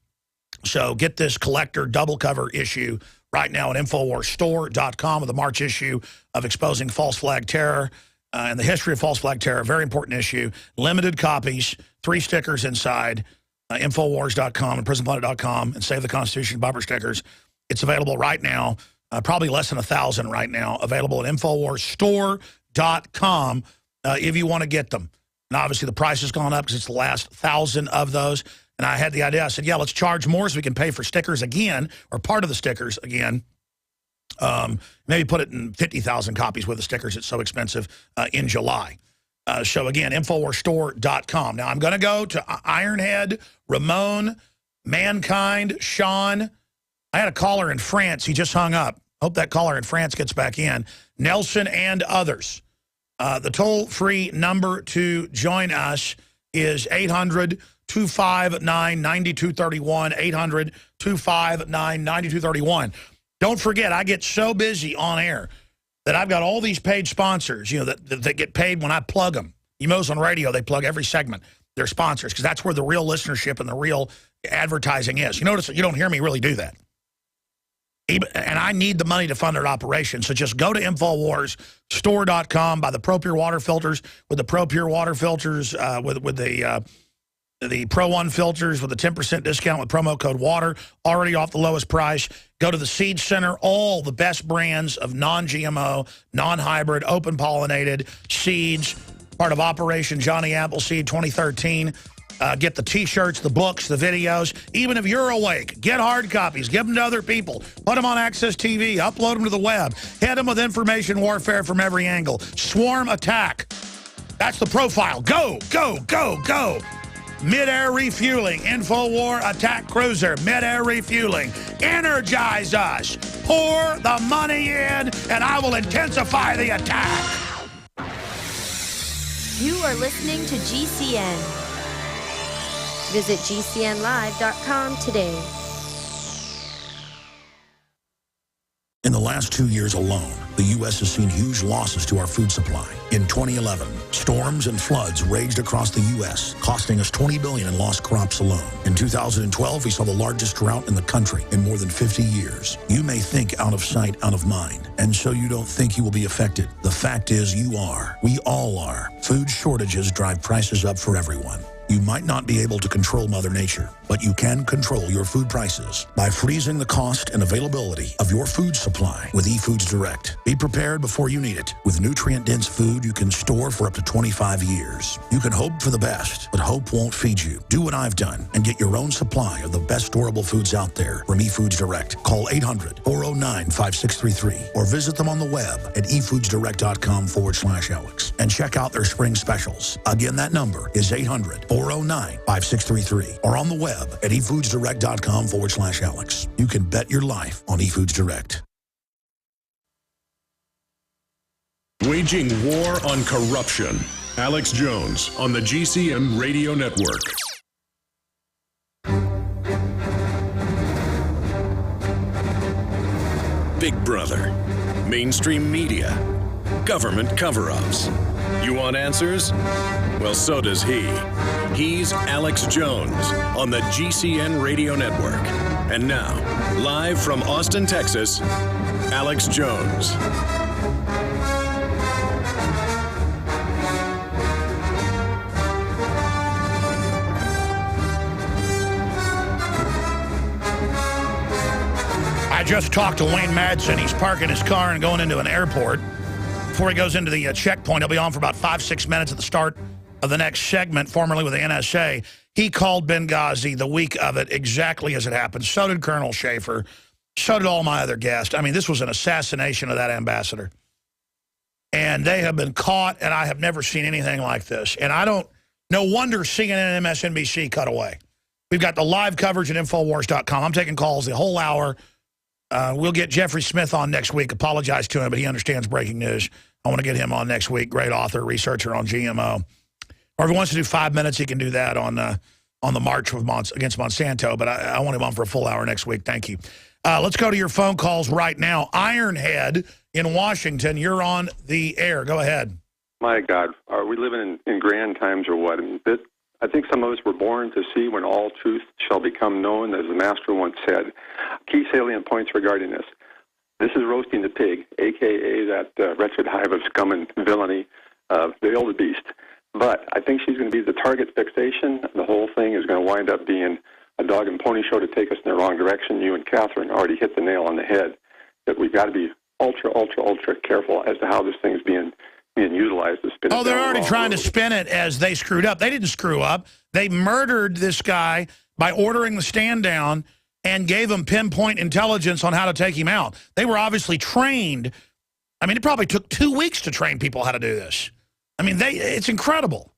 So get this collector double cover issue right now at InfoWarsStore.com with the March issue of Exposing False Flag Terror and the History of False Flag Terror. Very important issue. Limited copies, 3 stickers inside, Infowars.com and PrisonPlanet.com, and Save the Constitution bumper stickers. It's available right now, probably less than 1,000 right now, available at InfoWarsStore.com if you want to get them. And obviously the price has gone up because it's the last 1,000 of those. And I had the idea. I said, yeah, let's charge more so we can pay for stickers again, or part of the stickers again. Maybe put it in 50,000 copies with the stickers. It's so expensive in July. So again, InfoWarsStore.com. Now I'm going to go to Ironhead, Ramon, Mankind, Sean. I had a caller in France. He just hung up. Hope that caller in France gets back in. Nelson and others. The toll-free number to join us is 800-259-9231, 800-259-9231. Don't forget, I get so busy on air that I've got all these paid sponsors, you know, that get paid when I plug them. Emos on radio, they plug every segment. They're sponsors because that's where the real listenership and the real advertising is. You notice that you don't hear me really do that. And I need the money to fund their operation. So just go to InfoWarsStore.com, buy the Pro Pure water filters with the Pro Pure water filters, with the Pro 1 filters with a 10% discount with promo code WATER, already off the lowest price. Go to the Seed Center, all the best brands of non-GMO, non-hybrid, open-pollinated seeds, part of Operation Johnny Appleseed 2013. Get the T-shirts, the books, the videos. Even if you're awake, get hard copies. Give them to other people. Put them on Access TV. Upload them to the web. Hit them with information warfare from every angle. Swarm attack. That's the profile. Go, go, go, go. Mid-air refueling. Infowar attack cruiser. Mid-air refueling. Energize us. Pour the money in, and I will intensify the attack. You are listening to GCN. Visit GCNlive.com today. In the last 2 years alone, the U.S. has seen huge losses to our food supply. In 2011, storms and floods raged across the U.S., costing us $20 billion in lost crops alone. In 2012, we saw the largest drought in the country in more than 50 years. You may think out of sight, out of mind, and so you don't think you will be affected. The fact is you are. We all are. Food shortages drive prices up for everyone. You might not be able to control Mother Nature, but you can control your food prices by freezing the cost and availability of your food supply with eFoods Direct. Be prepared before you need it. With nutrient-dense food you can store for up to 25 years. You can hope for the best, but hope won't feed you. Do what I've done and get your own supply of the best storable foods out there from eFoods Direct. Call 800-409-5633 or visit them on the web at efoodsdirect.com/Alex and check out their spring specials. Again, that number is 800-409-5633 or on the web at efoodsdirect.com/Alex. You can bet your life on eFoods Direct. Waging war on corruption. Alex Jones on the GCN Radio Network. Big Brother. Mainstream media. Government cover-ups. You want answers? Well, so does he. He's Alex Jones on the GCN Radio Network. And now, live from Austin, Texas, Alex Jones. I just talked to Wayne Madsen. He's parking his car and going into an airport. Before he goes into the checkpoint, he'll be on for about 5-6 minutes at the start of the next segment, formerly with the NSA. He called Benghazi the week of it exactly as it happened. So did Colonel Schaefer. So did all my other guests. I mean, this was an assassination of that ambassador. And they have been caught, and I have never seen anything like this. And no wonder CNN and MSNBC cut away. We've got the live coverage at Infowars.com. I'm taking calls the whole hour. We'll get Jeffrey Smith on next week. Apologize to him, but he understands breaking news. I want to get him on next week. Great author, researcher on GMO. Or if he wants to do 5 minutes, he can do that on the march against Monsanto. But I want him on for a full hour next week. Thank you. Let's go to your phone calls right now. Ironhead in Washington, you're on the air. Go ahead. My God, are we living in grand times or what? I mean, I think some of us were born to see when all truth shall become known, as the master once said. Key salient points regarding this. This is roasting the pig, a.k.a. that wretched hive of scum and villainy of the old beast. But I think she's going to be the target fixation. The whole thing is going to wind up being a dog and pony show to take us in the wrong direction. You and Catherine already hit the nail on the head, that we've got to be ultra, ultra, ultra careful as to how this thing is being utilized to spin it. Oh, they're down already trying to spin it as they screwed up. They didn't screw up. They murdered this guy by ordering the stand down and gave him pinpoint intelligence on how to take him out. They were obviously trained. I mean, it probably took 2 weeks to train people how to do this. I mean, it's incredible.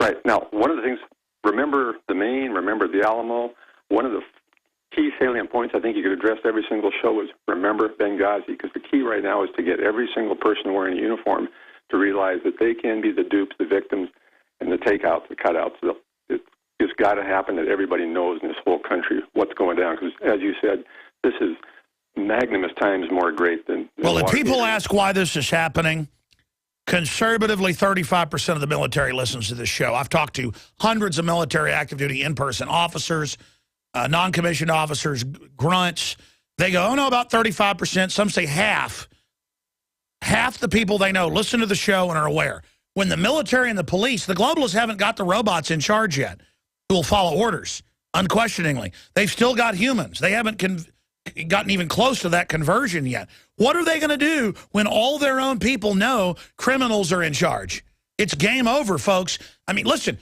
Right. Now, one of the things, remember the Maine, remember the Alamo. One of the key salient points I think you could address every single show is remember Benghazi, because the key right now is to get every single person wearing a uniform to realize that they can be the dupes, the victims, and the takeouts, the cutouts. It's got to happen that everybody knows in this whole country what's going down, because, as you said, this is magnanimous times more great than well, if Watergate. people ask why this is happening, conservatively 35% of the military listens to this show. I've talked to hundreds of military active duty in-person officers, non-commissioned officers, grunts. They go, oh, no, about 35%. Some say half. Half the people they know listen to the show and are aware. When the military and the police, the globalists haven't got the robots in charge yet who will follow orders, unquestioningly. They've still got humans. They haven't gotten even close to that conversion yet. What are they going to do when all their own people know criminals are in charge? It's game over, folks. I mean, listen,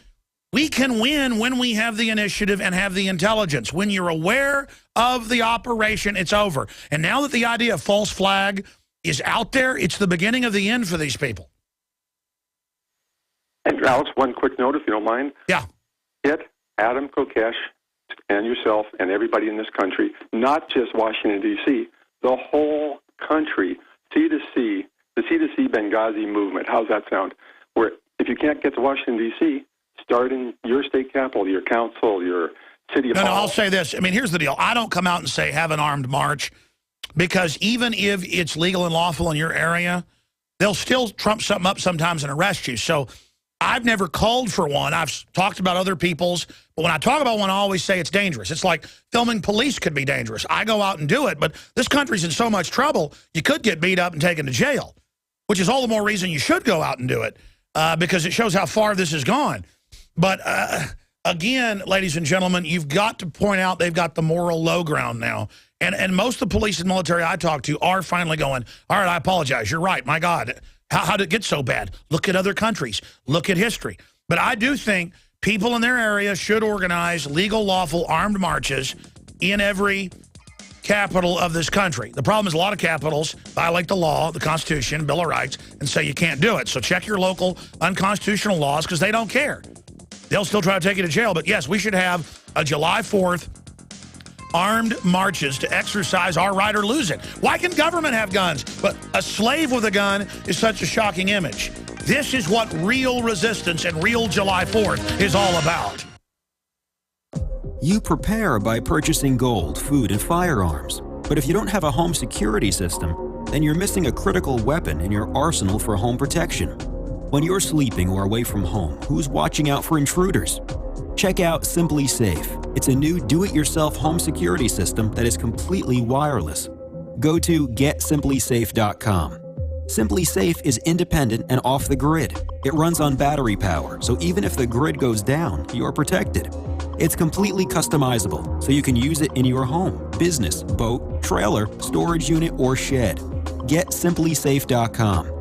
We can win when we have the initiative and have the intelligence. When you're aware of the operation, it's over. And now that the idea of false flag is out there, it's the beginning of the end for these people. And Alex, one quick note, if you don't mind. Yeah. Get Adam Kokesh and yourself and everybody in this country, not just Washington, D.C., the whole country, C2C, the C2C Benghazi movement. How's that sound? Where if you can't get to Washington, D.C., start in your state capital, your council, your city hall. No, I'll say this. I mean, here's the deal. I don't come out and say have an armed march because even if it's legal and lawful in your area, they'll still trump something up sometimes and arrest you. So I've never called for one. I've talked about other people's, but when I talk about one, I always say it's dangerous. It's like filming police could be dangerous. I go out and do it, but this country's in so much trouble, you could get beat up and taken to jail, which is all the more reason you should go out and do it because it shows how far this has gone. But again, ladies and gentlemen, you've got to point out they've got the moral low ground now. And most of the police and military I talk to are finally going, all right, I apologize. You're right. My God, how did it get so bad? Look at other countries. Look at history. But I do think people in their area should organize legal, lawful, armed marches in every capital of this country. The problem is a lot of capitals violate the law, the Constitution, Bill of Rights, and say you can't do it. So check your local unconstitutional laws because they don't care. They'll still try to take you to jail. But, yes, we should have a July 4th armed marches to exercise our right or lose it. Why can government have guns? But a slave with a gun is such a shocking image. This is what real resistance and real July 4th is all about. You prepare by purchasing gold, food, and firearms. But if you don't have a home security system, then you're missing a critical weapon in your arsenal for home protection. When you're sleeping or away from home, who's watching out for intruders? Check out Simply Safe. It's a new do-it-yourself home security system that is completely wireless. Go to GetSimplySafe.com. Simply Safe is independent and off the grid. It runs on battery power, so even if the grid goes down, you're protected. It's completely customizable, so you can use it in your home, business, boat, trailer, storage unit, or shed. GetSimplySafe.com.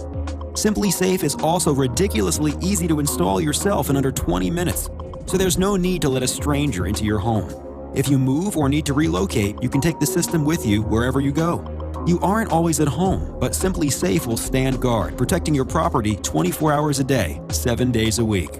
Simply Safe is also ridiculously easy to install yourself in under 20 minutes, so there's no need to let a stranger into your home. If you move or need to relocate, you can take the system with you wherever you go. You aren't always at home, but Simply Safe will stand guard, protecting your property 24 hours a day, 7 days a week.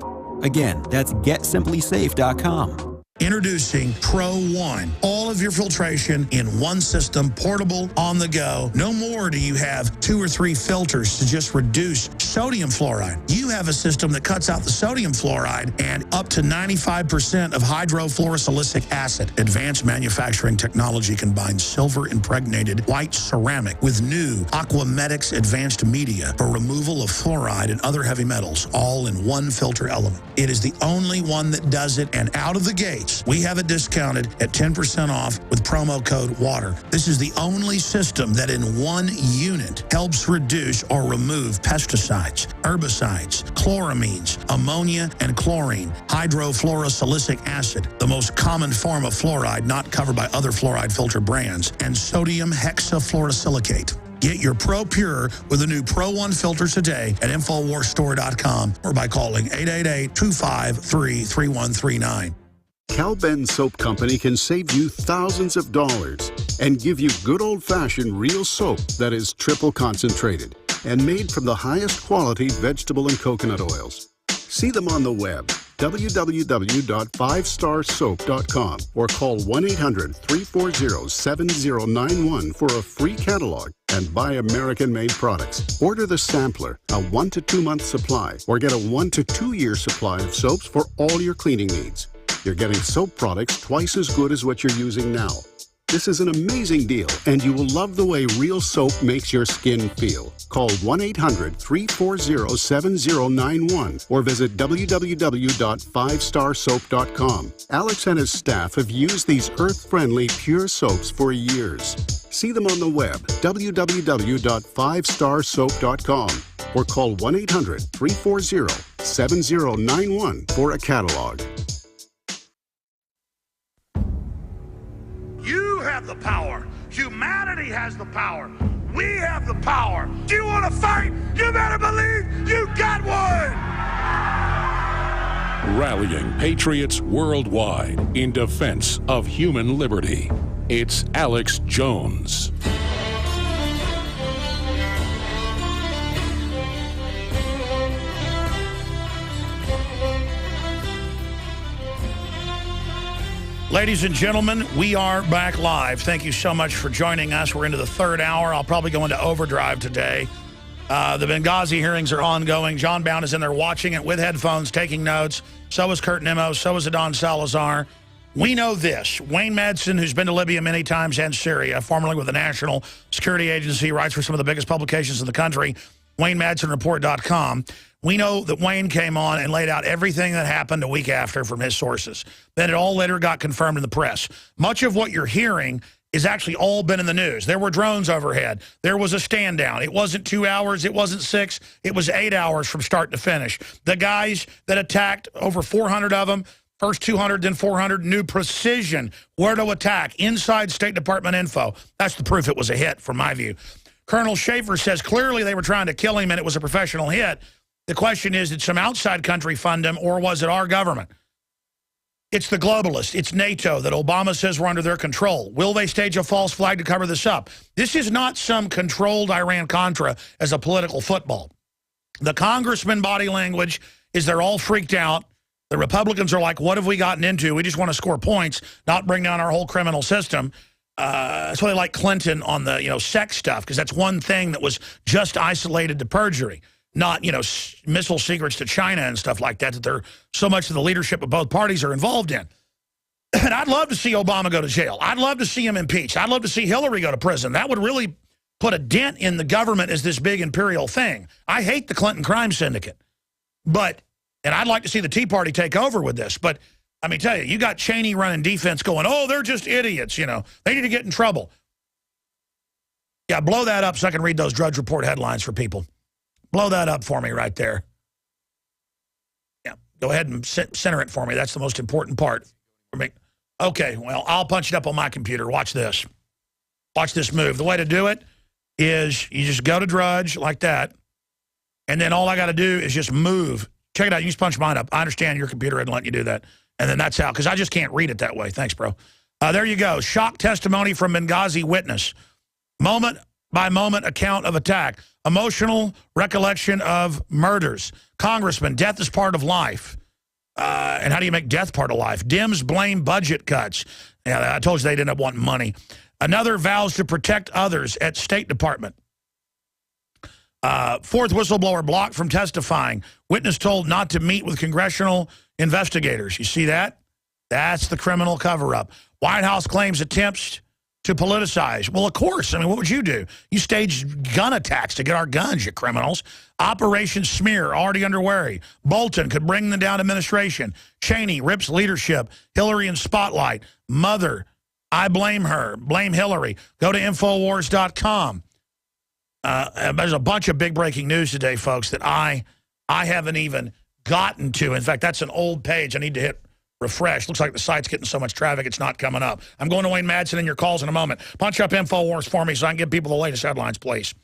Again, that's GetSimplySafe.com. Introducing Pro One. All of your filtration in one system, portable, on the go. No more do you have 2 or 3 filters to just reduce sodium fluoride. You have a system that cuts out the sodium fluoride and up to 95% of hydrofluorosilicic acid. Advanced manufacturing technology combines silver-impregnated white ceramic with new Aquamedics advanced media for removal of fluoride and other heavy metals, all in one filter element. It is the only one that does it, and out of the gate, we have it discounted at 10% off with promo code WATER. This is the only system that in one unit helps reduce or remove pesticides, herbicides, chloramines, ammonia, and chlorine, hydrofluorosilicic acid, the most common form of fluoride not covered by other fluoride filter brands, and sodium hexafluorosilicate. Get your Pro Pure with the new Pro One filter today at InfoWarsStore.com or by calling 888-253-3139. Cal-Ben Soap Company can save you thousands of dollars and give you good old-fashioned real soap that is triple concentrated and made from the highest quality vegetable and coconut oils. See them on the web, www.5starsoap.com, or call 1-800-340-7091 for a free catalog and buy American-made products. Order the sampler, a 1 to 2 month supply, or get a 1 to 2 year supply of soaps for all your cleaning needs. You're getting soap products twice as good as what you're using now. This is an amazing deal, and you will love the way real soap makes your skin feel. Call 1-800-340-7091 or visit www.5starsoap.com. Alex and his staff have used these earth-friendly, pure soaps for years. See them on the web, www.5starsoap.com, or call 1-800-340-7091 for a catalog. You have the power. Humanity has the power. We have the power. Do you want to fight? You better believe you got one. rallying patriots worldwide in defense of human liberty. It's Alex Jones. Ladies and gentlemen, we are back live. Thank you so much for joining us. We're into the third hour. I'll probably go into overdrive today. The Benghazi hearings are ongoing. John Bound is in there watching it with headphones, taking notes. So is Kurt Nimmo. So is Adon Salazar. We know this. Wayne Madsen, who's been to Libya many times and Syria, formerly with the National Security Agency, writes for some of the biggest publications in the country, WayneMadsenReport.com. We know that Wayne came on and laid out everything that happened a week after from his sources. Then it all later got confirmed in the press. Much of what you're hearing is actually all been in the news. There were drones overhead. There was a stand down. It wasn't 2 hours. It wasn't 6. It was 8 hours from start to finish. The guys that attacked, over 400 of them, first 200, then 400, knew precision where to attack. Inside State Department info. That's the proof it was a hit, from my view. Colonel Schaefer says clearly they were trying to kill him and it was a professional hit. The question is, did some outside country fund him, or was it our government? It's the globalists. It's NATO that Obama says we're under their control. Will they stage a false flag to cover this up? This is not some controlled Iran-Contra as a political football. The congressman body language is they're all freaked out. The Republicans are like, what have we gotten into? We just want to score points, not bring down our whole criminal system. That's why they like Clinton on the sex stuff, because that's one thing that was just isolated to perjury. Not, missile secrets to China and stuff like that, that they're so much of the leadership of both parties are involved in. And I'd love to see Obama go to jail. I'd love to see him impeached. I'd love to see Hillary go to prison. That would really put a dent in the government as this big imperial thing. I hate the Clinton crime syndicate. And I'd like to see the Tea Party take over with this. But let me tell you, you got Cheney running defense going, oh, they're just idiots, They need to get in trouble. Yeah, blow that up so I can read those Drudge Report headlines for people. Blow that up for me right there. Yeah, go ahead and center it for me. That's the most important part for me. Okay, well, I'll punch it up on my computer. Watch this. Watch this move. The way to do it is you just go to Drudge like that, and then all I got to do is just move. Check it out. You just punch mine up. I understand your computer isn't letting you do that. And then that's how, because I just can't read it that way. Thanks, bro. There you go. Shock testimony from Benghazi witness. Moment-by-moment account of attack. Emotional recollection of murders. Congressman, death is part of life. And how do you make death part of life? Dems blame budget cuts. Yeah, I told you they'd end up wanting money. Another vows to protect others at State Department. Fourth whistleblower blocked from testifying. Witness told not to meet with congressional investigators. You see that? That's the criminal cover-up. White House claims attempts to politicize. Well, of course. I mean, what would you do? You staged gun attacks to get our guns, you criminals. Operation Smear, already underway. Bolton could bring them down administration. Cheney rips leadership. Hillary in spotlight. Mother, I blame her. Blame Hillary. Go to Infowars.com. There's a bunch of big breaking news today, folks, that I haven't even gotten to. In fact, that's an old page. I need to hit refresh. Looks like the site's getting so much traffic, it's not coming up. I'm going to Wayne Madsen and your calls in a moment. Punch up Infowars for me so I can give people the latest headlines, please.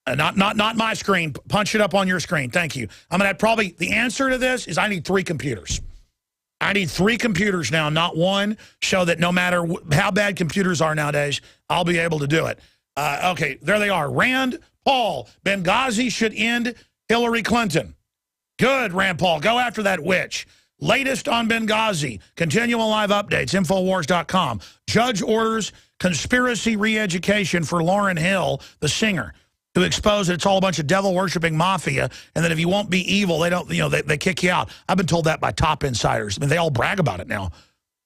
Not my screen. Punch it up on your screen. Thank you. I'm going to probably, the answer to this is I need 3 computers. I need 3 computers now, not one, so that no matter how bad computers are nowadays, I'll be able to do it. Okay, there they are. Rand Paul, Benghazi should end Hillary Clinton. Good, Rand Paul. Go after that witch. Latest on Benghazi. Continual live updates. Infowars.com. Judge orders conspiracy re-education for Lauryn Hill, the singer, who exposed that it's all a bunch of devil-worshipping mafia, and that if you won't be evil, they don't, they kick you out. I've been told that by top insiders. I mean, they all brag about it now.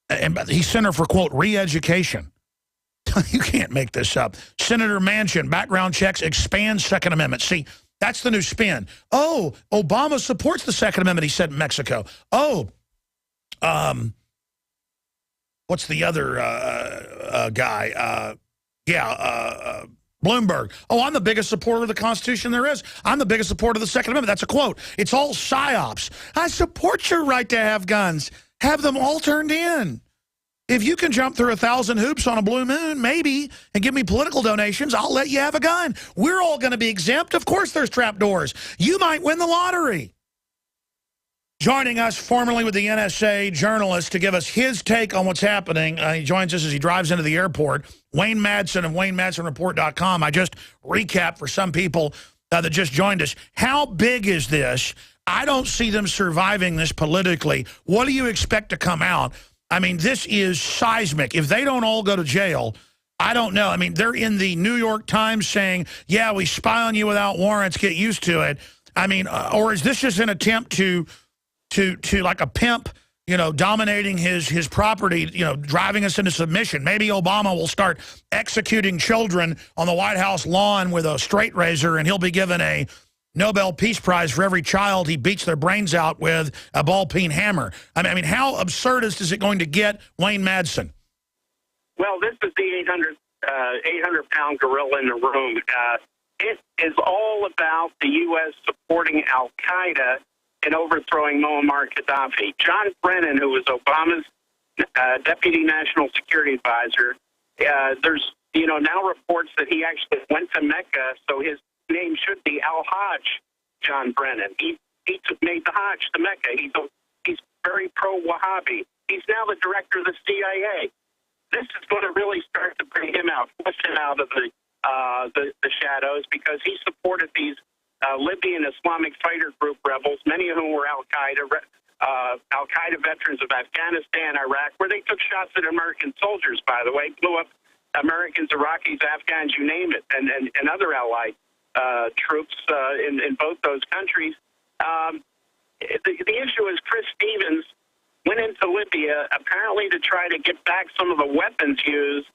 And he sent her for, quote, re-education. You can't make this up. Senator Manchin, background checks, expands Second Amendment. See, that's the new spin. Oh, Obama supports the Second Amendment, he said in Mexico. Oh, what's the other guy? Bloomberg. Oh, I'm the biggest supporter of the Constitution there is. I'm the biggest supporter of the Second Amendment. That's a quote. It's all psyops. I support your right to have guns. Have them all turned in. If you can jump through 1,000 hoops on a blue moon, maybe, and give me political donations, I'll let you have a gun. We're all going to be exempt. Of course there's trapdoors. You might win the lottery. Joining us, formerly with the NSA, journalist, to give us his take on what's happening. He joins us as he drives into the airport. Wayne Madsen of WayneMadsenReport.com. I just recap for some people that just joined us. How big is this? I don't see them surviving this politically. What do you expect to come out? I mean, this is seismic. If they don't all go to jail, I don't know. I mean, they're in the New York Times saying, yeah, we spy on you without warrants, get used to it. I mean, or is this just an attempt to like a pimp, you know, dominating his property, you know, driving us into submission? Maybe Obama will start executing children on the White House lawn with a straight razor, and he'll be given a Nobel Peace Prize for every child he beats their brains out with a ball-peen hammer. I mean, how absurdist is it going to get, Wayne Madsen? Well, this is the 800-pound gorilla in the room. It is all about the U.S. supporting al-Qaeda in overthrowing Muammar Gaddafi. John Brennan, who was Obama's deputy national security advisor, there's now reports that he actually went to Mecca, so his name should be Al-Hajj John Brennan. He made the Hajj to Mecca. He's very pro-Wahhabi. He's now the director of the CIA. This is going to really start to bring him out, push him out of the shadows, because he supported these Libyan Islamic fighter group rebels, many of whom were Al-Qaeda veterans of Afghanistan, Iraq, where they took shots at American soldiers, by the way, blew up Americans, Iraqis, Afghans, you name it, and other allied troops in both those countries. The issue is Chris Stevens went into Libya apparently to try to get back some of the weapons used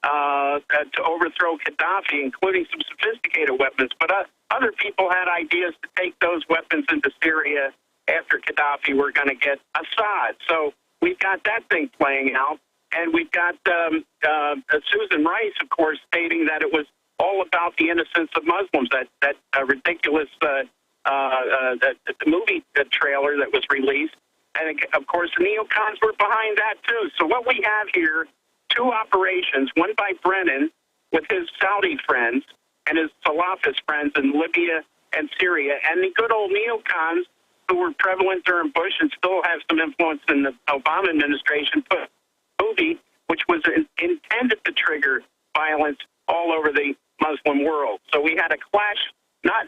to overthrow Gaddafi, including some sophisticated weapons. But other people had ideas to take those weapons into Syria after Gaddafi. We're going to get Assad. So we've got that thing playing out. And we've got Susan Rice, of course, stating that it was all about the innocence of Muslims, that ridiculous movie trailer that was released. And, of course, the neocons were behind that, too. So what we have here, two operations, one by Brennan with his Saudi friends and his Salafist friends in Libya and Syria, and the good old neocons who were prevalent during Bush and still have some influence in the Obama administration, put a movie which was intended to trigger violence all over the Muslim world. So we had a clash, not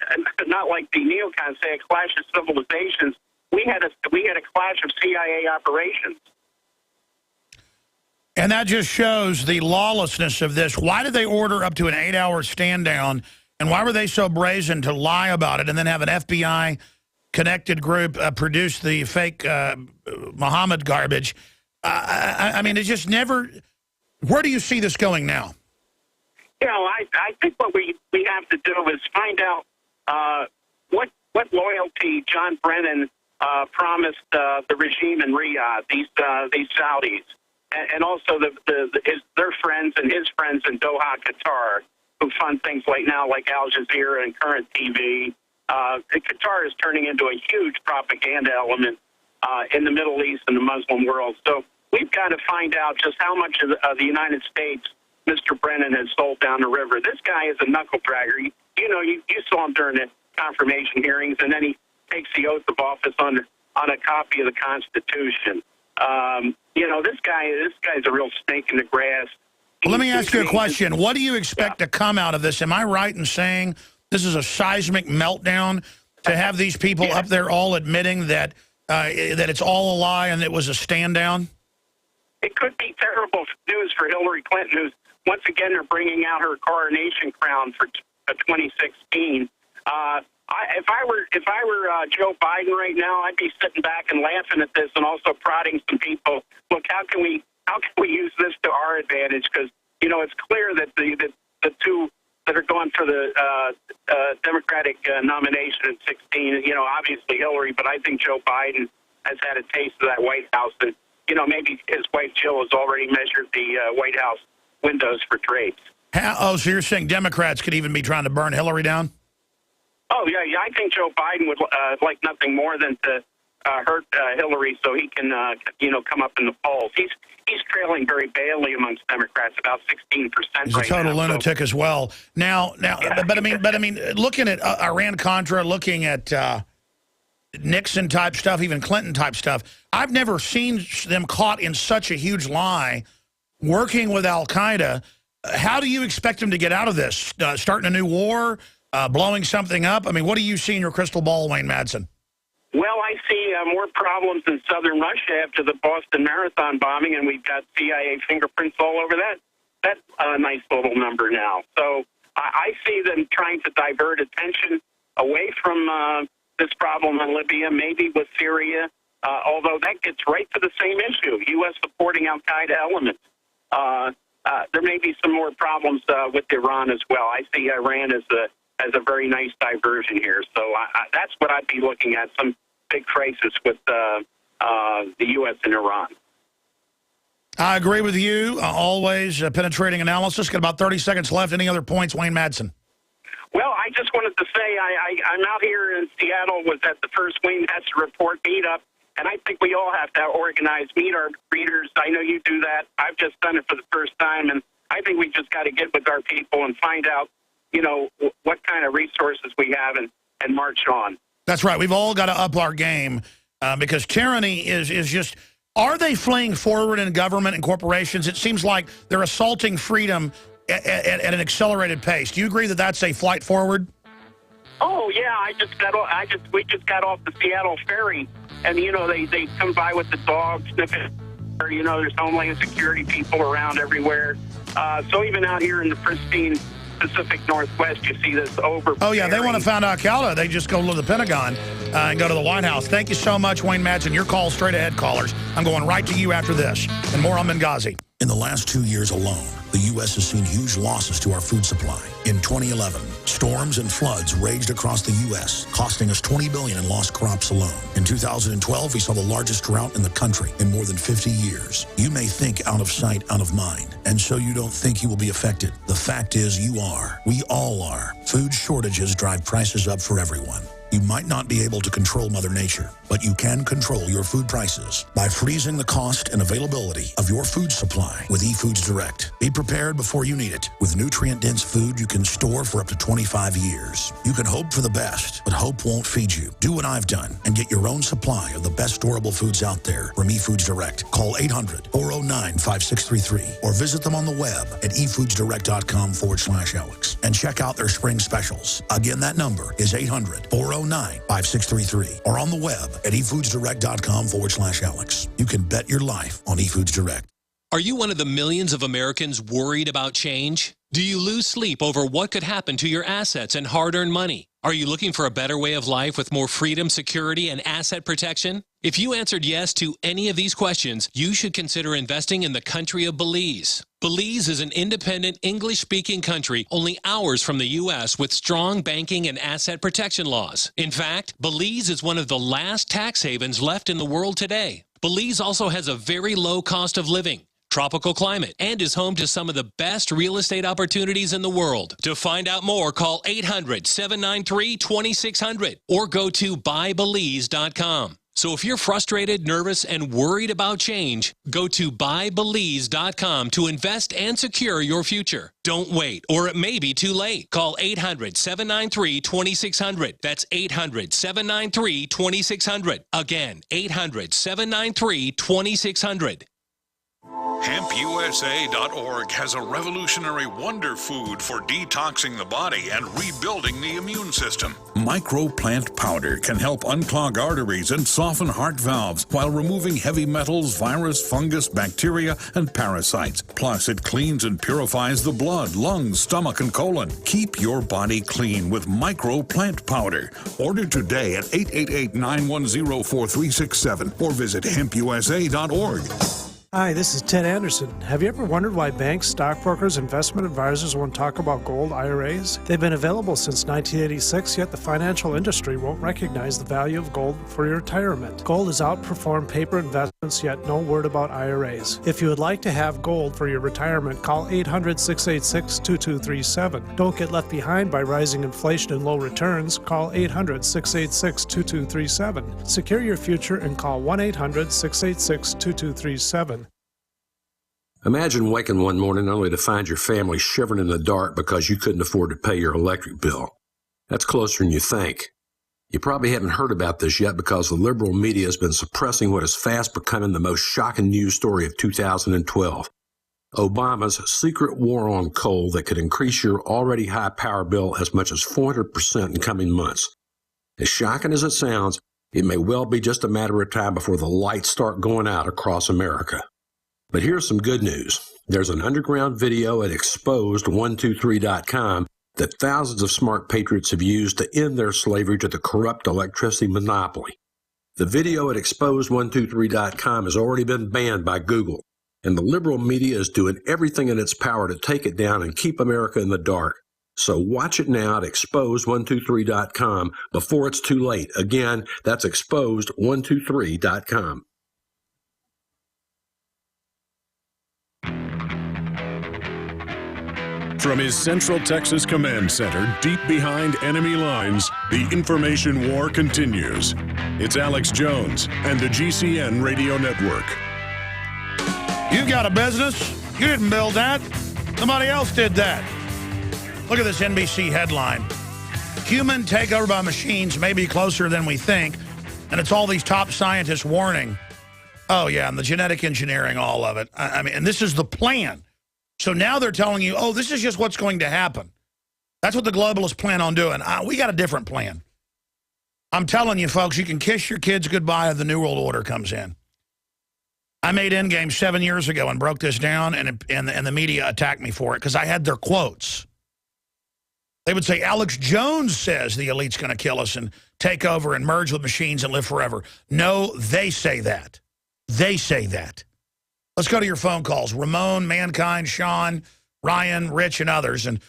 like the neocons say, a clash of civilizations. We had a clash of CIA operations. And that just shows the lawlessness of this. Why did they order up to an 8-hour stand down, and why were they so brazen to lie about it and then have an FBI-connected group produce the fake Muhammad garbage? I mean, it just never... Where do you see this going now? You know, I think what we have to do is find out what loyalty John Brennan promised the regime in Riyadh, these Saudis, and also their friends and his friends in Doha, Qatar, who fund things like Al Jazeera and Current TV. Qatar is turning into a huge propaganda element in the Middle East and the Muslim world. So we've got to find out just how much of the United States Mr. Brennan has sold down the river. This guy is a knuckle dragger. You saw him during the confirmation hearings, and then he takes the oath of office on a copy of the Constitution. This guy's a real snake in the grass. Well, let me ask you a question. What do you expect to come out of this? Am I right in saying this is a seismic meltdown to have these people up there all admitting that it's all a lie and it was a stand down? It could be terrible news for Hillary Clinton, who's once again they're bringing out her coronation crown for 2016. If I were Joe Biden right now, I'd be sitting back and laughing at this, and also prodding some people. Look, how can we use this to our advantage? Because it's clear that the two that are going for the Democratic nomination in 16, obviously Hillary, but I think Joe Biden has had a taste of that White House, and maybe his wife Jill has already measured the White House windows for drapes. So you're saying Democrats could even be trying to burn Hillary down? Oh, yeah. I think Joe Biden would like nothing more than to hurt Hillary so he can, come up in the polls. He's trailing very badly amongst Democrats, about 16% He's a total lunatic as well. Now, yeah. but I mean, looking at Iran-Contra, looking at Nixon-type stuff, even Clinton-type stuff. I've never seen them caught in such a huge lie working with al-Qaeda. How do you expect them to get out of this? Starting a new war? Blowing something up? I mean, what do you see in your crystal ball, Wayne Madsen? Well, I see more problems in southern Russia after the Boston Marathon bombing, and we've got CIA fingerprints all over that nice little number now. So I see them trying to divert attention away from this problem in Libya, maybe with Syria, although that gets right to the same issue, U.S. supporting al-Qaeda elements. There may be some more problems with Iran as well. I see Iran as a very nice diversion here. So that's what I'd be looking at, some big crisis with the U.S. and Iran. I agree with you. Always penetrating analysis. Got about 30 seconds left. Any other points, Wayne Madsen? Well, I just wanted to say I'm out here in Seattle, was at the first Wayne Madsen Report meetup, and I think we all have to organize, meet our readers. I know you do that. I've just done it for the first time, and I think we just got to get with our people and find out, you know, what kind of resources we have and march on. That's right. We've all got to up our game because tyranny is just... Are they fleeing forward in government and corporations? It seems like they're assaulting freedom at an accelerated pace. Do you agree that that's a flight forward? Oh yeah, we just got off the Seattle ferry, and you know they come by with the dogs sniffing. You know, there's Homeland Security people around everywhere. So even out here in the pristine Pacific Northwest, you see this over. Oh yeah, they want to find al-Qaeda. They just go to the Pentagon and go to the White House. Thank you so much, Wayne Madsen. Your call straight ahead, callers. I'm going right to you after this, and more on Benghazi. In the last 2 years alone, the U.S. has seen huge losses to our food supply. In 2011, storms and floods raged across the U.S., costing us $20 billion in lost crops alone. In 2012, we saw the largest drought in the country in more than 50 years. You may think out of sight, out of mind, and so you don't think you will be affected. The fact is you are. We all are. Food shortages drive prices up for everyone. You might not be able to control Mother Nature, but you can control your food prices by freezing the cost and availability of your food supply with eFoods Direct. Be prepared before you need it. With nutrient-dense food you can store for up to 25 years. You can hope for the best, but hope won't feed you. Do what I've done and get your own supply of the best storable foods out there from eFoods Direct. Call 800-409-5633 or visit them on the web at efoodsdirect.com/Alex and check out their spring specials. Again, that number is 800-409-5633 or on the web at efoodsdirect.com/Alex. You can bet your life on eFoods Direct. Are you one of the millions of Americans worried about change? Do you lose sleep over what could happen to your assets and hard-earned money? Are you looking for a better way of life with more freedom, security, and asset protection? If you answered yes to any of these questions, you should consider investing in the country of Belize. Belize is an independent, English-speaking country only hours from the U.S. with strong banking and asset protection laws. In fact, Belize is one of the last tax havens left in the world today. Belize also has a very low cost of living, tropical climate, and is home to some of the best real estate opportunities in the world. To find out more, call 800-793-2600 or go to buybelize.com. So if you're frustrated, nervous, and worried about change, go to buybelize.com to invest and secure your future. Don't wait, or it may be too late. Call 800-793-2600. That's 800-793-2600. Again, 800-793-2600. HempUSA.org has a revolutionary wonder food for detoxing the body and rebuilding the immune system. Microplant powder can help unclog arteries and soften heart valves while removing heavy metals, virus, fungus, bacteria, and parasites. Plus, it cleans and purifies the blood, lungs, stomach, and colon. Keep your body clean with Microplant powder. Order today at 888-910-4367 or visit HempUSA.org. Hi, this is Ted Anderson. Have you ever wondered why banks, stockbrokers, investment advisors won't talk about gold IRAs? They've been available since 1986, yet the financial industry won't recognize the value of gold for your retirement. Gold has outperformed paper investments, yet no word about IRAs. If you would like to have gold for your retirement, call 800-686-2237. Don't get left behind by rising inflation and low returns. Call 800-686-2237. Secure your future and call 1-800-686-2237. Imagine waking one morning only to find your family shivering in the dark because you couldn't afford to pay your electric bill. That's closer than you think. You probably haven't heard about this yet because the liberal media has been suppressing what is fast becoming the most shocking news story of 2012. Obama's secret war on coal that could increase your already high power bill as much as 400% in coming months. As shocking as it sounds, it may well be just a matter of time before the lights start going out across America. But here's some good news. There's an underground video at exposed123.com that thousands of smart patriots have used to end their slavery to the corrupt electricity monopoly. The video at exposed123.com has already been banned by Google, and the liberal media is doing everything in its power to take it down and keep America in the dark. So watch it now at exposed123.com before it's too late. Again, that's exposed123.com. From his Central Texas Command Center, deep behind enemy lines, the information war continues. It's Alex Jones and the GCN Radio Network. You got a business. You didn't build that. Somebody else did that. Look at this NBC headline. Human takeover by machines may be closer than we think, and it's all these top scientists warning. Oh, yeah, and the genetic engineering, all of it. I mean, and this is the plan. So now they're telling you, oh, this is just what's going to happen. That's what the globalists plan on doing. We got a different plan. I'm telling you, folks, you can kiss your kids goodbye if the New World Order comes in. I made Endgame 7 years ago and broke this down, and the media attacked me for it because I had their quotes. They would say, Alex Jones says the elite's going to kill us and take over and merge with machines and live forever. No, they say that. They say that. Let's go to your phone calls. Ramon, Mankind, Sean, Ryan, Rich, and others. And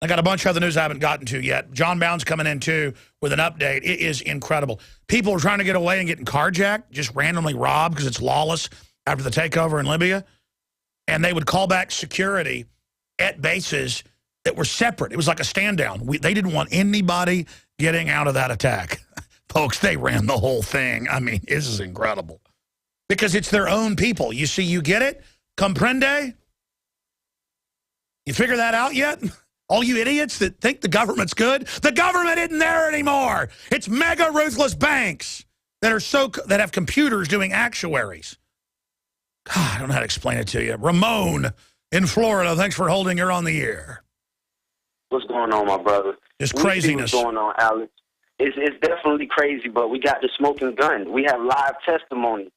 I got a bunch of other news I haven't gotten to yet. John Bound's coming in, too, with an update. It is incredible. People are trying to get away and getting carjacked, just randomly robbed because it's lawless after the takeover in Libya. And they would call back security at bases that were separate. It was like a stand down. They didn't want anybody getting out of that attack. Folks, they ran the whole thing. I mean, this is incredible. Because it's their own people. You see, you get it? Comprende? You figure that out yet? All you idiots that think the government's good? The government isn't there anymore. It's mega ruthless banks that have computers doing actuaries. God, I don't know how to explain it to you. Ramon in Florida, thanks for holding her on the air. What's going on, my brother? Just craziness. What's going on, Alex? It's definitely crazy, but we got the smoking gun. We have live testimony.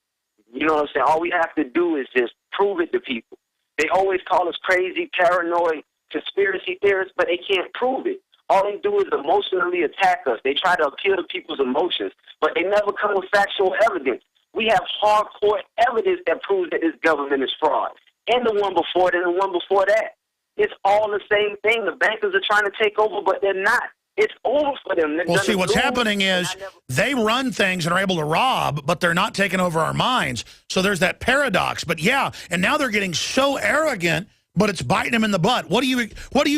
You know what I'm saying? All we have to do is just prove it to people. They always call us crazy, paranoid, conspiracy theorists, but they can't prove it. All they do is emotionally attack us. They try to appeal to people's emotions, but they never come with factual evidence. We have hardcore evidence that proves that this government is fraud. And the one before it and the one before that. It's all the same thing. The bankers are trying to take over, but they're not. It's over for them. Well, see, what's happening is they run things and are able to rob, but they're not taking over our minds. So there's that paradox. But yeah, and now they're getting so arrogant, but it's biting them in the butt. What do you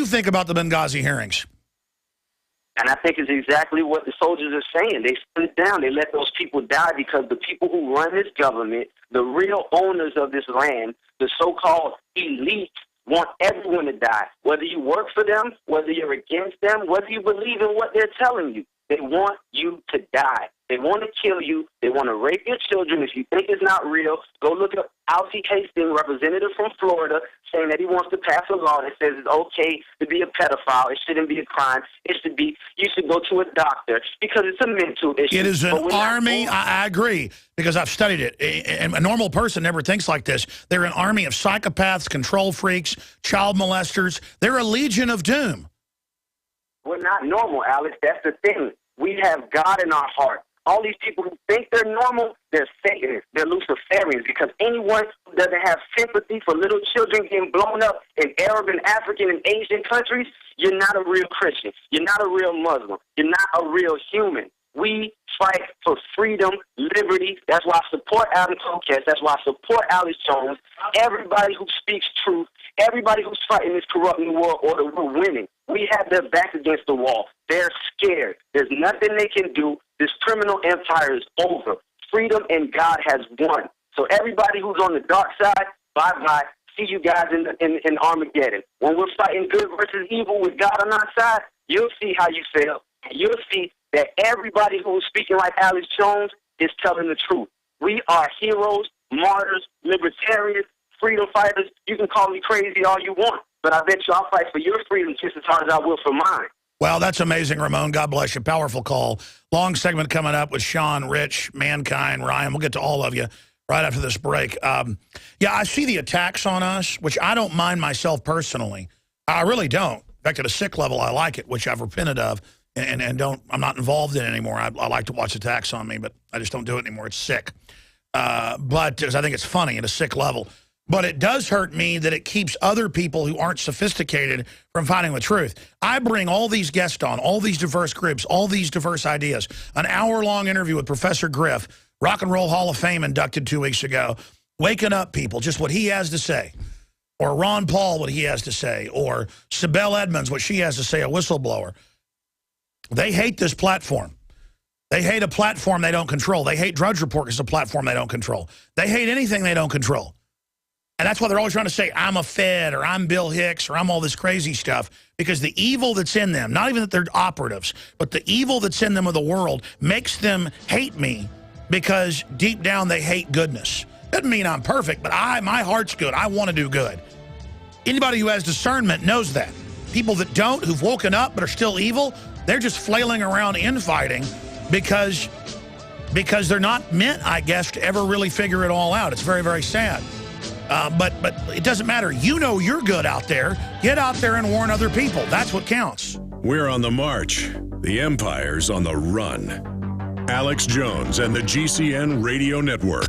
think about the Benghazi hearings? And I think it's exactly what the soldiers are saying. They stood down. They let those people die because the people who run this government, the real owners of this land, the so-called elite, want everyone to die, whether you work for them, whether you're against them, whether you believe in what they're telling you. They want you to die. They want to kill you. They want to rape your children. If you think it's not real, go look up Alfie Hastings, representative from Florida, saying that he wants to pass a law that says it's okay to be a pedophile. It shouldn't be a crime. You should go to a doctor because it's a mental issue. It is an army. I agree because I've studied it. And a normal person never thinks like this. They're an army of psychopaths, control freaks, child molesters. They're a legion of doom. We're not normal, Alex. That's the thing. We have God in our heart. All these people who think they're normal, they're Satanists, they're Luciferians, because anyone who doesn't have sympathy for little children getting blown up in Arab and African and Asian countries, you're not a real Christian. You're not a real Muslim. You're not a real human. We fight for freedom, liberty. That's why I support Adam Protest. That's why I support Alex Jones. Everybody who speaks truth, everybody who's fighting this corrupt new world order, we're winning. We have their back against the wall. They're scared. There's nothing they can do. This criminal empire is over. Freedom and God has won. So everybody who's on the dark side, bye-bye. See you guys in Armageddon. When we're fighting good versus evil with God on our side, you'll see how you fail. You'll see that everybody who is speaking like Alex Jones is telling the truth. We are heroes, martyrs, libertarians, freedom fighters. You can call me crazy all you want, but I bet you I'll fight for your freedom just as hard as I will for mine. Well, that's amazing, Ramon. God bless you. Powerful call. Long segment coming up with Sean, Rich, Mankind, Ryan. We'll get to all of you right after this break. Yeah, I see the attacks on us, which I don't mind myself personally. I really don't. In fact, at a sick level, I like it, which I've repented of and I'm not involved in it anymore. I like to watch attacks on me, but I just don't do it anymore. It's sick. But I think it's funny at a sick level. But it does hurt me that it keeps other people who aren't sophisticated from finding the truth. I bring all these guests on, all these diverse groups, all these diverse ideas. An hour-long interview with Professor Griff, Rock and Roll Hall of Fame inducted 2 weeks ago, waking up people, just what he has to say. Or Ron Paul, what he has to say. Or Sibel Edmonds, what she has to say, a whistleblower. They hate this platform. They hate a platform they don't control. They hate Drudge Report because it's a platform they don't control. They hate anything they don't control. And that's why they're always trying to say, I'm a Fed, or I'm Bill Hicks, or I'm all this crazy stuff. Because the evil that's in them, not even that they're operatives, but the evil that's in them of the world makes them hate me because deep down they hate goodness. Doesn't mean I'm perfect, but my heart's good. I want to do good. Anybody who has discernment knows that. People that don't, who've woken up but are still evil, they're just flailing around infighting because they're not meant, I guess, to ever really figure it all out. It's very, very sad. But it doesn't matter. You know you're good out there. Get out there and warn other people. That's what counts. We're on the march. The empire's on the run. Alex Jones and the GCN Radio Network.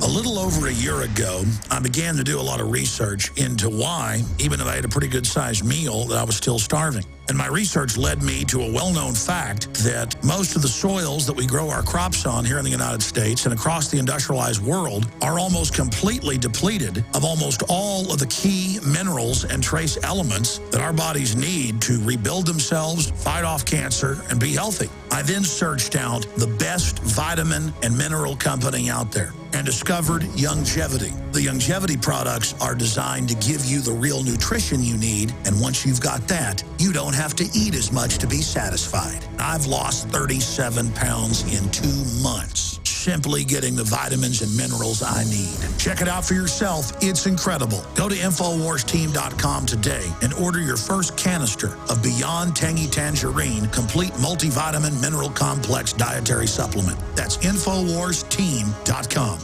A little over a year ago, I began to do a lot of research into why, even if I had a pretty good-sized meal, that I was still starving. And my research led me to a well-known fact that most of the soils that we grow our crops on here in the United States and across the industrialized world are almost completely depleted of almost all of the key minerals and trace elements that our bodies need to rebuild themselves, fight off cancer, and be healthy. I then searched out the best vitamin and mineral company out there and discovered Youngevity. The Youngevity products are designed to give you the real nutrition you need, and once you've got that, you don't have to eat as much to be satisfied. I've lost 37 pounds in 2 months, simply getting the vitamins and minerals I need. Check it out for yourself. It's incredible. Go to InfoWarsTeam.com today and order your first canister of Beyond Tangy Tangerine Complete Multivitamin Mineral Complex Dietary Supplement. That's InfoWarsTeam.com.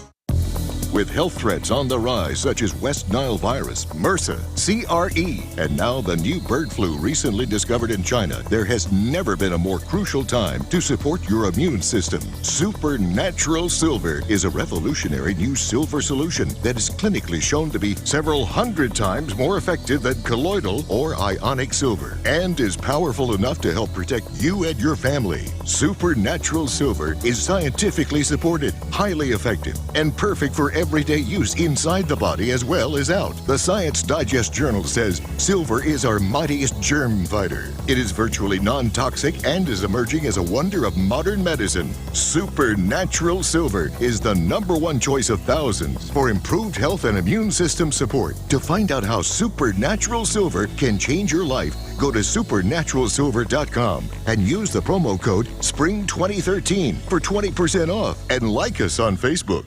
With health threats on the rise, such as West Nile virus, MRSA, CRE, and now the new bird flu recently discovered in China, there has never been a more crucial time to support your immune system. Supernatural Silver is a revolutionary new silver solution that is clinically shown to be several hundred times more effective than colloidal or ionic silver, and is powerful enough to help protect you and your family. Supernatural Silver is scientifically supported, highly effective, and perfect for everyday use inside the body as well as out. The Science Digest Journal says silver is our mightiest germ fighter. It is virtually non-toxic and is emerging as a wonder of modern medicine. Supernatural Silver is the #1 choice of thousands for improved health and immune system support. To find out how Supernatural Silver can change your life, go to supernaturalsilver.com and use the promo code SPRING2013 for 20% off, and like us on Facebook.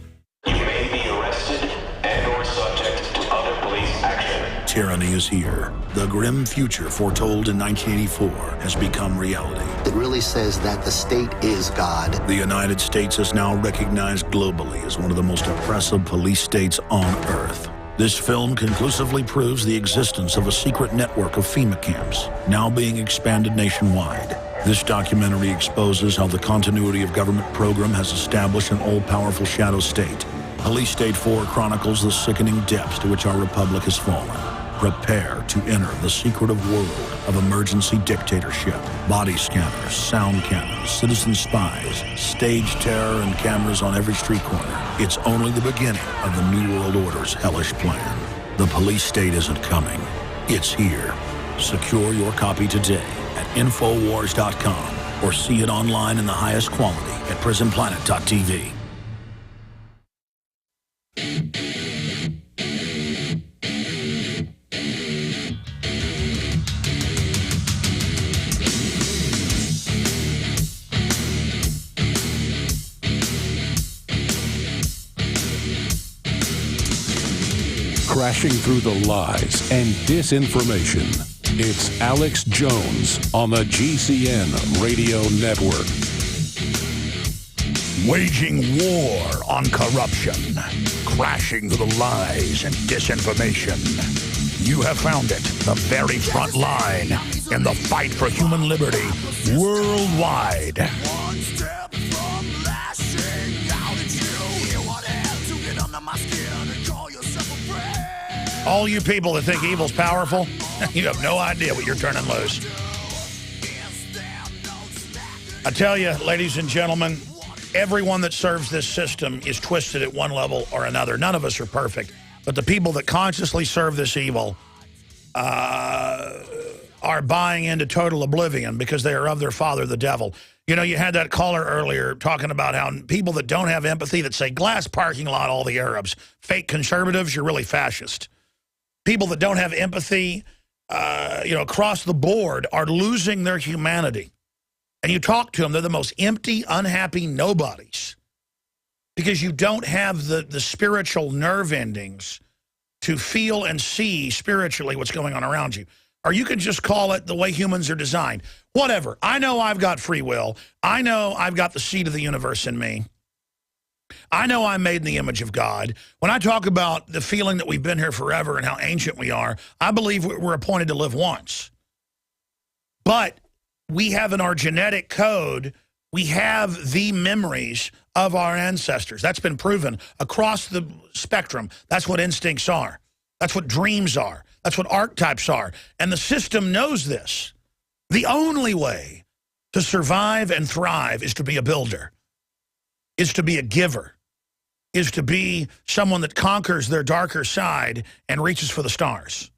Tyranny is here. The grim future foretold in 1984 has become reality. It really says that the state is God. The United States is now recognized globally as one of the most oppressive police states on earth. This film conclusively proves the existence of a secret network of FEMA camps, now being expanded nationwide. This documentary exposes how the continuity of government program has established an all-powerful shadow state. Police State 4 chronicles the sickening depths to which our republic has fallen. Prepare to enter the secretive world of emergency dictatorship, body scanners, sound cannons, citizen spies, stage terror, and cameras on every street corner. It's only the beginning of the New World Order's hellish plan. The police state isn't coming. It's here. Secure your copy today at Infowars.com or see it online in the highest quality at PrisonPlanet.tv. crashing through the lies and disinformation. It's Alex Jones on the GCN Radio Network. Waging war on corruption, crashing through the lies and disinformation. You have found it, the very front line in the fight for human liberty worldwide. All you people that think evil's powerful, you have no idea what you're turning loose. I tell you, ladies and gentlemen, everyone that serves this system is twisted at one level or another. None of us are perfect. But the people that consciously serve this evil are buying into total oblivion because they are of their father, the devil. You know, you had that caller earlier talking about how people that don't have empathy, that say glass parking lot, all the Arabs, fake conservatives, you're really fascist. People that don't have empathy, across the board are losing their humanity. And you talk to them, they're the most empty, unhappy nobodies because you don't have the spiritual nerve endings to feel and see spiritually what's going on around you. Or you can just call it the way humans are designed. Whatever. I know I've got free will. I know I've got the seed of the universe in me. I know I'm made in the image of God. When I talk about the feeling that we've been here forever and how ancient we are, I believe we're appointed to live once. But we have in our genetic code, we have the memories of our ancestors. That's been proven across the spectrum. That's what instincts are. That's what dreams are. That's what archetypes are. And the system knows this. The only way to survive and thrive is to be a builder, is to be a giver, is to be someone that conquers their darker side and reaches for the stars.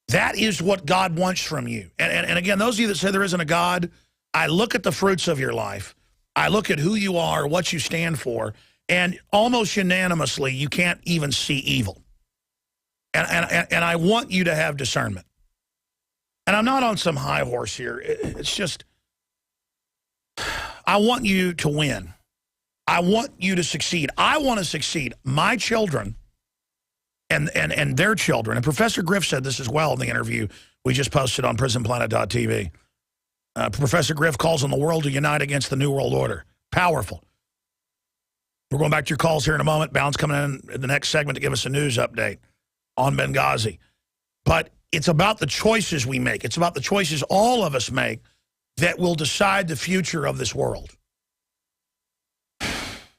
That is what God wants from you. And again, those of you that say there isn't a God, I look at the fruits of your life. I look at who you are, what you stand for, and almost unanimously, you can't even see evil. And I want you to have discernment. And I'm not on some high horse here. It's just, I want you to win. I want you to succeed. I want to succeed. My children and their children, and Professor Griff said this as well in the interview we just posted on prisonplanet.tv. Professor Griff calls on the world to unite against the New World Order. Powerful. We're going back to your calls here in a moment. Bound's coming in the next segment to give us a news update on Benghazi. But it's about the choices we make. It's about the choices all of us make that will decide the future of this world.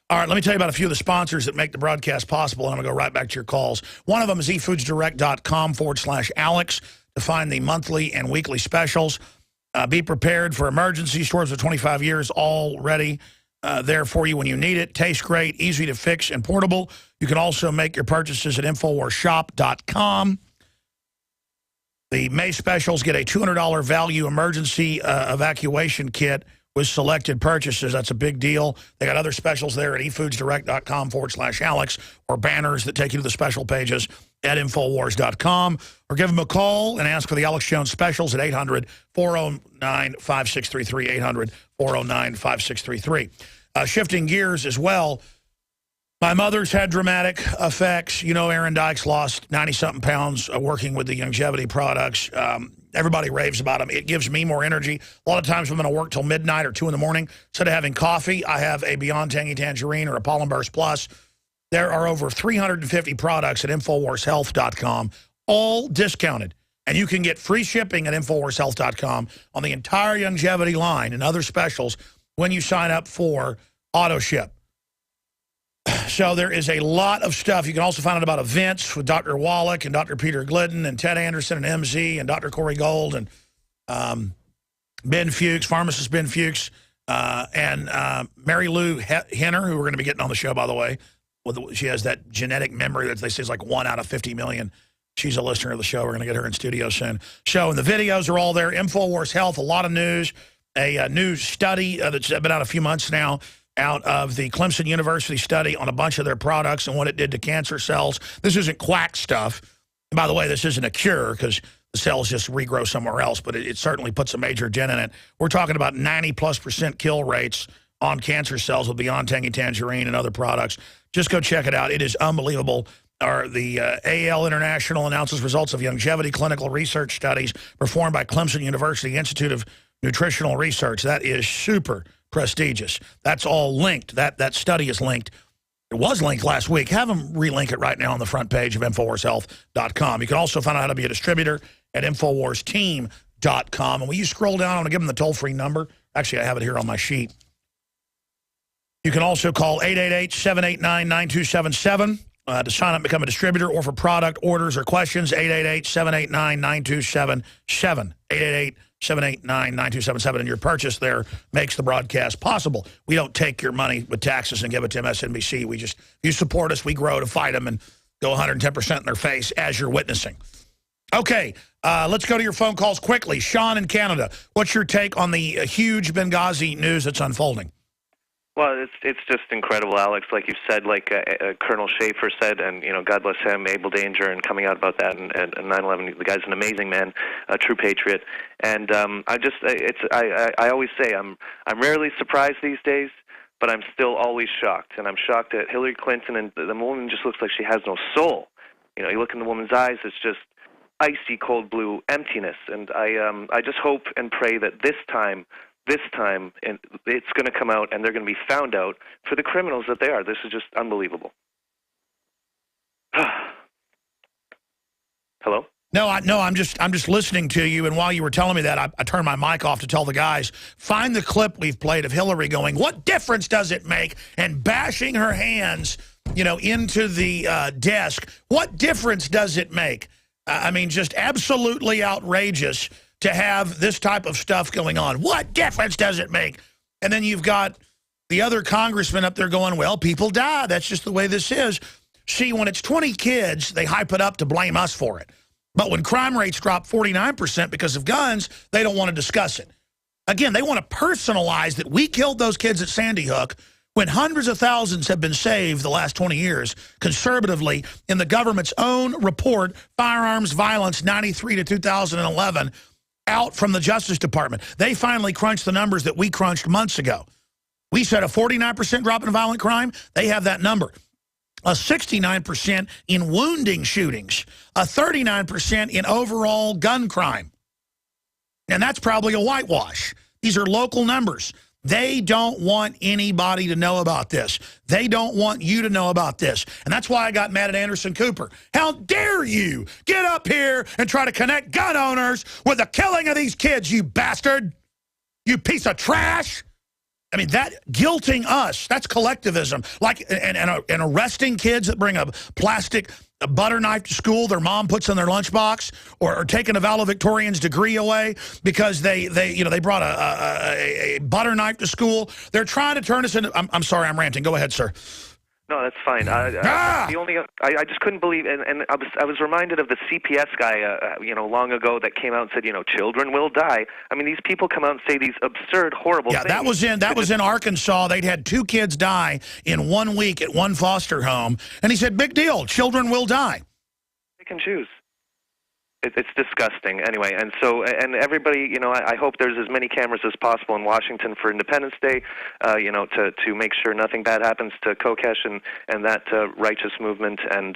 All right, let me tell you about a few of the sponsors that make the broadcast possible, and I'm going to go right back to your calls. One of them is efoodsdirect.com/Alex to find the monthly and weekly specials. Be prepared for emergency stores for 25 years, all ready there for you when you need it. Tastes great, easy to fix, and portable. You can also make your purchases at InfoWarsShop.com. The May specials get a $200 value emergency evacuation kit with selected purchases. That's a big deal. They got other specials there at efoodsdirect.com/Alex or banners that take you to the special pages at Infowars.com, or give them a call and ask for the Alex Jones specials at 800-409-5633, 800-409-5633. Shifting gears as well, my mother's had dramatic effects. You know, Aaron Dykes lost 90-something pounds working with the longevity products. Everybody raves about them. It gives me more energy. A lot of times I'm going to work till midnight or 2 in the morning. Instead of having coffee, I have a Beyond Tangy Tangerine or a Pollen Burst Plus. There are over 350 products at InfoWarsHealth.com, all discounted. And you can get free shipping at InfoWarsHealth.com on the entire longevity line and other specials when you sign up for AutoShip. So there is a lot of stuff. You can also find out about events with Dr. Wallach and Dr. Peter Glidden and Ted Anderson and MZ and Dr. Corey Gold and Ben Fuchs, pharmacist Ben Fuchs, and Mary Lou Henner, who we're going to be getting on the show, by the way. She has that genetic memory that they say is like 1 out of 50 million. She's a listener of the show. We're going to get her in studio soon. So, and the videos are all there. InfoWars Health, a lot of news. A new study that's been out a few months now, out of the Clemson University study on a bunch of their products and what it did to cancer cells. This isn't quack stuff. And by the way, this isn't a cure because the cells just regrow somewhere else, but it certainly puts a major dent in it. We're talking about 90+% kill rates on cancer cells with Beyond Tangy Tangerine and other products. Just go check it out. It is unbelievable. the AL International announces results of longevity clinical research studies performed by Clemson University Institute of Nutritional Research. That is super prestigious. That's all linked. That study is linked. It was linked last week. Have them relink it right now on the front page of InfoWarsHealth.com. You can also find out how to be a distributor at InfoWarsTeam.com. And when you scroll down, I'm going to give them the toll-free number. Actually, I have it here on my sheet. You can also call 888-789-9277 to sign up and become a distributor, or for product orders or questions, 888-789-9277. 888-789-9277, and your purchase there makes the broadcast possible. We don't take your money with taxes and give it to MSNBC. We just, if you support us, we grow to fight them and go 110% in their face as you're witnessing. Okay, let's go to your phone calls quickly. Sean in Canada, what's your take on the huge Benghazi news that's unfolding? Well, it's just incredible, Alex. Like you said, like Colonel Schaefer said, and God bless him, Abel Danger, and coming out about that, and 9/11. The guy's an amazing man, a true patriot. And I always say I'm rarely surprised these days, but I'm still always shocked, and I'm shocked at Hillary Clinton, and the woman just looks like she has no soul. You look in the woman's eyes, it's just icy cold blue emptiness, and I just hope and pray that this time it's going to come out, and they're going to be found out for the criminals that they are. This is just unbelievable. Hello? No, I'm just listening to you, and while you were telling me that, I turned my mic off to tell the guys, find the clip we've played of Hillary going, what difference does it make, and bashing her hands, into the desk. What difference does it make? I mean, just absolutely outrageous to have this type of stuff going on. What difference does it make? And then you've got the other congressman up there going, well, people die. That's just the way this is. See, when it's 20 kids, they hype it up to blame us for it. But when crime rates drop 49% because of guns, they don't want to discuss it. Again, they want to personalize that we killed those kids at Sandy Hook when hundreds of thousands have been saved the last 20 years, conservatively, in the government's own report, Firearms Violence 93 to 2011, out from the Justice Department. They finally crunched the numbers that we crunched months ago. We said a 49% drop in violent crime. They have that number. A 69% in wounding shootings. A 39% in overall gun crime. And that's probably a whitewash. These are local numbers. They don't want anybody to know about this. They don't want you to know about this. And that's why I got mad at Anderson Cooper. How dare you get up here and try to connect gun owners with the killing of these kids, you bastard. You piece of trash. I mean, that guilting us, that's collectivism. Like, and arresting kids that bring a plastic butter knife to school their mom puts in their lunchbox, or taking a valedictorian's degree away because they brought a butter knife to school. They're trying to turn us into, I'm sorry, I'm ranting. Go ahead, sir. No, that's fine. I just couldn't believe, and I was reminded of the CPS guy, long ago that came out and said, children will die. I mean, these people come out and say these absurd, horrible things. Yeah, that was in Arkansas. They'd had 2 kids die in 1 week at one foster home, and he said, big deal, children will die. They can choose. It's disgusting. Anyway, and everybody, I hope there's as many cameras as possible in Washington for Independence Day, to make sure nothing bad happens to Kokesh and that righteous movement. And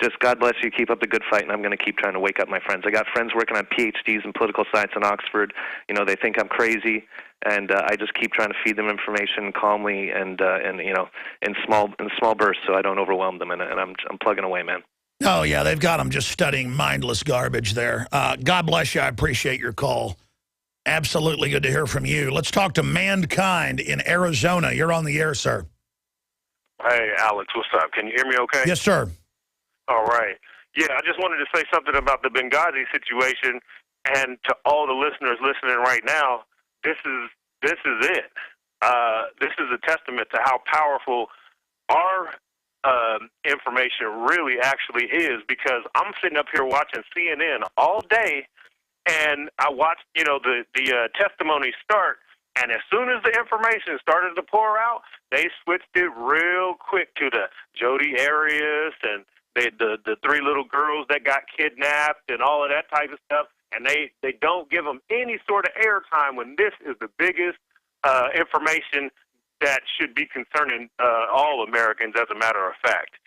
just God bless you. Keep up the good fight, and I'm going to keep trying to wake up my friends. I got friends working on PhDs in political science in Oxford. They think I'm crazy, and I just keep trying to feed them information calmly and in small bursts so I don't overwhelm them. And I'm plugging away, man. Oh, yeah, they've got them just studying mindless garbage there. God bless you. I appreciate your call. Absolutely good to hear from you. Let's talk to Mankind in Arizona. You're on the air, sir. Hey, Alex, what's up? Can you hear me okay? Yes, sir. All right. Yeah, I just wanted to say something about the Benghazi situation, and to all the listeners listening right now, this is it. This is a testament to how powerful our information really actually is, because I'm sitting up here watching CNN all day, and I watched the testimony start, and as soon as the information started to pour out, they switched it real quick to the Jodi Arias and the 3 little girls that got kidnapped and all of that type of stuff, and they don't give them any sort of airtime when this is the biggest information that should be concerning all Americans, as a matter of fact.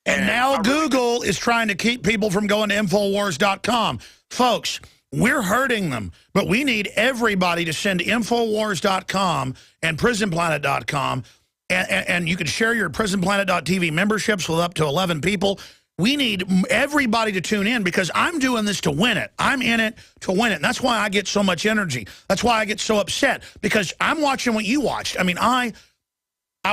And now Google is trying to keep people from going to Infowars.com. Folks, we're hurting them, but we need everybody to send Infowars.com and PrisonPlanet.com, and you can share your PrisonPlanet.tv memberships with up to 11 people. We need everybody to tune in because I'm doing this to win it. I'm in it to win it. And that's why I get so much energy. That's why I get so upset, because I'm watching what you watched. I mean, I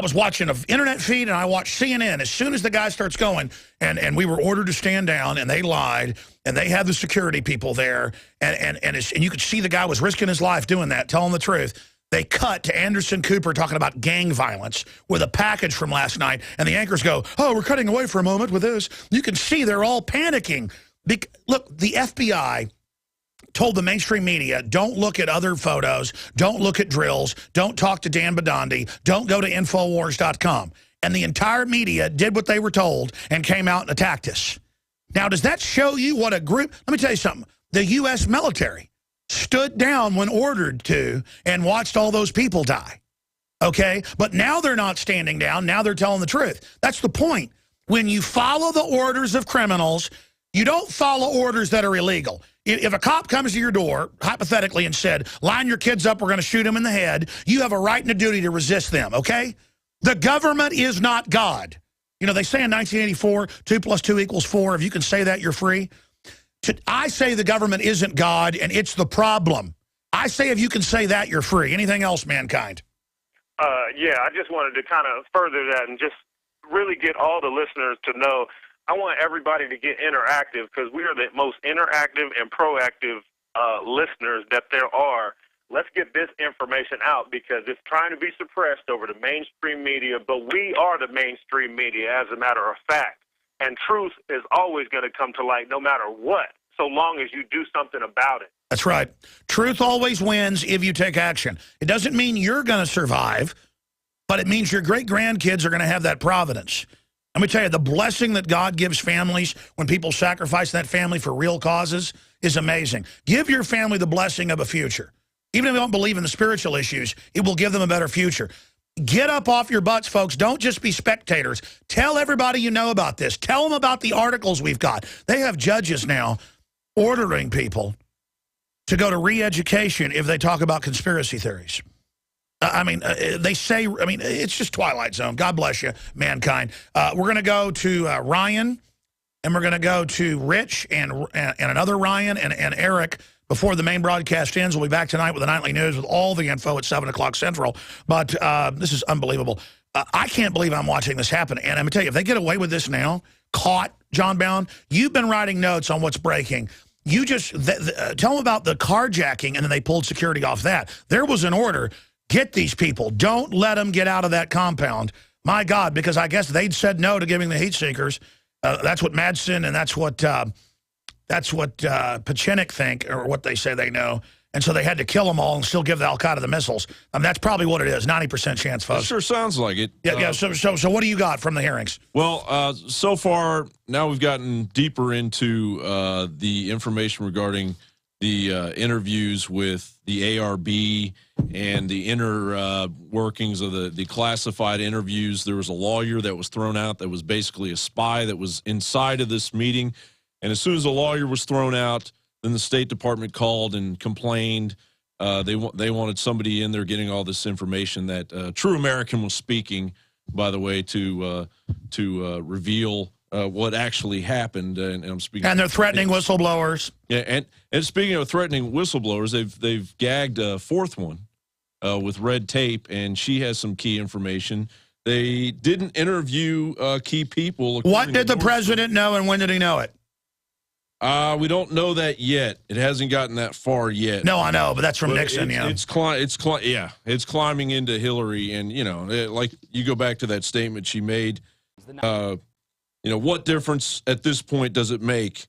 was watching an internet feed, and I watched CNN. As soon as the guy starts going, and we were ordered to stand down, and they lied, and they had the security people there, and you could see the guy was risking his life doing that, telling the truth. They cut to Anderson Cooper talking about gang violence with a package from last night, and the anchors go, oh, we're cutting away for a moment with this. You can see they're all panicking. Look, the FBI told the mainstream media, don't look at other photos, don't look at drills, don't talk to Dan Badandi, don't go to Infowars.com. And the entire media did what they were told and came out and attacked us. Now, does that show you what a group... Let me tell you something. The U.S. military stood down when ordered to and watched all those people die, okay? But now they're not standing down. Now they're telling the truth. That's the point. When you follow the orders of criminals, you don't follow orders that are illegal. If a cop comes to your door, hypothetically, and said, line your kids up, we're going to shoot them in the head, you have a right and a duty to resist them, okay? The government is not God. You know, they say in 1984, 2 + 2 = 4. If you can say that, you're free. I say the government isn't God, and it's the problem. I say if you can say that, you're free. Anything else, mankind? Yeah, I just wanted to kind of further that and just really get all the listeners to know. I want everybody to get interactive because we are the most interactive and proactive listeners that there are. Let's get this information out because it's trying to be suppressed over the mainstream media, but we are the mainstream media, as a matter of fact. And truth is always going to come to light no matter what, so long as you do something about it. That's right. Truth always wins if you take action. It doesn't mean you're going to survive, but it means your great-grandkids are going to have that providence. Let me tell you, the blessing that God gives families when people sacrifice that family for real causes is amazing. Give your family the blessing of a future. Even if you don't believe in the spiritual issues, it will give them a better future. Get up off your butts, folks. Don't just be spectators. Tell everybody you know about this. Tell them about the articles we've got. They have judges now ordering people to go to re-education if they talk about conspiracy theories. They say, it's just Twilight Zone. God bless you, mankind. We're going to go to Ryan, and we're going to go to Rich and another Ryan and Eric before the main broadcast ends. We'll be back tonight with the nightly news with all the info at 7 o'clock Central. But this is unbelievable. I can't believe I'm watching this happen. And I'm going to tell you, if they get away with this now, caught, John Bound, you've been writing notes on what's breaking. You just tell them about the carjacking, and then they pulled security off that. There was an order. Get these people. Don't let them get out of that compound. My God, because I guess they'd said no to giving the heat seekers. That's what Madsen and that's what Pachinik think, or what they say they know. And so they had to kill them all and still give the Al-Qaeda the missiles. That's probably what it is, 90% chance, folks. It sure sounds like it. Yeah. So what do you got from the hearings? Well, so far, now we've gotten deeper into the information regarding the interviews with the ARB and the inner workings of the classified interviews. There was a lawyer that was thrown out that was basically a spy that was inside of this meeting. And as soon as the lawyer was thrown out, then the State Department called and complained. They wanted somebody in there getting all this information that True American was speaking, by the way, to reveal what actually happened. And I'm speaking. And they're threatening whistleblowers. Yeah, and speaking of threatening whistleblowers, they've gagged a fourth one with red tape, and she has some key information. They didn't interview key people. What did the president know, and when did he know it? We don't know that yet. It hasn't gotten that far yet. No, I know, but that's from Nixon. It's climbing into Hillary, and like you go back to that statement she made. What difference at this point does it make?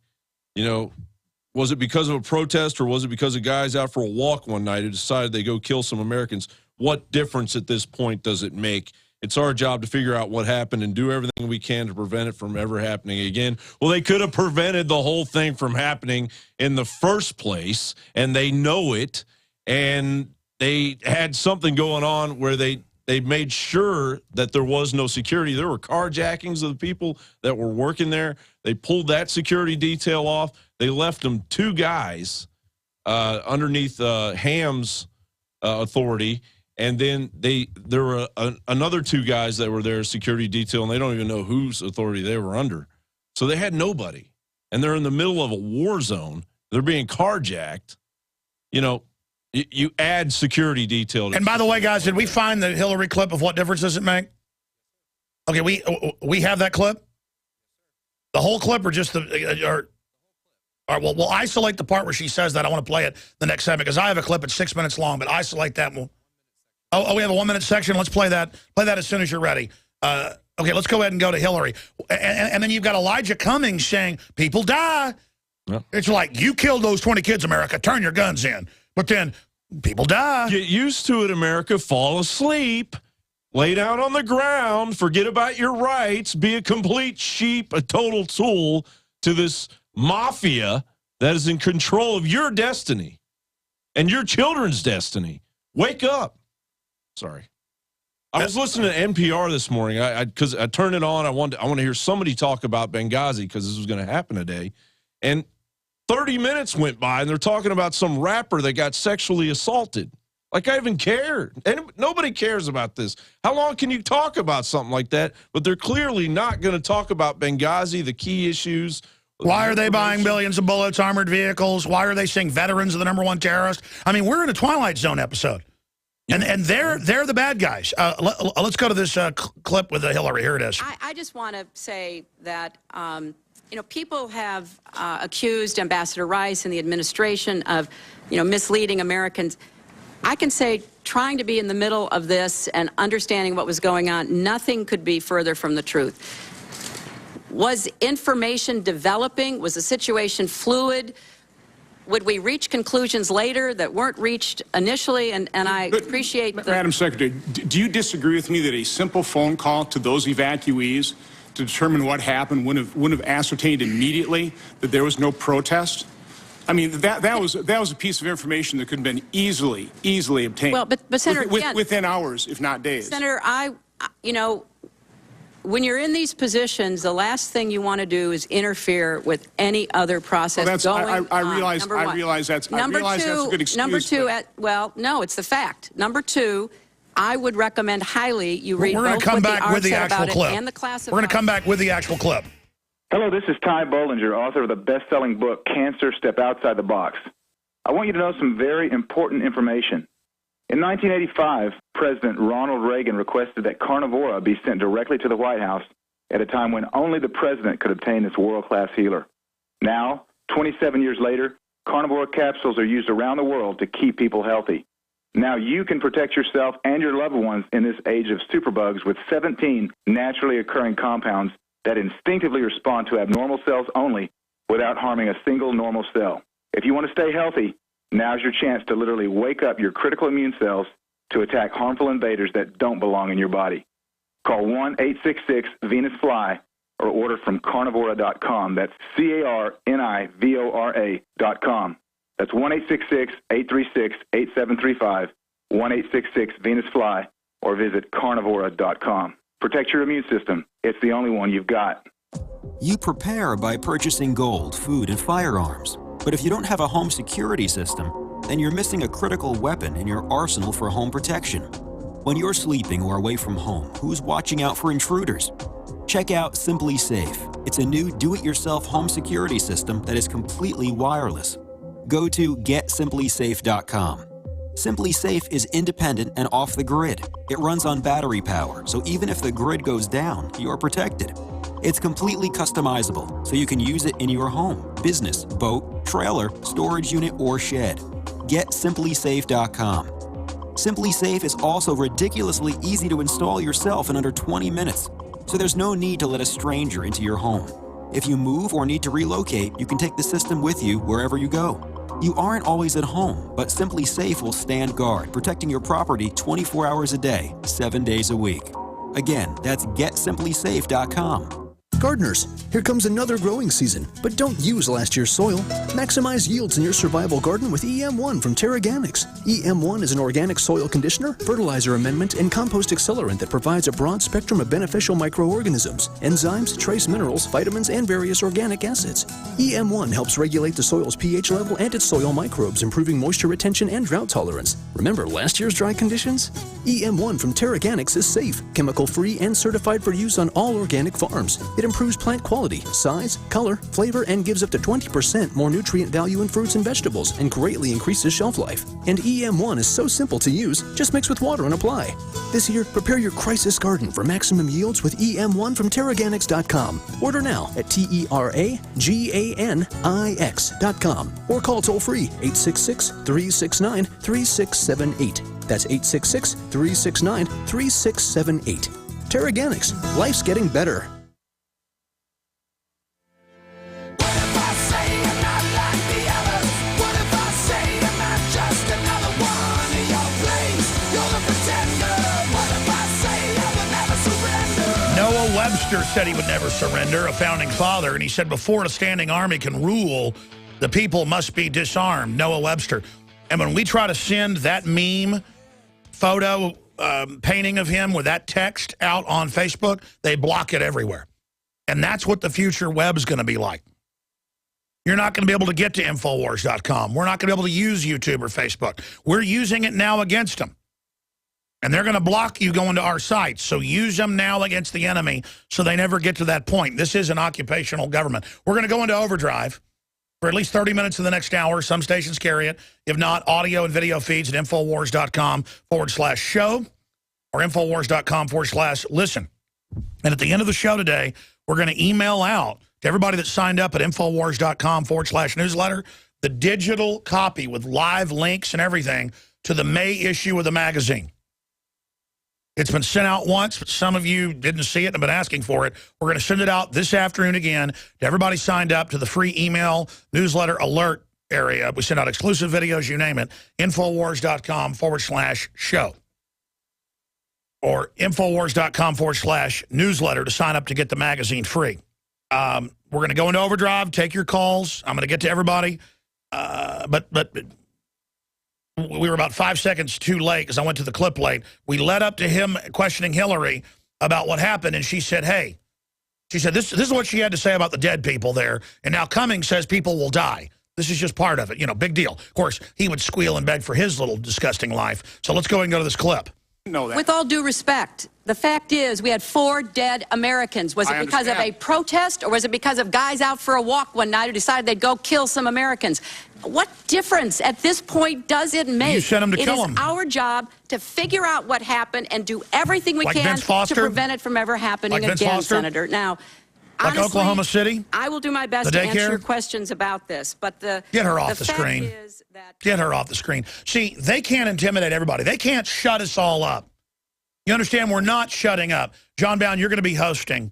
Was it because of a protest, or was it because of guys out for a walk one night who decided they go kill some Americans? What difference at this point does it make? It's our job to figure out what happened and do everything we can to prevent it from ever happening again. Well, they could have prevented the whole thing from happening in the first place, and they know it, and they had something going on where they They made sure that there was no security. There were carjackings of the people that were working there. They pulled that security detail off. They left them 2 guys underneath Ham's authority. And then there were another 2 guys that were there, security detail, and they don't even know whose authority they were under. So they had nobody. And they're in the middle of a war zone. They're being carjacked. You know, you add security detail. And by the way, guys, did we find the Hillary clip of what difference does it make? Okay, we have that clip? The whole clip or just the... All right, well, we'll isolate the part where she says that. I want to play it the next segment because I have a clip. It's 6 minutes long, but isolate that. Oh, we have a 1-minute section. Let's play that. Play that as soon as you're ready. Okay, let's go ahead and go to Hillary. And then you've got Elijah Cummings saying, people die. Yep. It's like, you killed those 20 kids, America. Turn your guns in. But then people die. Get used to it, America. Fall asleep. Lay down on the ground. Forget about your rights. Be a complete sheep, a total tool to this mafia that is in control of your destiny and your children's destiny. Wake up. Sorry. I was listening to NPR this morning because I turned it on. I want to hear somebody talk about Benghazi because this was going to happen today. And 30 minutes went by, and they're talking about some rapper that got sexually assaulted. Like, I even care. And nobody cares about this. How long can you talk about something like that? But they're clearly not going to talk about Benghazi, the key issues. Why are they buying billions of bullets, armored vehicles? Why are they saying veterans are the #1 terrorist? I mean, we're in a Twilight Zone episode. And they're the bad guys. Let's go to this clip with Hillary. Here it is. I just want to say that, people have accused Ambassador Rice and the administration of, misleading Americans. I can say, trying to be in the middle of this and understanding what was going on, nothing could be further from the truth. Was information developing? Was the situation fluid? Would we reach conclusions later that weren't reached initially? And I appreciate the... Madam Secretary, do you disagree with me that a simple phone call to those evacuees to determine what happened wouldn't have ascertained immediately that there was no protest? I mean, that was a piece of information that could have been easily obtained. Well, but Senator, within hours, if not days. Senator, when you're in these positions, the last thing you want to do is interfere with any other process going on. I realize that's a good excuse. Number two, no, it's the fact. Number 2, I would recommend highly you read both what the art said about it and the classified. We're going to come back with the actual clip. Hello, this is Ty Bollinger, author of the best-selling book, Cancer, Step Outside the Box. I want you to know some very important information. In 1985, President Ronald Reagan requested that Carnivora be sent directly to the White House at a time when only the president could obtain this world-class healer. Now, 27 years later, Carnivora capsules are used around the world to keep people healthy. Now you can protect yourself and your loved ones in this age of superbugs with 17 naturally occurring compounds that instinctively respond to abnormal cells only without harming a single normal cell. If you want to stay healthy, now's your chance to literally wake up your critical immune cells to attack harmful invaders that don't belong in your body. Call 1-866-VENUS-FLY or order from carnivora.com. That's carnivora.com. That's 1-866-836-8735, 1-866-VENUS-FLY, or visit carnivora.com. Protect your immune system. It's the only one you've got. You prepare by purchasing gold, food, and firearms. But if you don't have a home security system, then you're missing a critical weapon in your arsenal for home protection. When you're sleeping or away from home, who's watching out for intruders? Check out Simply Safe. It's a new do-it-yourself home security system that is completely wireless. Go to GetSimplySafe.com. Simply Safe is independent and off the grid. It runs on battery power, so even if the grid goes down, you're protected. It's completely customizable, so you can use it in your home, business, boat, trailer, storage unit, or shed. GetSimplySafe.com. Simply Safe is also ridiculously easy to install yourself in under 20 minutes, so there's no need to let a stranger into your home. If you move or need to relocate, you can take the system with you wherever you go. You aren't always at home, but Simply Safe will stand guard, protecting your property 24 hours a day, 7 days a week. Again, that's GetSimplySafe.com. Gardeners, here comes another growing season, but don't use last year's soil. Maximize yields in your survival garden with EM1 from Terraganics. EM1 is an organic soil conditioner, fertilizer amendment, and compost accelerant that provides a broad spectrum of beneficial microorganisms, enzymes, trace minerals, vitamins, and various organic acids. EM1 helps regulate the soil's pH level and its soil microbes, improving moisture retention and drought tolerance. Remember last year's dry conditions? EM1 from Terraganics is safe, chemical-free, and certified for use on all organic farms. It improves plant quality, size, color, flavor, and gives up to 20% more nutrient value in fruits and vegetables, and greatly increases shelf life. And EM1 is so simple to use, just mix with water and apply. This year, prepare your crisis garden for maximum yields with EM1 from Terraganics.com. Order now at TERAGANIX.com or call toll-free 866-369-3678. That's 866-369-3678. Terraganics. Life's getting better. Noah Webster said he would never surrender, a founding father, and he said before a standing army can rule, the people must be disarmed. Noah Webster. And when we try to send that meme photo painting of him with that text out on Facebook, they block it everywhere. And that's what the future web's going to be like. You're not going to be able to get to Infowars.com. We're not going to be able to use YouTube or Facebook. We're using it now against them. And they're going to block you going to our sites. So use them now against the enemy so they never get to that point. This is an occupational government. We're going to go into overdrive for at least 30 minutes in the next hour. Some stations carry it. If not, audio and video feeds at Infowars.com/show or Infowars.com/listen. And at the end of the show today, we're going to email out to everybody that signed up at Infowars.com/newsletter the digital copy with live links and everything to the May issue of the magazine. It's been sent out once, but some of you didn't see it and have been asking for it. We're going to send it out this afternoon again to everybody signed up to the free email newsletter alert area. We send out exclusive videos, you name it, Infowars.com/show or Infowars.com/newsletter to sign up to get the magazine free. We're going to go into overdrive, take your calls. I'm going to get to everybody. But we were about 5 seconds too late because I went to the clip late. We led up to him questioning Hillary about what happened, and she said, hey, this is what she had to say about the dead people there, and now Cummings says people will die. This is just part of it, you know, big deal. Of course, he would squeal and beg for his little disgusting life. So let's go ahead and go to this clip. With all due respect, the fact is we had 4 dead Americans. Was it because of a protest, or was it because of guys out for a walk one night who decided they'd go kill some Americans? What difference at this point does it make? You sent them to kill them. It is our job to figure out what happened and do everything we can to prevent it from ever happening again, Senator. Now, like honestly, Oklahoma City? I will do my best to answer your questions about this, but get her off the screen. Get her off the screen. See, they can't intimidate everybody. They can't shut us all up. You understand? We're not shutting up. John Bound, you're going to be hosting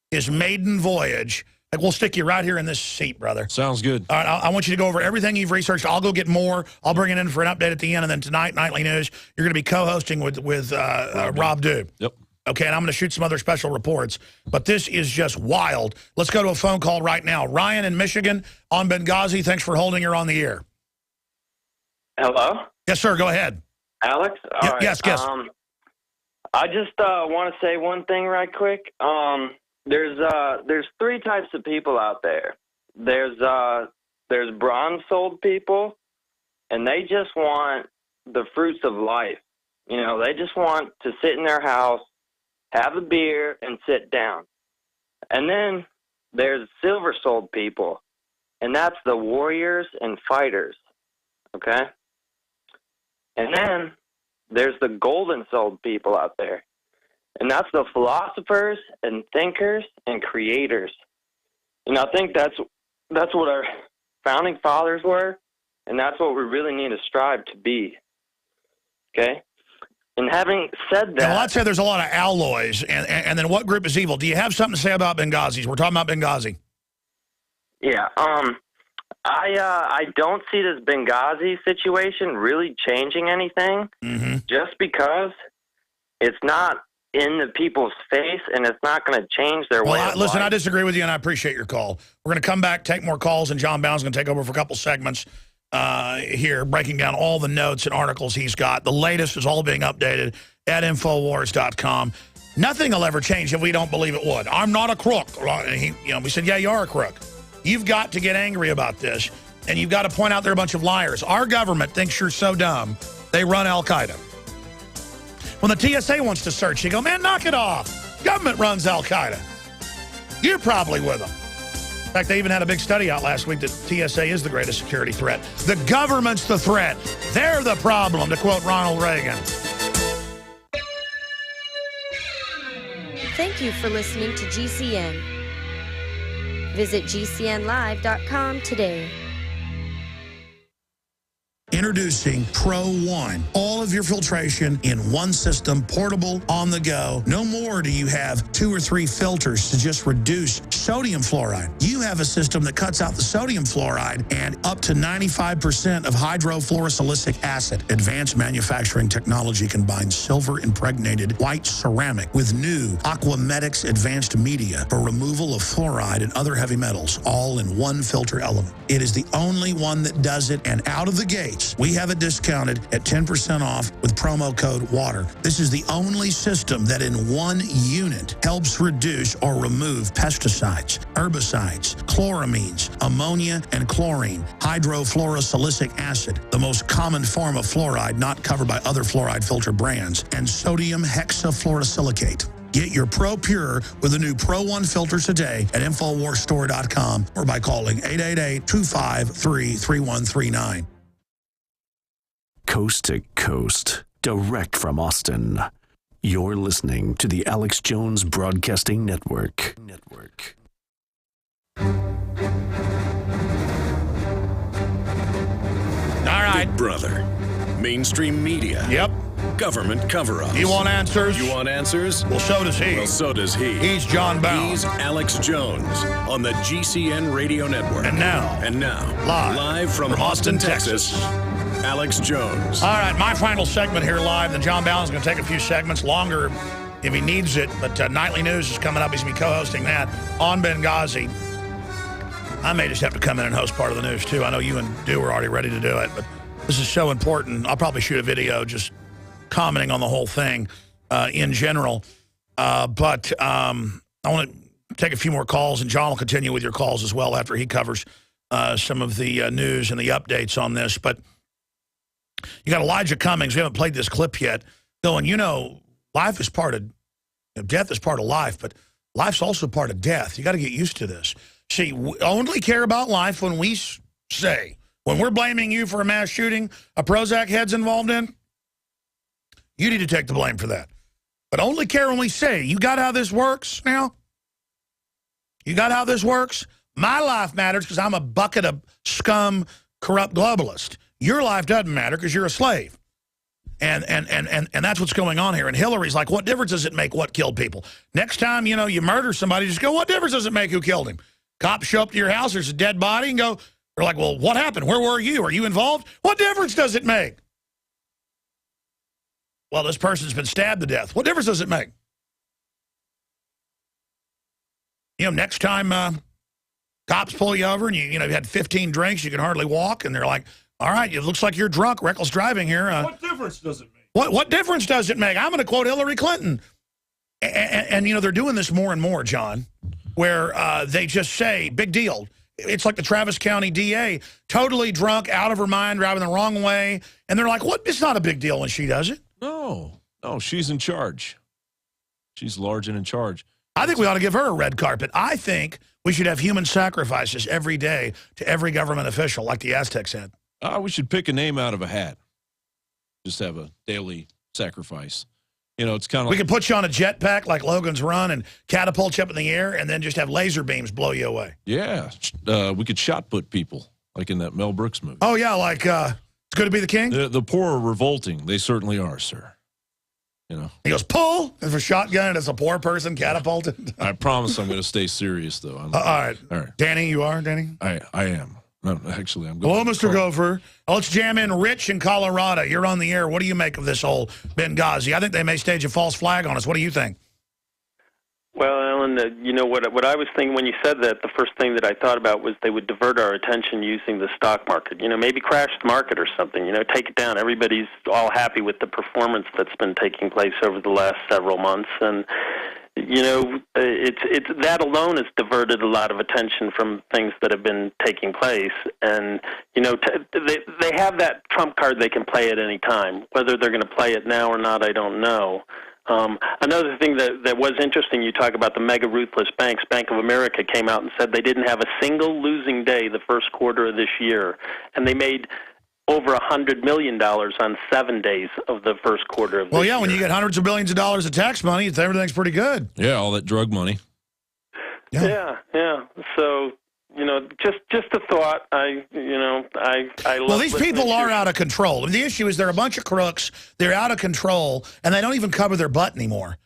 his maiden voyage. Like, we'll stick you right here in this seat, brother. Sounds good. All right, I want you to go over everything you've researched. I'll go get more. I'll bring it in for an update at the end, and then tonight, Nightly News, you're going to be co-hosting with Rob Dube. Yep. Okay, and I'm going to shoot some other special reports. But this is just wild. Let's go to a phone call right now. Ryan in Michigan on Benghazi. Thanks for holding. You're on the air. Hello? Yes, sir. Go ahead. Alex? All right. Yes. I just want to say one thing right quick. There's 3 types of people out there. There's bronze-souled people, and they just want the fruits of life. You know, they just want to sit in their house, have a beer, and sit down. And then there's silver-souled people, and that's the warriors and fighters, okay? And then there's the golden-souled people out there, and that's the philosophers and thinkers and creators. And I think that's what our founding fathers were, and that's what we really need to strive to be, okay? And having said that... Well, I'd say there's a lot of alloys, and then what group is evil? Do you have something to say about Benghazis? We're talking about Benghazi. Yeah, I don't see this Benghazi situation really changing anything, just because it's not in the people's face, and it's not going to change their way of listen, life. I disagree with you, and I appreciate your call. We're going to come back, take more calls, and John Bound's going to take over for a couple segments here, breaking down all the notes and articles he's got. The latest is all being updated at Infowars.com. Nothing will ever change if we don't believe it would. I'm not a crook. We said, yeah, you are a crook. You've got to get angry about this, and you've got to point out they're a bunch of liars. Our government thinks you're so dumb, they run Al-Qaeda. When the TSA wants to search, you go, man, knock it off. Government runs Al-Qaeda. You're probably with them. In fact, they even had a big study out last week that TSA is the greatest security threat. The government's the threat. They're the problem, to quote Ronald Reagan. Thank you for listening to GCN. Visit GCNlive.com today. Introducing Pro One. All of your filtration in one system, portable, on the go. No more do you have 2 or 3 filters to just reduce sodium fluoride. You have a system that cuts out the sodium fluoride and up to 95% of hydrofluorosilicic acid. Advanced manufacturing technology combines silver-impregnated white ceramic with new Aquamedics advanced media for removal of fluoride and other heavy metals, all in one filter element. It is the only one that does it, and out of the gate, we have it discounted at 10% off with promo code WATER. This is the only system that in one unit helps reduce or remove pesticides, herbicides, chloramines, ammonia, and chlorine, hydrofluorosilicic acid, the most common form of fluoride not covered by other fluoride filter brands, and sodium hexafluorosilicate. Get your Pro Pure with the new Pro One filter today at InfoWarsStore.com or by calling 888-253-3139. Coast to coast, direct from Austin. You're listening to the Alex Jones Broadcasting Network. All right. Big Brother. Mainstream media. Yep. Government cover-ups. You want answers? You want answers? Well, so does he. Well, so does he. He's John Bound. He's Alex Jones on the GCN Radio Network. And now, live from Austin, Texas, Alex Jones. All right, my final segment here live. Then John Bound's going to take a few segments longer if he needs it. But Nightly News is coming up. He's going to be co-hosting that on Benghazi. I may just have to come in and host part of the news, too. I know you and Dew are already ready to do it, but this is so important. I'll probably shoot a video just commenting on the whole thing in general. But I want to take a few more calls, and John will continue with your calls as well after he covers some of the news and the updates on this. But you got Elijah Cummings. We haven't played this clip yet. Going, life is part of, death is part of life, but life's also part of death. You got to get used to this. See, we only care about life when we say, when we're blaming you for a mass shooting a Prozac head's involved in, you need to take the blame for that. But only care when we say, you got how this works now? You got how this works? My life matters because I'm a bucket of scum, corrupt globalist. Your life doesn't matter because you're a slave. And that's what's going on here. And Hillary's like, what difference does it make what killed people? Next time, you murder somebody, just go, what difference does it make who killed him? Cops show up to your house, there's a dead body, and go, they're like, well, what happened? Where were you? Are you involved? What difference does it make? Well, this person's been stabbed to death. What difference does it make? Next time cops pull you over and you had 15 drinks, you can hardly walk, and they're like, all right, it looks like you're drunk, reckless driving here. What difference does it make? What difference does it make? I'm going to quote Hillary Clinton. And they're doing this more and more, John, where they just say, big deal. It's like the Travis County DA, totally drunk, out of her mind, driving the wrong way. And they're like, what? It's not a big deal when she does it. No, she's in charge. She's large and in charge. I think we ought to give her a red carpet. I think we should have human sacrifices every day to every government official, like the Aztecs had. We should pick a name out of a hat. Just have a daily sacrifice. It's kind of we could put you on a jetpack like Logan's Run and catapult you up in the air and then just have laser beams blow you away. Yeah. We could shot put people like in that Mel Brooks movie. Oh, yeah, like It's Good to Be the King? The poor are revolting. They certainly are, sir. He goes, pull! There's a shotgun and it's a poor person catapulted. I promise I'm going to stay serious, though. All right. Danny, you are, Danny? I am. Actually, I'm going. Hello, Mr. Gopher. Let's jam in Rich in Colorado. You're on the air. What do you make of this whole Benghazi? I think they may stage a false flag on us. What do you think? Well, Alan, you know what I was thinking when you said that, the first thing that I thought about was they would divert our attention using the stock market. You know, maybe crash the market or something, you know, take it down. Everybody's all happy with the performance that's been taking place over the last several months. And, you know, it's that alone has diverted a lot of attention from things that have been taking place. And, you know, they have that trump card they can play at any time. Whether they're going to play it now or not, I don't know. Another thing that was interesting, you talk about the mega ruthless banks. Bank of America came out and said they didn't have a single losing day the first quarter of this year, and they made over $100 million on 7 days of the first quarter of this year. Well, yeah, when you get hundreds of billions of dollars of tax money, everything's pretty good. Yeah, all that drug money. Yeah. So, you know, just a thought. I well, these people are out of control. The issue is they're a bunch of crooks. They're out of control, and they don't even cover their butt anymore.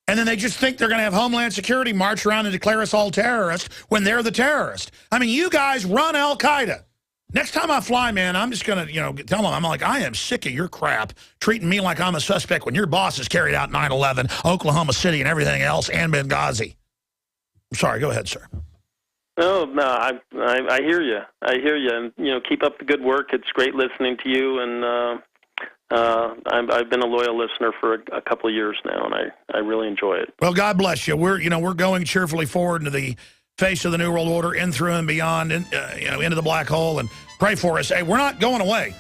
And then they just think they're going to have Homeland Security march around and declare us all terrorists when they're the terrorists. I mean, you guys run Al-Qaeda. Next time I fly, man, I'm just going to, you know, tell them, I'm like, I am sick of your crap treating me like I'm a suspect when your bosses carried out 9/11, Oklahoma City, and everything else, and Benghazi. I'm sorry. Go ahead, sir. No, I hear you. I hear you, and you know, keep up the good work. It's great listening to you, and I've been a loyal listener for a couple of years now, and I really enjoy it. Well, God bless you. We're going cheerfully forward into the face of the New World Order, in through and beyond, into the black hole, and pray for us. Hey, we're not going away.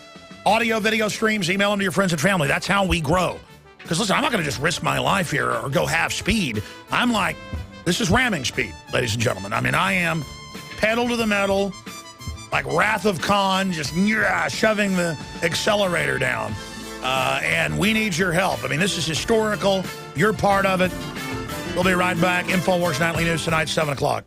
Audio, video streams, email them to your friends and family. That's how we grow. Because listen, I'm not going to just risk my life here or go half speed. I'm like. This is ramming speed, ladies and gentlemen. I mean, I am pedal to the metal, like Wrath of Khan, just shoving the accelerator down. And we need your help. I mean, this is historical. You're part of it. We'll be right back. Infowars Nightly News tonight, 7 o'clock.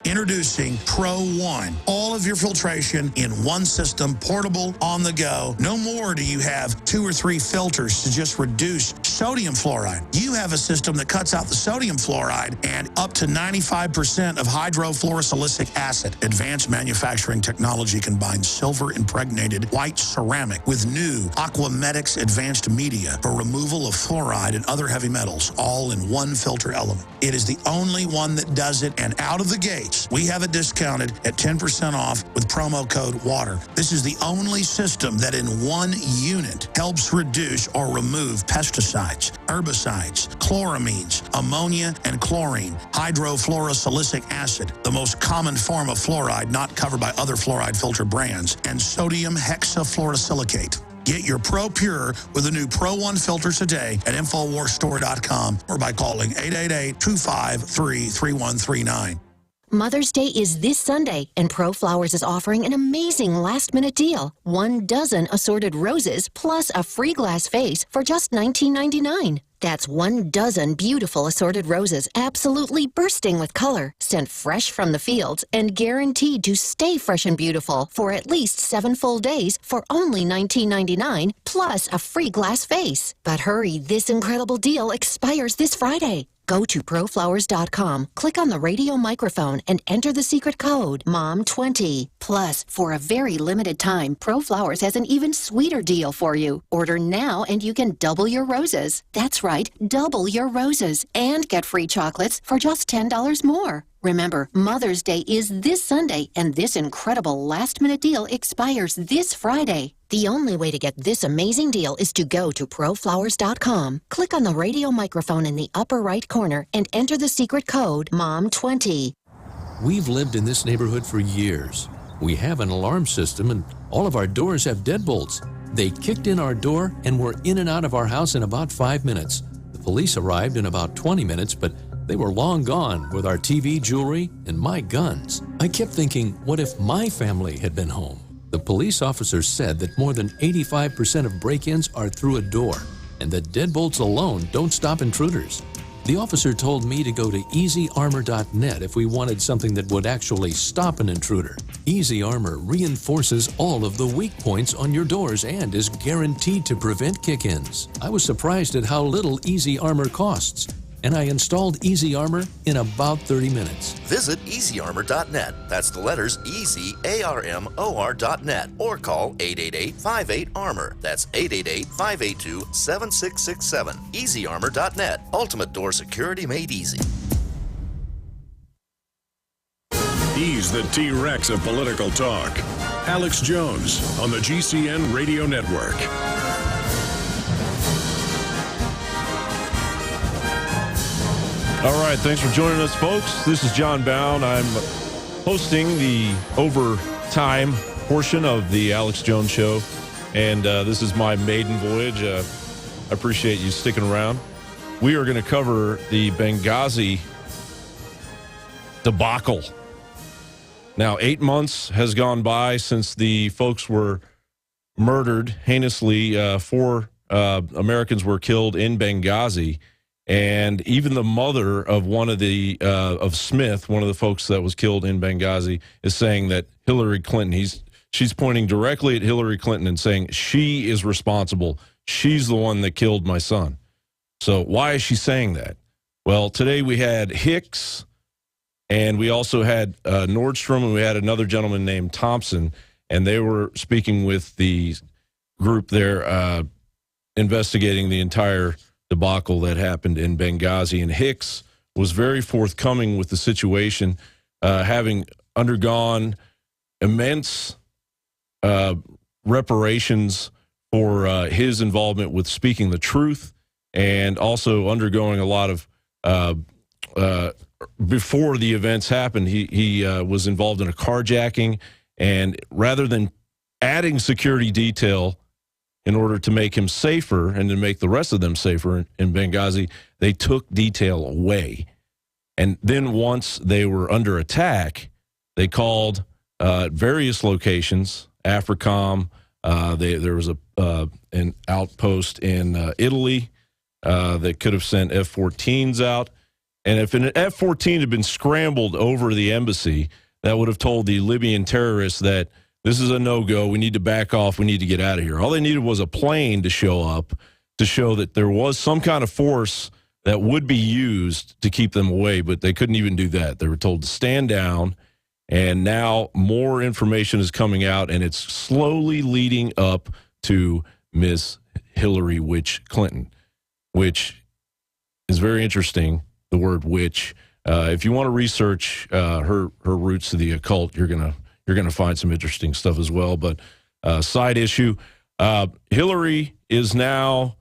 Introducing Pro One. All of your filtration in one system, portable, on the go. No more do you have 2 or 3 filters to just reduce sodium fluoride. You have a system that cuts out the sodium fluoride and up to 95% of hydrofluorosilicic acid. Advanced manufacturing technology combines silver-impregnated white ceramic with new Aquamedics advanced media for removal of fluoride and other heavy metals, all in one filter element. It is the only one that does it, and out of the gate, we have it discounted at 10% off with promo code WATER. This is the only system that in one unit helps reduce or remove pesticides, herbicides, chloramines, ammonia, and chlorine, hydrofluorosilicic acid, the most common form of fluoride not covered by other fluoride filter brands, and sodium hexafluorosilicate. Get your Pro Pure with the new Pro One filter today at InfoWarsStore.com or by calling 888-253-3139. Mother's Day is this Sunday, and ProFlowers is offering an amazing last-minute deal. 1 dozen assorted roses plus a free glass vase for just $19.99. That's 1 dozen beautiful assorted roses, absolutely bursting with color, sent fresh from the fields and guaranteed to stay fresh and beautiful for at least 7 full days for only $19.99, plus a free glass vase. But hurry, this incredible deal expires this Friday. Go to proflowers.com, click on the radio microphone, and enter the secret code MOM20. Plus, for a very limited time, ProFlowers has an even sweeter deal for you. Order now and you can double your roses. That's right, double your roses, and get free chocolates for just $10 more. Remember, Mother's Day is this Sunday, and this incredible last-minute deal expires this Friday. The only way to get this amazing deal is to go to proflowers.com, click on the radio microphone in the upper right corner, and enter the secret code MOM20. We've lived in this neighborhood for years. We have an alarm system, and all of our doors have deadbolts. They kicked in our door and were in and out of our house in about 5 minutes. The police arrived in about 20 minutes, but they were long gone with our TV, jewelry, and my guns. I kept thinking, what if my family had been home? The police officers said that more than 85% of break-ins are through a door, and that deadbolts alone don't stop intruders. The officer told me to go to EasyArmor.net if we wanted something that would actually stop an intruder. Easy Armor reinforces all of the weak points on your doors and is guaranteed to prevent kick-ins. I was surprised at how little Easy Armor costs. and I installed Easy Armor in about 30 minutes. Visit EasyArmor.net. That's the letters EasyArmor.net. Or call 888-58-ARMOR. That's 888-582-7667. EasyArmor.net. Ultimate door security made easy. He's the T-Rex of political talk. Alex Jones on the GCN Radio Network. All right, thanks for joining us, folks. This is John Bound. I'm hosting the overtime portion of the Alex Jones Show, and this is my maiden voyage. I appreciate you sticking around. We are going to cover the Benghazi debacle. Now, 8 months has gone by since the folks were murdered heinously. 4 Americans were killed in Benghazi. And even the mother of one of the of Smith, one of the folks that was killed in Benghazi, is saying that Hillary Clinton, she's pointing directly at Hillary Clinton and saying she is responsible. She's the one that killed my son. So why is she saying that? Well, today we had Hicks, and we also had Nordstrom, and we had another gentleman named Thompson, and they were speaking with the group there investigating the entire debacle that happened in Benghazi. And Hicks was very forthcoming with the situation, having undergone immense reparations for his involvement with speaking the truth, and also undergoing a lot of before the events happened, he was involved in a carjacking, and rather than adding security detail in order to make him safer and to make the rest of them safer in Benghazi, they took detail away. And then once they were under attack, they called various locations, AFRICOM. There was an outpost in Italy that could have sent F-14s out. And if an F-14 had been scrambled over the embassy, that would have told the Libyan terrorists that this is a no-go. We need to back off. We need to get out of here. All they needed was a plane to show up to show that there was some kind of force that would be used to keep them away, but they couldn't even do that. They were told to stand down, and now more information is coming out, and it's slowly leading up to Miss Hillary Witch Clinton, which is very interesting, the word witch. If you want to research her roots to the occult, you're gonna find some interesting stuff as well. But side issue, Hillary is now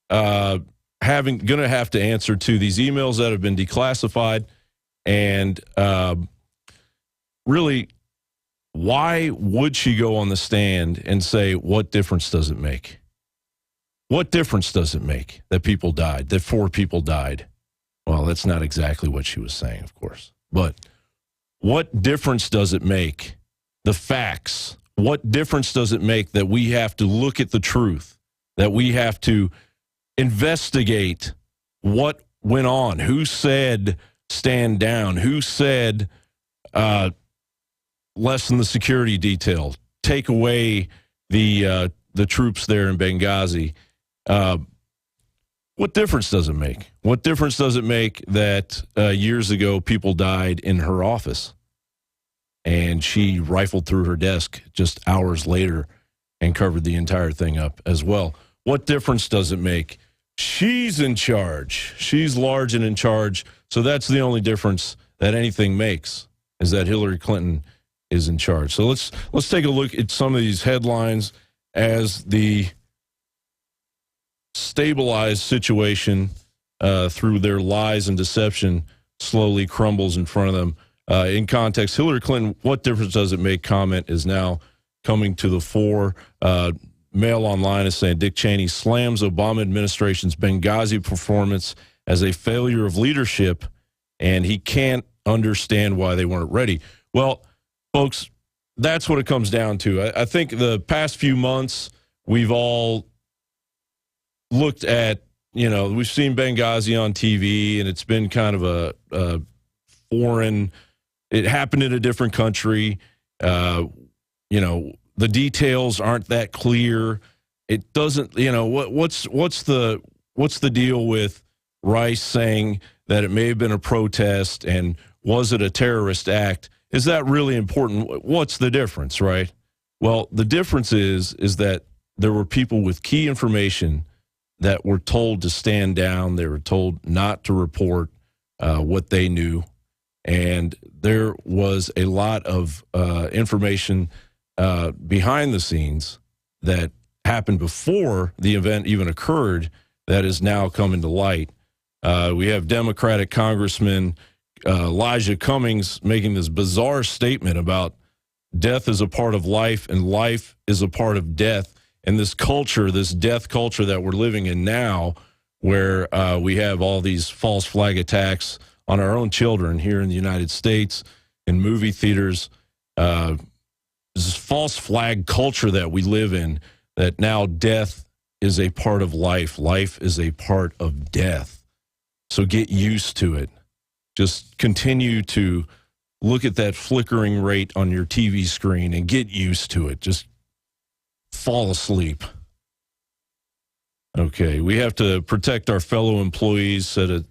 going to have to answer to these emails that have been declassified, and really, why would she go on the stand and say, what difference does it make? What difference does it make that people died, that 4 people died? Well, that's not exactly what she was saying, of course. But what difference does it make? The facts. What difference does it make that we have to look at the truth, that we have to investigate what went on? Who said stand down? Who said lessen the security detail? Take away the troops there in Benghazi? What difference does it make? What difference does it make that years ago people died in her office and she rifled through her desk just hours later and covered the entire thing up as well? What difference does it make? She's in charge. She's large and in charge. So that's the only difference that anything makes, is that Hillary Clinton is in charge. So let's take a look at some of these headlines as the stabilized situation through their lies and deception slowly crumbles in front of them. In context, Hillary Clinton, what difference does it make? Comment is now coming to the fore. Mail Online is saying Dick Cheney slams Obama administration's Benghazi performance as a failure of leadership, and he can't understand why they weren't ready. Well, folks, that's what it comes down to. I think the past few months we've all looked at, we've seen Benghazi on TV, and it's been kind of a foreign, it happened in a different country. The details aren't that clear. It doesn't, what's the deal with Rice saying that it may have been a protest, and was it a terrorist act? Is that really important? What's the difference, right? Well, the difference is that there were people with key information that were told to stand down. They were told not to report what they knew. And there was a lot of information behind the scenes that happened before the event even occurred that is now coming to light. We have Democratic Congressman Elijah Cummings making this bizarre statement about death is a part of life and life is a part of death. And this culture, this death culture that we're living in now, where we have all these false flag attacks on our own children here in the United States, in movie theaters, this false flag culture that we live in, that now death is a part of life. Life is a part of death. So get used to it. Just continue to look at that flickering rate on your TV screen and get used to it. Just fall asleep. Okay, we have to protect our fellow employees, said a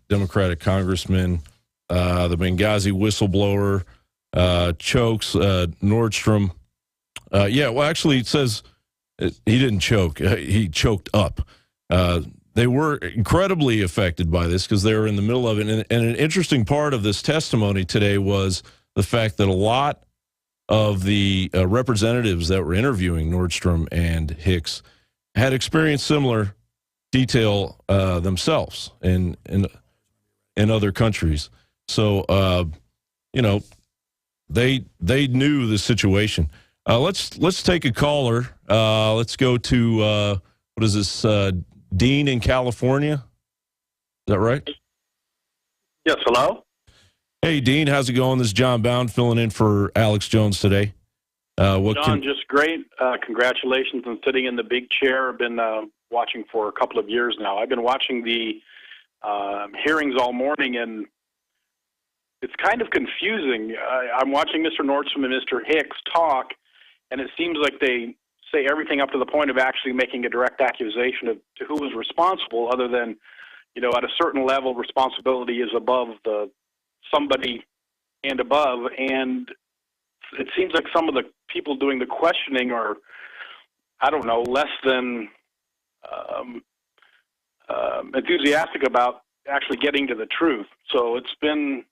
Democratic congressman. The Benghazi whistleblower chokes Nordstrom. Actually, it says he didn't choke. He choked up. They were incredibly affected by this because they were in the middle of it. And an interesting part of this testimony today was the fact that a lot of the representatives that were interviewing Nordstrom and Hicks had experienced similar detail themselves in other countries. So, they knew the situation. Let's take a caller. Let's go to, what is this, Dean in California? Is that right? Yes, hello? Hey, Dean, how's it going? This is John Bound filling in for Alex Jones today. John, just great. Congratulations on sitting in the big chair. I've been watching for a couple of years now. I've been watching the hearings all morning, and it's kind of confusing. I'm watching Mr. Nordstrom and Mr. Hicks talk, and it seems like they say everything up to the point of actually making a direct accusation to who was responsible, other than, at a certain level, responsibility is above the somebody and above. And it seems like some of the people doing the questioning are, I don't know, less than enthusiastic about actually getting to the truth. So it's been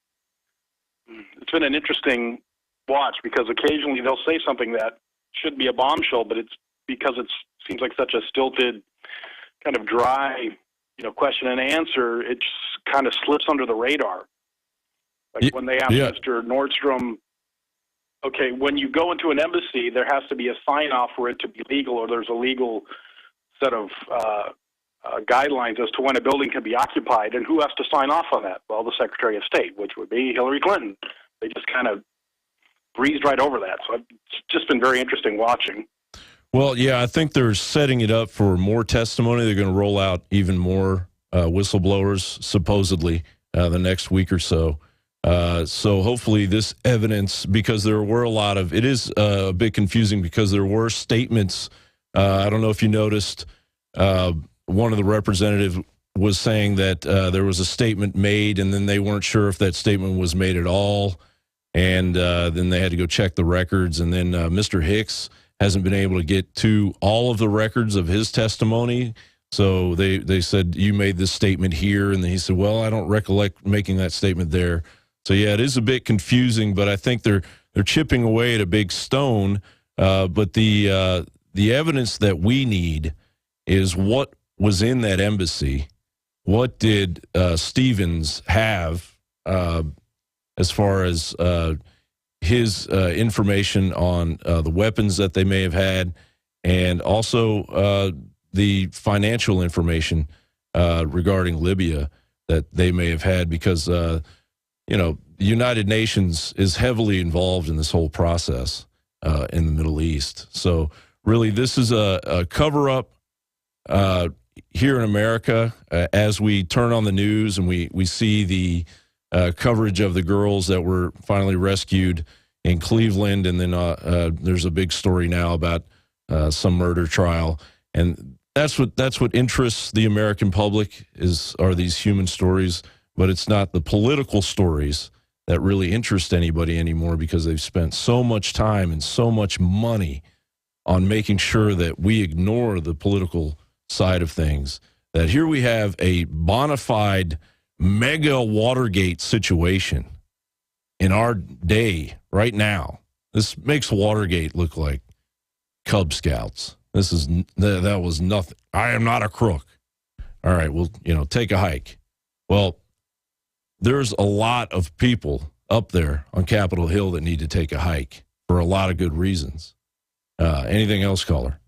an interesting watch, because occasionally they'll say something that should be a bombshell, but it's because it seems like such a stilted, kind of dry, question and answer. It just kind of slips under the radar. Like when they asked Mr. Nordstrom, okay, when you go into an embassy, there has to be a sign-off for it to be legal, or there's a legal set of guidelines as to when a building can be occupied, and who has to sign off on that? Well, the Secretary of State, which would be Hillary Clinton. They just kind of breezed right over that. So it's just been very interesting watching. Well, yeah, I think they're setting it up for more testimony. They're going to roll out even more whistleblowers, supposedly, the next week or so. So hopefully this evidence, because there were it is a bit confusing, because there were statements. I don't know if you noticed, one of the representatives was saying that there was a statement made, and then they weren't sure if that statement was made at all. And then they had to go check the records. And then Mr. Hicks hasn't been able to get to all of the records of his testimony. So they said, you made this statement here. And then he said, well, I don't recollect making that statement there. So, yeah, it is a bit confusing, but I think they're chipping away at a big stone. But the evidence that we need is what was in that embassy. What did Stevens have as far as his information on the weapons that they may have had, and also the financial information regarding Libya that they may have had, because the United Nations is heavily involved in this whole process in the Middle East. So really, this is a cover-up here in America. As we turn on the news and we see the coverage of the girls that were finally rescued in Cleveland, and then there's a big story now about some murder trial, and that's what interests the American public are these human stories. but it's not the political stories that really interest anybody anymore, because they've spent so much time and so much money on making sure that we ignore the political side of things, that here we have a bona fide mega Watergate situation in our day right now. This makes Watergate look like Cub Scouts. That was nothing. I am not a crook. All right, well, take a hike. Well, there's a lot of people up there on Capitol Hill that need to take a hike for a lot of good reasons. Anything else, caller?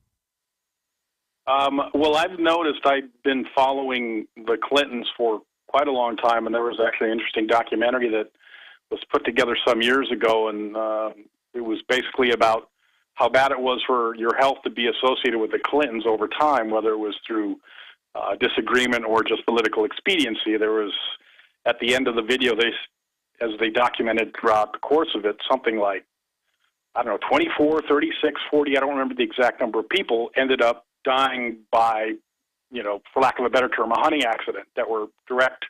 Well, I've noticed I've been following the Clintons for quite a long time, and there was actually an interesting documentary that was put together some years ago, and it was basically about how bad it was for your health to be associated with the Clintons over time, whether it was through disagreement or just political expediency. There was, at the end of the video, as they documented throughout the course of it, something like, 24, 36, 40, I don't remember the exact number of people ended up dying by, for lack of a better term, a hunting accident, that were direct,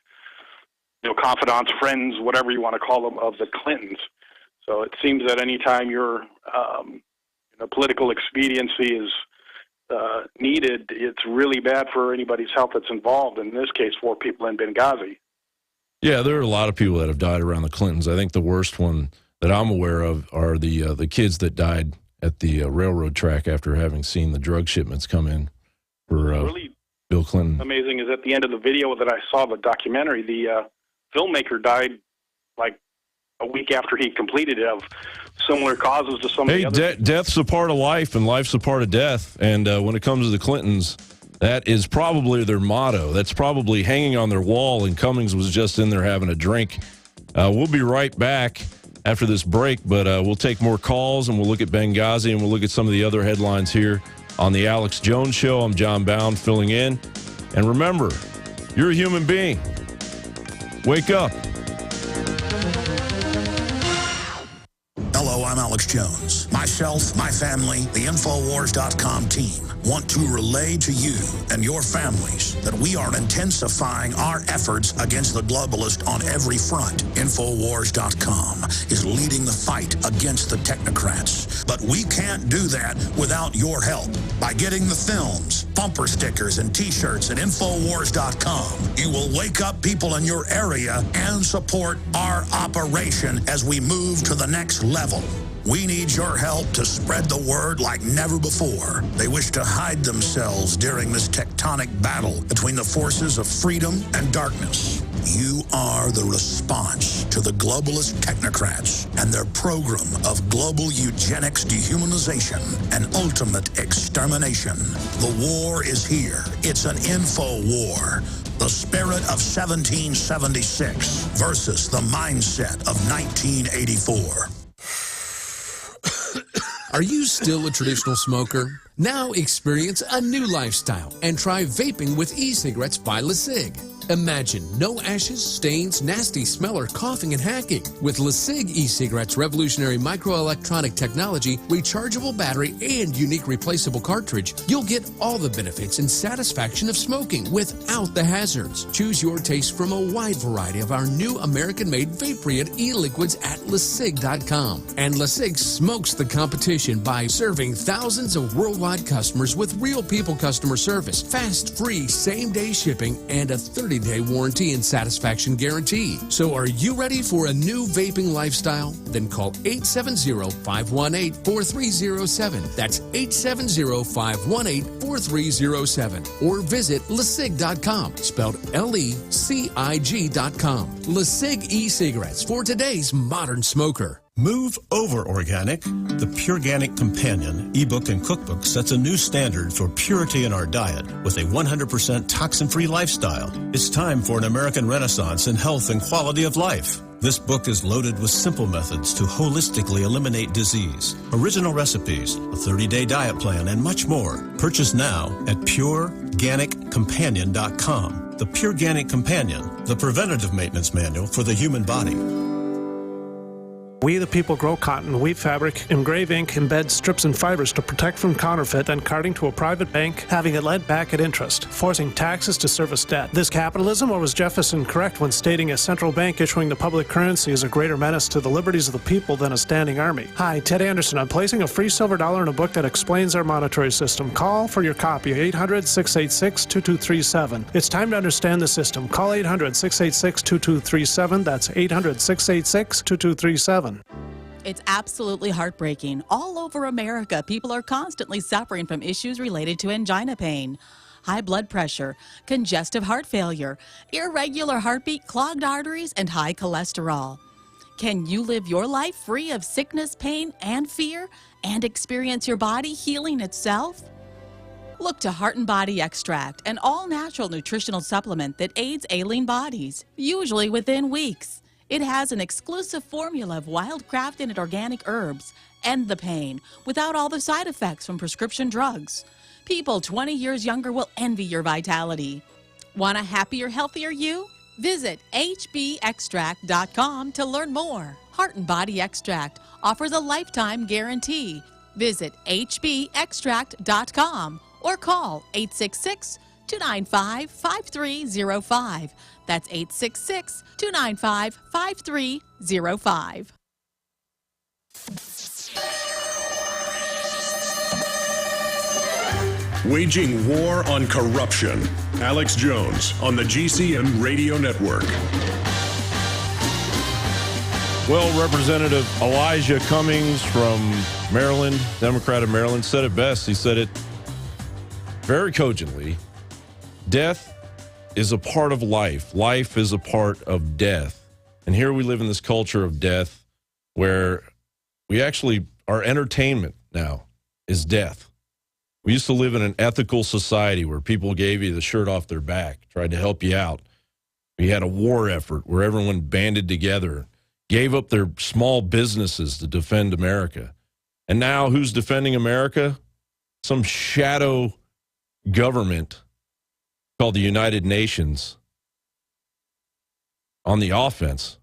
confidants, friends, whatever you want to call them, of the Clintons. So it seems that any time your political expediency is needed, it's really bad for anybody's health that's involved. In this case, 4 people in Benghazi. Yeah, there are a lot of people that have died around the Clintons. I think the worst one that I'm aware of are the kids that died at the railroad track after having seen the drug shipments come in for really Bill Clinton. Amazing is at the end of the video that I saw, the documentary, the filmmaker died like a week after he completed it, of similar causes to some of the other. Death's a part of life, and life's a part of death. And when it comes to the Clintons, that is probably their motto. That's probably hanging on their wall, and Cummings was just in there having a drink. We'll be right back after this break, but we'll take more calls, and we'll look at Benghazi, and we'll look at some of the other headlines here on the Alex Jones Show. I'm John Bound filling in. And remember, you're a human being. Wake up. Hello, I'm Alex Jones. Myself, my family, the Infowars.com team want to relay to you and your families that we are intensifying our efforts against the globalist on every front. Infowars.com is leading the fight against the technocrats. But we can't do that without your help. By getting the films, bumper stickers, and T-shirts at Infowars.com, you will wake up people in your area and support our operation as we move to the next level. We need your help to spread the word like never before. They wish to hide themselves during this tectonic battle between the forces of freedom and darkness. You are the response to the globalist technocrats and their program of global eugenics, dehumanization, and ultimate extermination. The war is here. It's an info war. The spirit of 1776 versus the mindset of 1984. Are you still a traditional smoker? Now experience a new lifestyle and try vaping with e-cigarettes by LeSig. Imagine no ashes, stains, nasty smell, or coughing and hacking. With LeSig e-cigarettes' revolutionary microelectronic technology, rechargeable battery, and unique replaceable cartridge, you'll get all the benefits and satisfaction of smoking without the hazards. Choose your taste from a wide variety of our new American-made vape-free e-liquids at LeSig.com. And LeSig smokes the competition by serving thousands of worldwide customers with real people customer service, fast, free, same-day shipping, and a 30-day warranty and satisfaction guarantee. So are you ready for a new vaping lifestyle? Then call 870-518-4307. That's 870-518-4307. Or visit LeSig.com, spelled LECIG.com. LeSig e-cigarettes for today's modern smoker. Move over organic. The Pureganic Companion ebook and cookbook sets a new standard for purity in our diet with a 100% toxin-free lifestyle. It's time for an American renaissance in health and quality of life. This book is loaded with simple methods to holistically eliminate disease, original recipes, a 30-day diet plan, and much more. Purchase now at PureGanicCompanion.com. The Pureganic Companion, the preventative maintenance manual for the human body. We the people grow cotton, weave fabric, engrave ink, embed strips and fibers to protect from counterfeit, then carting to a private bank, having it lent back at interest, forcing taxes to service debt. This capitalism, or was Jefferson correct when stating a central bank issuing the public currency is a greater menace to the liberties of the people than a standing army? Hi, Ted Anderson. I'm placing a free silver dollar in a book that explains our monetary system. Call for your copy, 800-686-2237. It's time to understand the system. Call 800-686-2237. That's 800-686-2237. It's absolutely heartbreaking. All over America, people are constantly suffering from issues related to angina pain, high blood pressure, congestive heart failure, irregular heartbeat, clogged arteries, and high cholesterol. Can you live your life free of sickness, pain, and fear, and experience your body healing itself? Look to Heart and Body Extract, an all-natural nutritional supplement that aids ailing bodies, usually within weeks. It has an exclusive formula of wild-crafted and organic herbs. End the pain without all the side effects from prescription drugs. People 20 years younger will envy your vitality. Want a happier, healthier you? Visit hbextract.com to learn more. Heart and Body Extract offers a lifetime guarantee. Visit hbextract.com or call 866-295-5305. That's 866-295-5305. Waging war on corruption. Alex Jones on the GCN Radio Network. Well, Representative Elijah Cummings from Maryland, Democrat of Maryland, said it best. He said it very cogently. Death is a part of life. Life is a part of death. And here we live in this culture of death where we actually, our entertainment now is death. We used to live in an ethical society where people gave you the shirt off their back, tried to help you out. We had a war effort where everyone banded together, gave up their small businesses to defend America. And now who's defending America? Some shadow government called the United Nations on the offense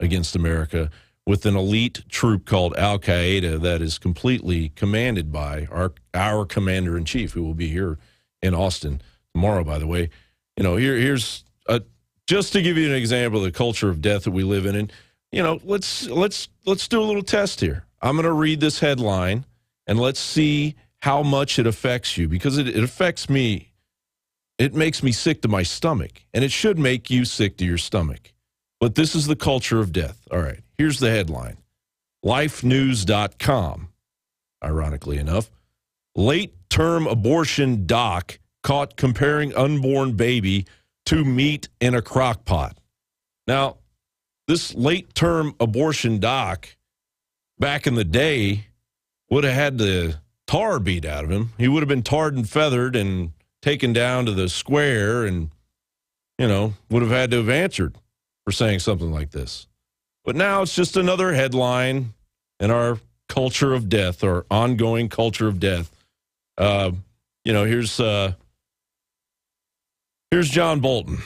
against America with an elite troop called Al-Qaeda that is completely commanded by our commander-in-chief, who will be here in Austin tomorrow, by the way. You know, here's just to give you an example of the culture of death that we live in. And, you know, let's do a little test here. I'm going to read this headline, and let's see how much it affects you, because it affects me. It makes me sick to my stomach, and it should make you sick to your stomach. But this is the culture of death. All right, here's the headline. LifeNews.com, ironically enough. Late-term abortion doc caught comparing unborn baby to meat in a crock pot. Now, this late-term abortion doc, back in the day, would have had the tar beat out of him. He would have been tarred and feathered and taken down to the square and, you know, would have had to have answered for saying something like this. But now it's just another headline in our culture of death, our ongoing culture of death. You know, here's John Bolton.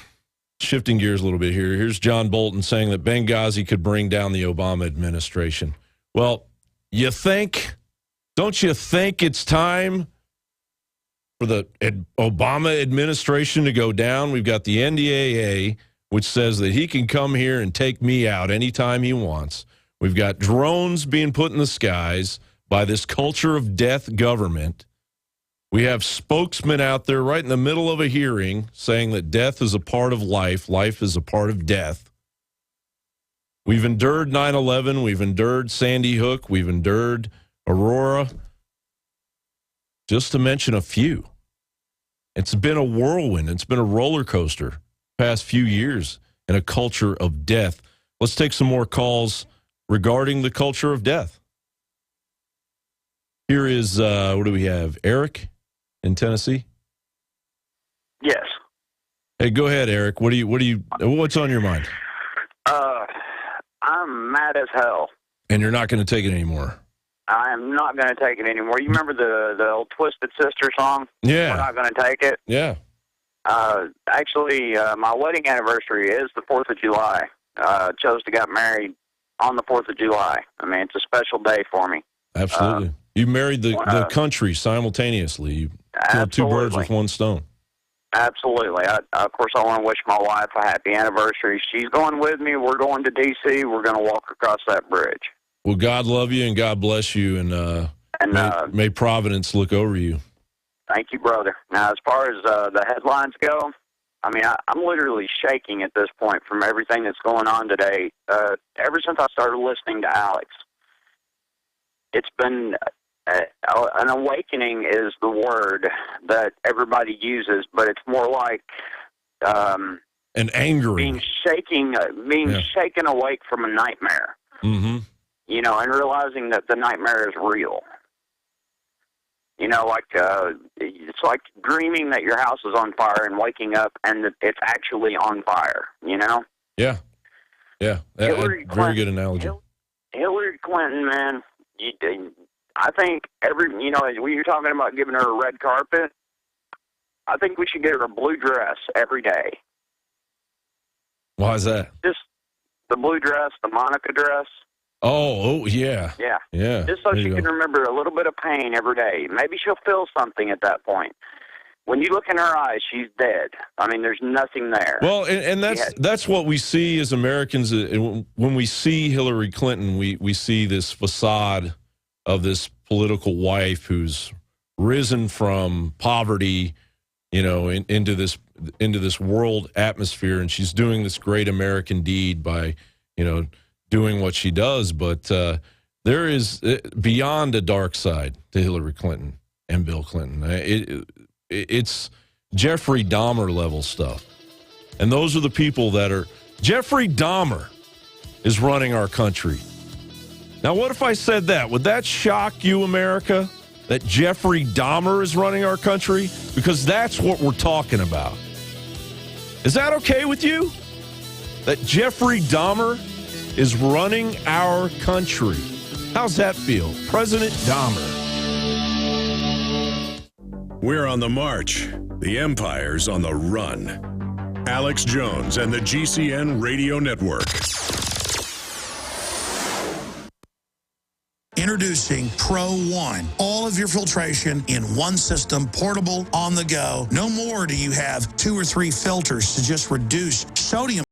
Shifting gears a little bit here. Here's John Bolton saying that Benghazi could bring down the Obama administration. Well, don't you think it's time for the Obama administration to go down? We've got the NDAA, which says that he can come here and take me out anytime he wants. We've got drones being put in the skies by this culture of death government. We have spokesmen out there right in the middle of a hearing saying that death is a part of life. Life is a part of death. We've endured 9/11. We've endured Sandy Hook. We've endured Aurora, just to mention a few. It's been a whirlwind. It's been a roller coaster the past few years in a culture of death. Let's take some more calls regarding the culture of death. Here is, what do we have? Eric in Tennessee? Yes. Hey, go ahead, Eric. What's on your mind? I'm mad as hell. And you're not going to take it anymore. I am not going to take it anymore. You remember the old Twisted Sister song? Yeah. We're not going to take it? Yeah. Actually, my wedding anniversary is the 4th of July. Chose to get married on the 4th of July. I mean, it's a special day for me. Absolutely. You married the country simultaneously. You killed two birds with one stone. Absolutely. Of course, I want to wish my wife a happy anniversary. She's going with me. We're going to D.C. We're going to walk across that bridge. Well, God love you and God bless you, and may Providence look over you. Thank you, brother. Now, as far as the headlines go, I mean, I'm literally shaking at this point from everything that's going on today. Ever since I started listening to Alex, it's been an awakening is the word that everybody uses, but it's more like an angering, being shaken awake from a nightmare. Mm-hmm. You know, and realizing that the nightmare is real. You know, like it's like dreaming that your house is on fire and waking up and that it's actually on fire. You know? Yeah. Very good analogy. Hillary Clinton, man. I think when you're talking about giving her a red carpet, I think we should get her a blue dress every day. Why is that? Just the blue dress, the Monica dress. Oh, yeah. Yeah. Just so she can remember a little bit of pain every day. Maybe she'll feel something at that point. When you look in her eyes, she's dead. I mean, there's nothing there. Well, and that's what we see as Americans. When we see Hillary Clinton, we see this facade of this political wife who's risen from poverty, into this world atmosphere, and she's doing this great American deed by, doing what she does. But there is beyond a dark side to Hillary Clinton and Bill Clinton. It's Jeffrey Dahmer level stuff. And those are the people that are... Jeffrey Dahmer is running our country. Now, what if I said that? Would that shock you, America, that Jeffrey Dahmer is running our country? Because that's what we're talking about. Is that okay with you? That Jeffrey Dahmer is running our country. How's that feel? President Dahmer. We're on the march. The empire's on the run. Alex Jones and the GCN Radio Network. Introducing Pro One. All of your filtration in one system, portable, on the go. No more do you have 2 or 3 filters to just reduce sodium